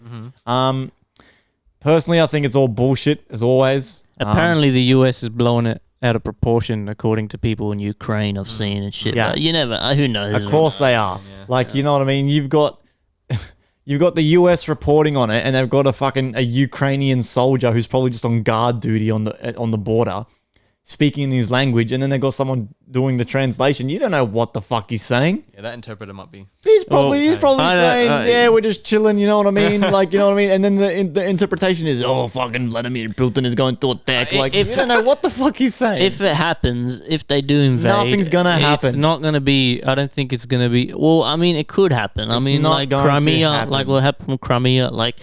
Personally, I think it's all bullshit as always. Apparently, the US is blowing it out of proportion, according to people in Ukraine I've seen and shit. Yeah. But you never, who knows? Of course they are. You know what I mean? You've got the US reporting on it, and they've got a Ukrainian soldier who's probably just on guard duty on the border, speaking in his language, and then they've got someone doing the translation. You don't know what the fuck he's saying. Yeah, that interpreter might be. He's probably I don't- saying, yeah, we're just chilling, you know what I mean? Like, you know what I mean? And then the interpretation is, oh, fucking Vladimir Putin is going to attack. Like, If- you don't know what the fuck he's saying. If it happens, if they do invade, Nothing's gonna It's happen. not gonna be. I don't think it's gonna be. Well, I mean, it could happen. I It's mean, not like going to Crimea, happen. like what happened with Crimea, like.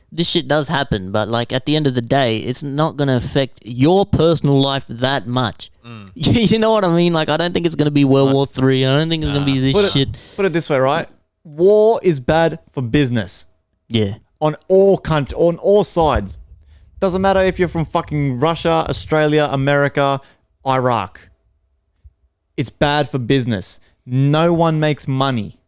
This shit does happen, but like at the end of the day, it's not going to affect your personal life that much. You know what I mean? Like, I don't think it's going to be World War III. I don't think it's going to be this shit. Put it this way, right? War is bad for business Yeah. on all sides. Doesn't matter if you're from fucking Russia, Australia, America, Iraq. It's bad for business. No one makes money.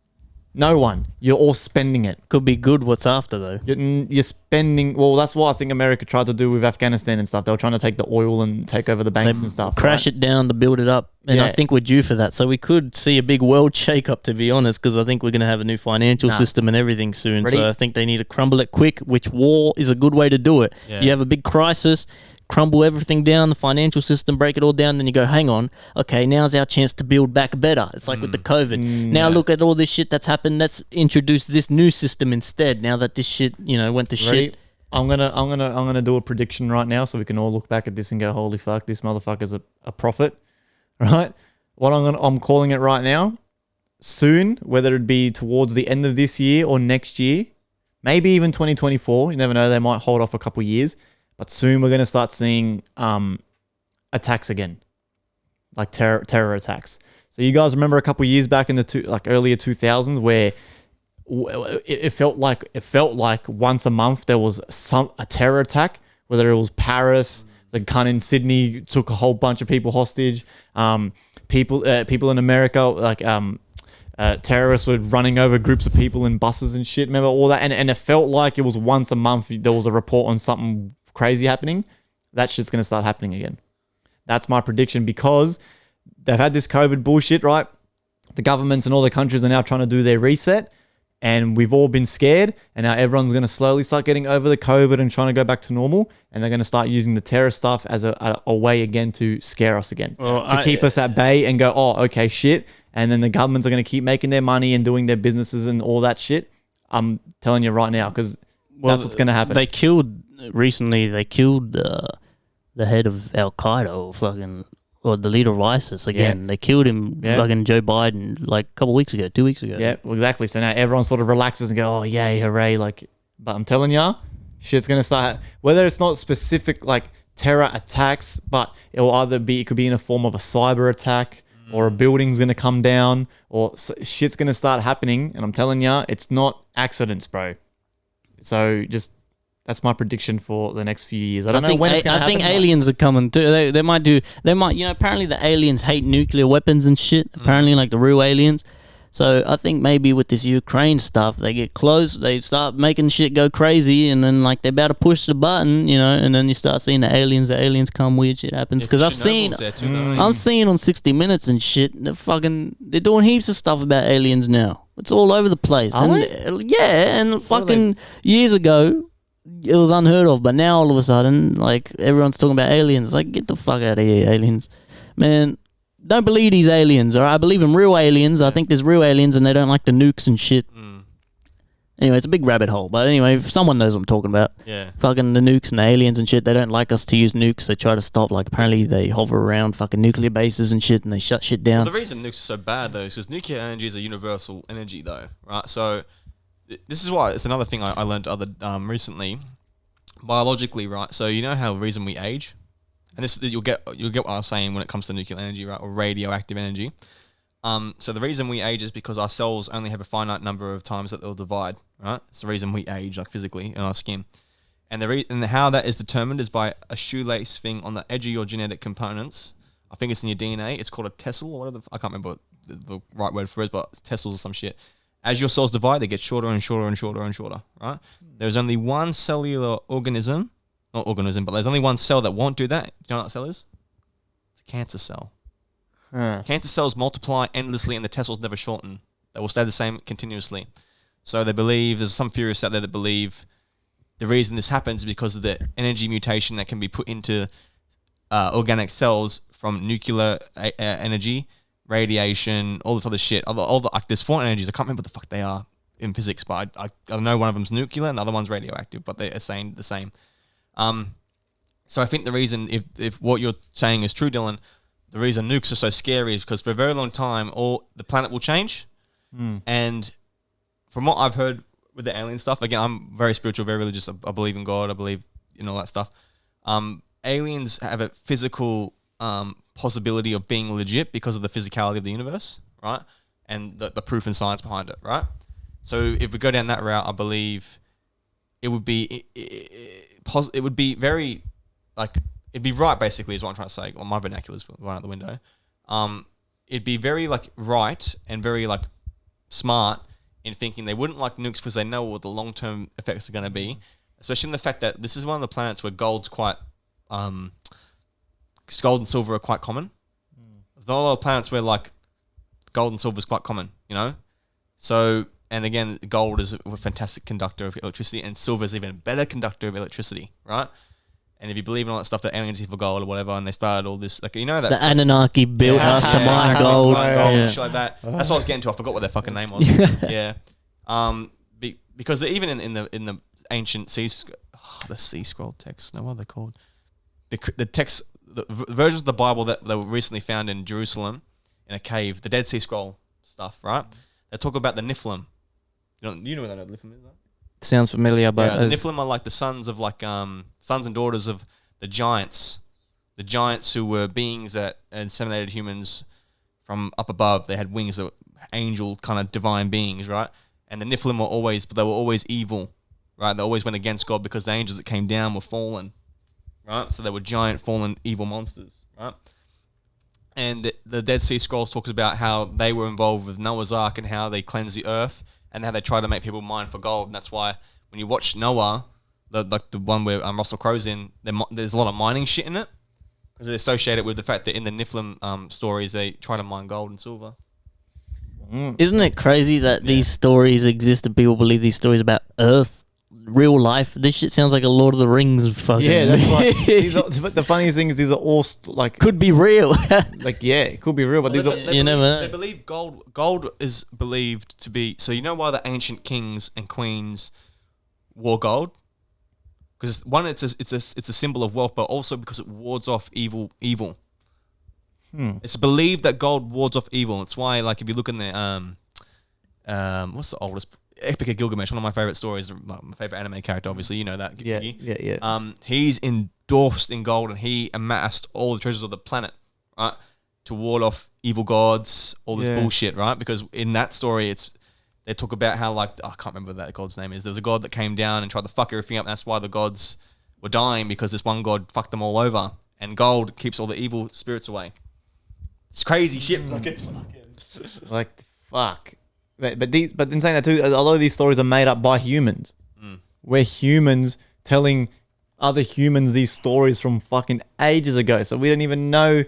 No one. You're all spending it. Could be good. What's after though? You're spending. Well, that's what I think America tried to do with Afghanistan and stuff. They were trying to take the oil and take over the banks and stuff. Crash it down to build it up, and I think we're due for that. So we could see a big world shake-up, to be honest, because I think we're going to have a new financial system and everything soon. Ready? So I think they need to crumble it quick. Which war is a good way to do it? Yeah. You have a big crisis. Crumble everything down, the financial system, break it all down, then you go, hang on, okay, now's our chance to build back better. It's like with the COVID. Now look at all this shit that's happened. Let's introduce this new system instead. Now that this shit, went to shit. I'm gonna do a prediction right now, so we can all look back at this and go, holy fuck, this motherfucker's a prophet, right? I'm calling it right now. Soon, whether it be towards the end of this year or next year, maybe even 2024. You never know. They might hold off a couple years. But soon we're going to start seeing attacks again, like terror attacks. So you guys remember a couple years back in the earlier 2000s where it felt like once a month there was a terror attack, whether it was Paris, the cunt in Sydney took a whole bunch of people hostage. People in America, terrorists were running over groups of people in buses and shit. Remember all that? And it felt like it was once a month there was a report on something crazy happening. That shit's going to start happening again. That's my prediction, because they've had this COVID bullshit, right? The governments and all the countries are now trying to do their reset, and we've all been scared, and now everyone's going to slowly start getting over the COVID and trying to go back to normal, and they're going to start using the terror stuff as a way again to scare us again, to keep us at bay and go, oh, okay, shit. And then the governments are going to keep making their money and doing their businesses and all that shit. I'm telling you right now, because that's what's going to happen. They killed the head of Al Qaeda or the leader of ISIS again. Yeah. They killed him, fucking Joe Biden, like a couple weeks ago, 2 weeks ago. Yeah, well, exactly. So now everyone sort of relaxes and go, oh, yay, hooray. But I'm telling ya, shit's going to start, whether it's not specific like terror attacks, but it could be in a form of a cyber attack, or a building's going to come down, or shit's going to start happening. And I'm telling ya, it's not accidents, bro. So that's my prediction for the next few years. I don't know when it's going to happen. I think aliens are coming too. They might, apparently the aliens hate nuclear weapons and shit. Apparently, like the real aliens. So I think maybe with this Ukraine stuff, they get close, they start making shit go crazy, and then like they're about to push the button, and then you start seeing the aliens come, weird shit happens. Because I'm seeing on 60 Minutes and shit, they're doing heaps of stuff about aliens now. It's all over the place. And fucking years ago, it was unheard of, but now all of a sudden, like everyone's talking about aliens. Like, get the fuck out of here, aliens, man. Don't believe these aliens, or I believe in real aliens. I think there's real aliens, and they don't like the nukes and shit. Anyway, it's a big rabbit hole. But anyway, if someone knows what I'm talking about, fucking the nukes and the aliens and shit, they don't like us to use nukes. They try to stop. Like, apparently they hover around fucking nuclear bases and shit, and they shut shit down. Well, the reason nukes are so bad, though, is because nuclear energy is a universal energy, though, right? So this is why it's another thing I learned recently, biologically, right? So you know how the reason we age. And this, you'll get what I was saying when it comes to nuclear energy, right, or radioactive energy. So the reason we age is because our cells only have a finite number of times that they'll divide, right? It's the reason we age, like physically, in our skin. And how that is determined is by a shoelace thing on the edge of your genetic components. I think it's in your DNA. It's called a tessel or whatever. I can't remember what the right word for it is, but it's tessels or some shit. As your cells divide, they get shorter and shorter and shorter and shorter, right? There's only one cellular organism. Not organism, but there's only one cell that won't do that. Do you know what that cell is? It's a cancer cell. Cancer cells multiply endlessly and the tessels never shorten. They will stay the same continuously. So they believe, there's some theorists out there that believe the reason this happens is because of the energy mutation that can be put into organic cells from nuclear energy, radiation, all this other shit. There's four energies. I can't remember what the fuck they are in physics, but I know one of them's nuclear and the other one's radioactive, but they're saying the same. So I think the reason, if what you're saying is true, Dylan, the reason nukes are so scary is because for a very long time, the planet will change. And from what I've heard with the alien stuff, again, I'm very spiritual, very religious. I believe in God. I believe in all that stuff. Aliens have a physical possibility of being legit because of the physicality of the universe, right? And the proof and science behind it, right? So if we go down that route, I believe it would be... It would be very, it'd be right, basically, is what I'm trying to say. Well, my vernacular's right out the window. It'd be very, right and very, smart in thinking they wouldn't like nukes because they know what the long-term effects are going to be, especially in the fact that this is one of the planets where gold and silver are quite common. There's not a lot of planets where like gold and silver is quite common, you know? So, and again, gold is a fantastic conductor of electricity, and silver is even a better conductor of electricity, right? And if you believe in all that stuff that aliens here for gold or whatever, and they started all this, like, you know that... The Anunnaki built us to mine gold. And shit like that. That's what I was getting to. I forgot what their fucking name was. Yeah. Because even in the ancient the sea scroll texts, no, what are they called? The texts, the versions of the Bible that were recently found in Jerusalem in a cave, the Dead Sea Scroll stuff, right? They talk about the Nephilim. You know what the Nephilim is, right? Sounds familiar, but the Nephilim are like the sons and daughters of the giants who were beings that inseminated humans from up above. They had wings that were angel kind of divine beings, right? And the Nephilim were always evil, right? They always went against God because the angels that came down were fallen, right? So they were giant, fallen, evil monsters, right? And the Dead Sea Scrolls talks about how they were involved with Noah's Ark and how they cleansed the earth and how they tried to make people mine for gold. And that's why when you watch Noah, the one where Russell Crowe's in, there's a lot of mining shit in it because they associate it with the fact that in the Nephilim stories, they try to mine gold and silver. Isn't it crazy that these stories exist and people believe these stories about Earth, real life? This shit sounds like a Lord of the Rings fucking... Yeah, that's right. The funniest thing is these are all could be real. It could be real, but they believe gold is believed to be... So you know why the ancient kings and queens wore gold? Because one, it's a symbol of wealth, but also because it wards off evil. It's believed that gold wards off evil. It's why, like, if you look in the what's the oldest Epic of Gilgamesh? One of my favorite stories, my favorite anime character. Obviously, you know that. Yeah. He's endorsed in gold, and he amassed all the treasures of the planet, right, to ward off evil gods, all this bullshit, right? Because in that story, they talk about how, like, I can't remember what that god's name is. There was a god that came down and tried to fuck everything up, and that's why the gods were dying, because this one god fucked them all over, and gold keeps all the evil spirits away. It's crazy shit. Like, it's fucking... Like, fuck. But in saying that too, a lot of these stories are made up by humans. We're humans telling other humans these stories from fucking ages ago, so we don't even know...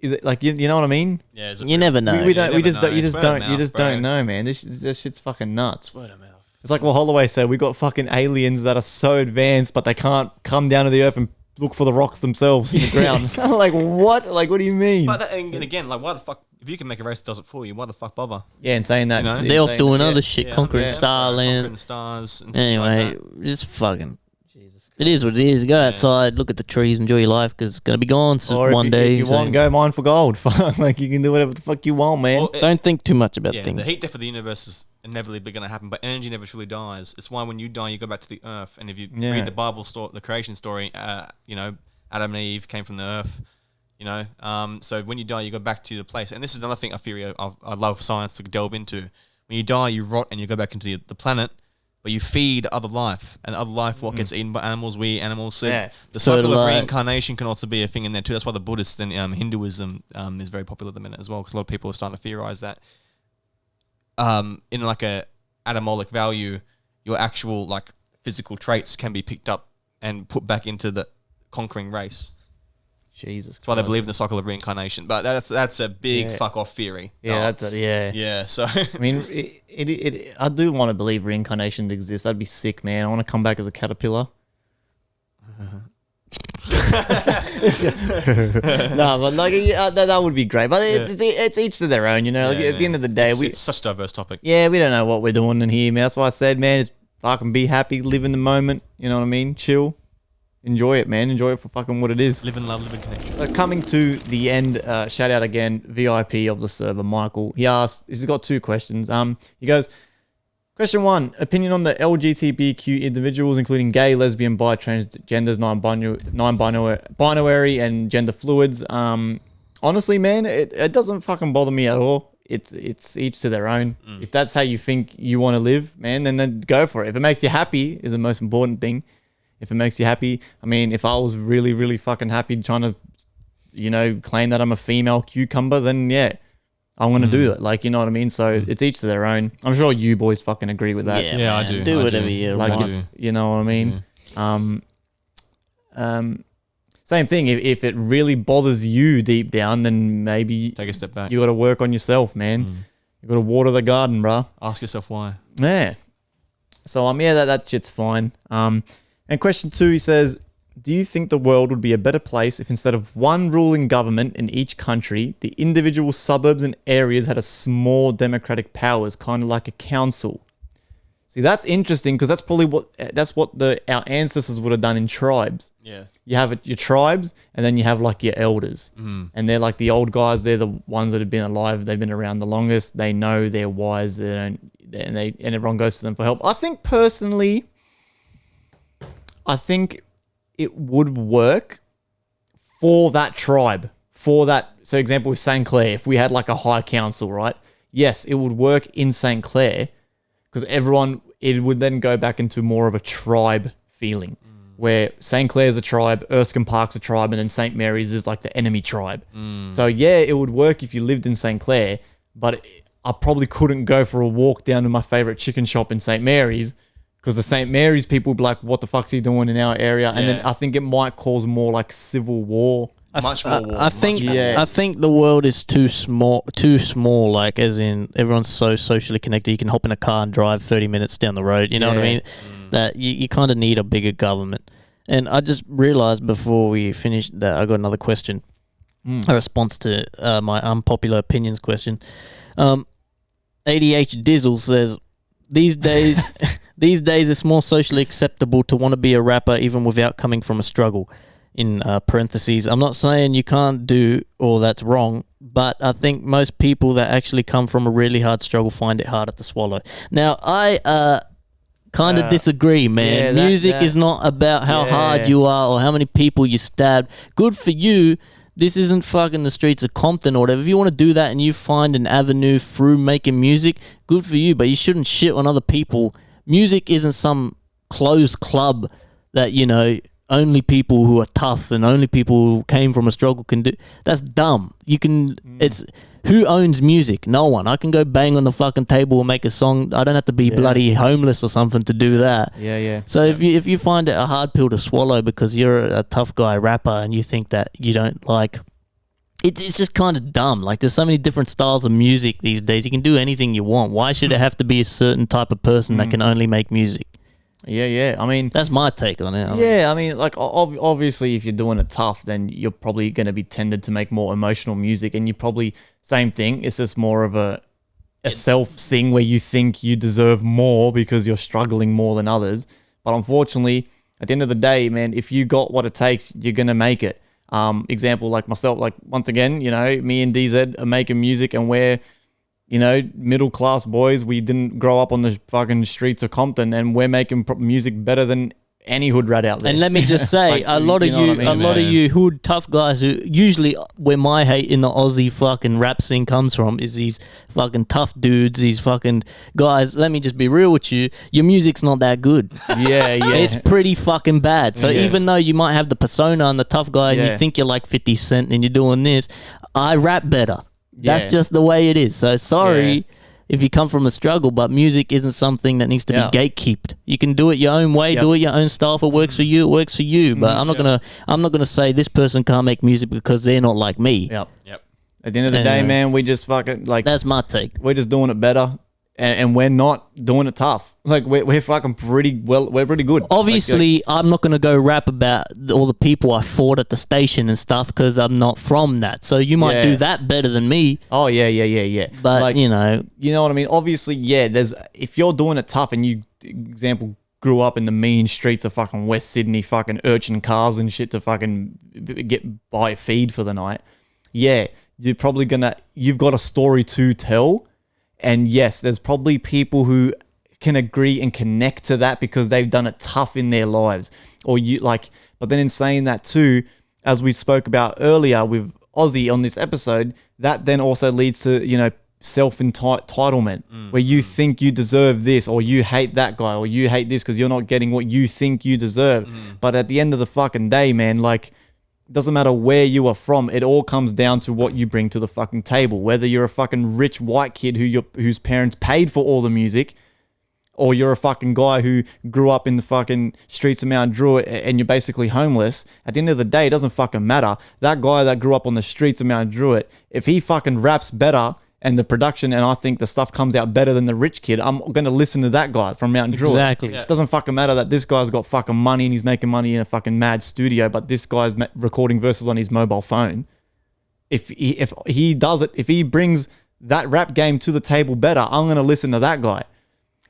Is it like, you know what I mean? Yeah, you never know. You just don't know, man. This shit's fucking nuts. Word of mouth. It's like what Holloway said. We got fucking aliens that are so advanced, but they can't come down to the earth and look for the rocks themselves in the ground. Like, what? Like, what do you mean? But and again, like, why the fuck? If you can make a race that does it for you, why the fuck bother? Yeah, and saying that, You know? They're off doing other shit, conquering Conquering Starland. the stars. And Anyway, stuff like just fucking... It is what it is. Go outside, look at the trees, enjoy your life, because it's going to be gone one day. If you want, go mine for gold. Like, you can do whatever the fuck you want, man. Well, Don't think too much about things. The heat death of the universe is inevitably going to happen, but energy never truly dies. It's why when you die, you go back to the earth. And if you read the Bible story, the creation story, you know, Adam and Eve came from the earth. You know, so when you die, you go back to the place. And this is another thing I love science to delve into. When you die, you rot and you go back into the planet. But you feed other life, and other life what gets eaten by animals, we eat animals. So the cycle of reincarnation can also be a thing in there too. That's why the Buddhist and Hinduism is very popular at the minute as well, because a lot of people are starting to theorize that in like a atomolic value, your actual like physical traits can be picked up and put back into the conquering race. Jesus Christ. That's why they believe in the cycle of reincarnation. But that's a big fuck off theory. Yeah, Yeah, so... I mean, I do want to believe reincarnation exists. That'd be sick, man. I want to come back as a caterpillar. No, but like that would be great. But it's each to their own, you know. Like, at the end of the day, it's such a diverse topic. Yeah, we don't know what we're doing in here, man. That's why I said, man, it's fucking be happy, live in the moment. You know what I mean? Chill. Enjoy it, man. Enjoy it for fucking what it is. Live and love, live in connection. Coming to the end, shout out again, VIP of the server, Michael. He's got 2 questions. He goes, question 1, opinion on the LGBTQ individuals, including gay, lesbian, bi, transgenders, non-binary, and gender fluids. Honestly, man, it doesn't fucking bother me at all. It's each to their own. If that's how you think you want to live, man, then go for it. If it makes you happy, is the most important thing. If it makes you happy, I mean, if I was really, really fucking happy trying to, you know, claim that I'm a female cucumber, then yeah, I'm gonna do it. Like, you know what I mean? So it's each to their own. I'm sure you boys fucking agree with that. Yeah, I man, do. Do I whatever do. you Like, want. it's, you know what I mean? Same thing. If it really bothers you deep down, then maybe Take a step back. you got to work on yourself, man. You got to water the garden, bruh. Ask yourself why. Yeah. So yeah, that shit's fine. And question 2, he says, do you think the world would be a better place if instead of one ruling government in each country, the individual suburbs and areas had a small democratic powers, kind of like a council? See, that's interesting because that's probably what our ancestors would have done in tribes. Yeah. You have your tribes, and then you have like your elders, and they're like the old guys. They're the ones that have been alive. They've been around the longest. They know. They're wise. They don't, and everyone goes to them for help. I think personally, it would work for that tribe. For that, so example with St. Clair, if we had like a high council, right? Yes, it would work in St. Clair because it would then go back into more of a tribe feeling. Where St. Clair's a tribe, Erskine Park's a tribe, and then St. Mary's is like the enemy tribe. So yeah, it would work if you lived in St. Clair, but I probably couldn't go for a walk down to my favorite chicken shop in St. Mary's because the St. Mary's people would be like, what the fuck's he doing in our area? And then I think it might cause more like civil war. Much more war. I think much more war. I think the world is too small. Like as in everyone's so socially connected. You can hop in a car and drive 30 minutes down the road. You know what I mean? That you kind of need a bigger government. And I just realized before we finished that I got another question, a response to my unpopular opinions question. ADH Dizzle says, these days it's more socially acceptable to want to be a rapper even without coming from a struggle. In parentheses, I'm not saying you can't do or that's wrong, but I think most people that actually come from a really hard struggle find it harder to swallow. Now, I kind of disagree, man. Yeah, Music is not about how hard you are or how many people you stabbed. Good for you. This isn't fucking the streets of Compton or whatever. If you want to do that and you find an avenue through making music, good for you, but you shouldn't shit on other people. Music isn't some closed club that, you know, only people who are tough and only people who came from a struggle can do. That's dumb. You can, it's, who owns music? No one. I can go bang on the fucking table and make a song. I don't have to be bloody homeless or something to do that. Yeah. So if you find it a hard pill to swallow because you're a tough guy rapper and you think that you don't like, it's just kind of dumb. Like there's so many different styles of music these days. You can do anything you want. Why should it have to be a certain type of person that can only make music? Yeah. I mean, that's my take on it. Yeah, I mean, like obviously, if you're doing it tough, then you're probably going to be tended to make more emotional music, and you probably same thing. It's just more of a self thing where you think you deserve more because you're struggling more than others. But unfortunately, at the end of the day, man, if you got what it takes, you're gonna make it. Example like myself, like once again, you know, me and DZ are making music, and we're, you know, middle class boys. We didn't grow up on the fucking streets of Compton, and we're making music better than any hood rat out there. And let me just say, Like, a lot of you know you, what I mean, a lot of you hood tough guys who usually where my hate in the Aussie fucking rap scene comes from is these fucking tough dudes, these fucking guys. Let me just be real with you. Your music's not that good. yeah. It's pretty fucking bad. So Yeah. even though you might have the persona and the tough guy and Yeah. you think you're like 50 Cent and you're doing this, I rap better. That's Yeah. just the way it is. So sorry if you come from a struggle, but music isn't something that needs to be gatekeeped. You can do it your own way, do it your own style. If it works for you, it works for you. But I'm not gonna say this person can't make music because they're not like me. Yep. Yep. At the end of the day, man, we just fucking like That's my take. we're just doing it better, and we're not doing it tough. Like we're fucking pretty well. We're pretty good. Obviously, I'm not going to go rap about all the people I fought at the station and stuff because I'm not from that. So you might do that better than me. Oh yeah. But, like, you know what I mean. Obviously, there's if you're doing it tough, and you, example, grew up in the mean streets of fucking West Sydney, fucking urchin calves and shit to fucking get by a feed for the night. Yeah, you're probably you've got a story to tell. And yes, there's probably people who can agree and connect to that because they've done it tough in their lives. But then in saying that too, as we spoke about earlier with Aussie on this episode, that then also leads to, you know, self-entitlement where you think you deserve this, or you hate that guy, or you hate this because you're not getting what you think you deserve. But at the end of the fucking day, man, like, doesn't matter where you are from. It all comes down to what you bring to the fucking table. Whether you're a fucking rich white kid whose parents paid for all the music, or you're a fucking guy who grew up in the fucking streets of Mount Druitt and you're basically homeless. At the end of the day, it doesn't fucking matter. That guy that grew up on the streets of Mount Druitt, if he fucking raps better and the production and I think the stuff comes out better than the rich kid, I'm going to listen to that guy from Mount Druitt. Exactly. It doesn't fucking matter that this guy's got fucking money and he's making money in a fucking mad studio, but this guy's recording verses on his mobile phone. If he does it, if he brings that rap game to the table better, I'm going to listen to that guy.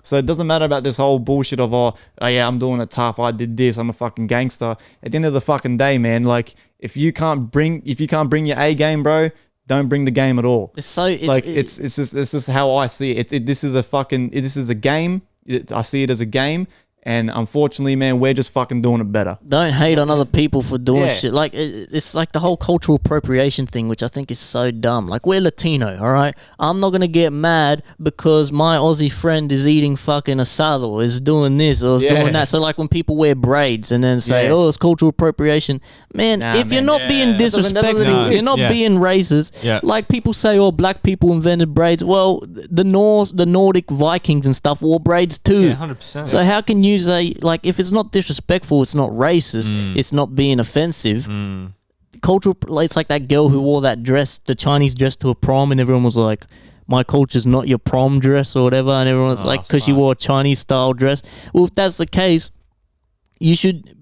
So it doesn't matter about this whole bullshit of, oh yeah, I'm doing it tough. I did this. I'm a fucking gangster. At the end of the fucking day, man, like if you can't bring your A game, bro, don't bring the game at all. It's just how I see it. This is a game. I see it as a game. And unfortunately, man, we're just fucking doing it better. Don't hate on other people for doing shit. Like, it's like the whole cultural appropriation thing, which I think is so dumb. Like, we're Latino, all right? I'm not going to get mad because my Aussie friend is eating fucking asado, or is doing this, or is doing that. So, like, when people wear braids and then say, oh, it's cultural appropriation. Man, if you're not being disrespectful, you're not being racist. Like, people say, oh, black people invented braids. Well, the Nordic Vikings and stuff wore braids too. Yeah, 100%. So how can you say, like, if it's not disrespectful, it's not racist, it's not being offensive. Cultural, it's like that girl who wore that dress, the Chinese dress, to a prom, and everyone was like, my culture's not your prom dress or whatever, and everyone was like, because she wore a Chinese style dress. Well, if that's the case,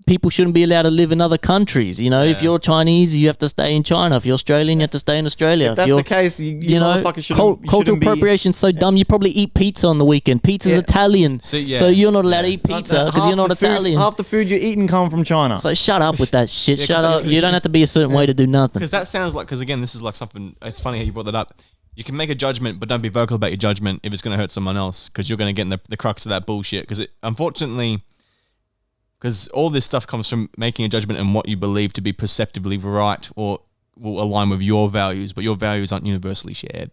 people shouldn't be allowed to live in other countries. You know, if you're Chinese, you have to stay in China. If you're Australian, you have to stay in Australia. If that's the case, you know, cultural appropriation is so dumb. You probably eat pizza on the weekend. Pizza's Italian, so you're not allowed to eat pizza because you're not Italian. Half the food you're eating come from China. So shut up with that shit. Shut up. You don't have to be a certain way to do nothing. Because that sounds like, because again, this is like something, it's funny how you brought that up. You can make a judgment, but don't be vocal about your judgment if it's going to hurt someone else, because you're going to get in the crux of that bullshit. Because unfortunately, because all this stuff comes from making a judgment on what you believe to be perceptively right or will align with your values, but your values aren't universally shared.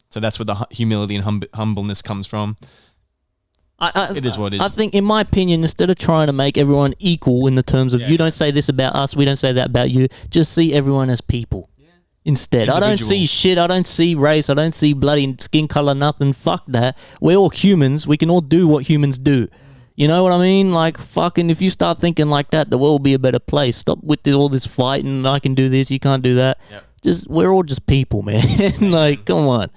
So that's where the humility and humbleness comes from. It is what it is. I think, in my opinion, instead of trying to make everyone equal in the terms of you don't say this about us, we don't say that about you, just see everyone as people. Instead, I don't see shit. I don't see race. I don't see bloody skin color. Nothing. Fuck that. We're all humans. We can all do what humans do. You know what I mean? Like, fucking, if you start thinking like that, the world will be a better place. Stop with all this fighting. I can do this. You can't do that. Yep. We're all just people, man. Like, come on.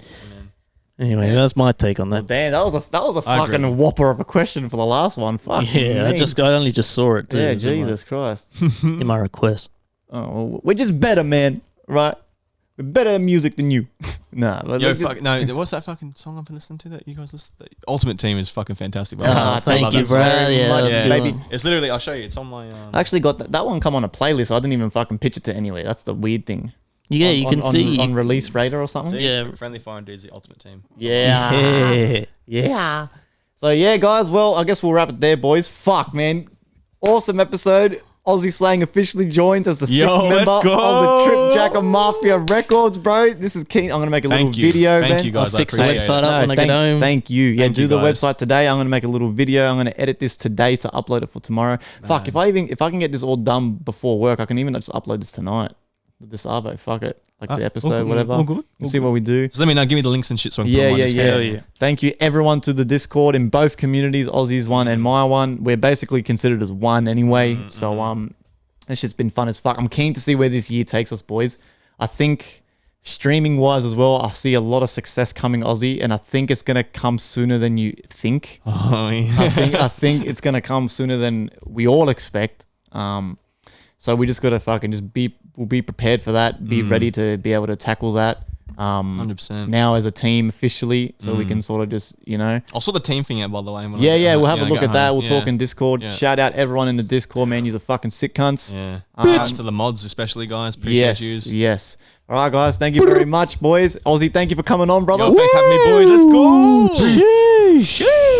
Anyway, that's my take on that. Damn, that was a fucking whopper of a question for the last one. Fuck. Yeah, I only just saw it too. Yeah, Jesus Christ. In my request. Oh, well, we're just better, man. Right? We're better at music than you. Nah. No, what's that fucking song I've been listening to that you guys listen to? Ultimate Team is fucking fantastic. Thank you, bro. Baby. It's literally, I'll show you. It's on my... I actually got that one come on a playlist. I didn't even fucking pitch it to anywhere. That's the weird thing. Yeah, you can see. On Release Radar or something? See, Friendly Fire and Dude's the Ultimate Team. Yeah. So, yeah, guys. Well, I guess we'll wrap it there, boys. Fuck, man. Awesome episode. Aussie Slangg officially joins as the sixth member of the Trip Jacket Mafia Records, bro. This is keen. I'm going to make a little video. Thank you, guys. I'll fix the website up when I get home. Thank you. Yeah, do the website today. I'm going to make a little video. I'm going to edit this today to upload it for tomorrow. Fuck, if I can get this all done before work, I can even just upload this tonight. This Arvo, fuck it. Like the episode, whatever. All good. We'll see what we do. So let me know. Give me the links and shit so I can put them on Discord. Yeah. Thank you, everyone, to the Discord in both communities, Aussie's one and my one. We're basically considered as one anyway. So, it's just been fun as fuck. I'm keen to see where this year takes us, boys. I think streaming-wise as well, I see a lot of success coming Aussie, and I think it's going to come sooner than you think. Oh, yeah. I think it's going to come sooner than we all expect. So we just got to fucking we'll be prepared for that, be ready to be able to tackle that. 100%. Now as a team officially, so we can sort of just, I'll sort the team thing out, by the way. We'll have a look at that. We'll talk in Discord. Yeah. Shout out everyone in the Discord, man. You're a fucking sick cunts. Yeah. Bitch. To the mods especially, guys. Appreciate you. Yes. All right, guys. Thank you very much, boys. Aussie, thank you for coming on, brother. Yo, thanks for having me, boys. Let's go. Sheesh.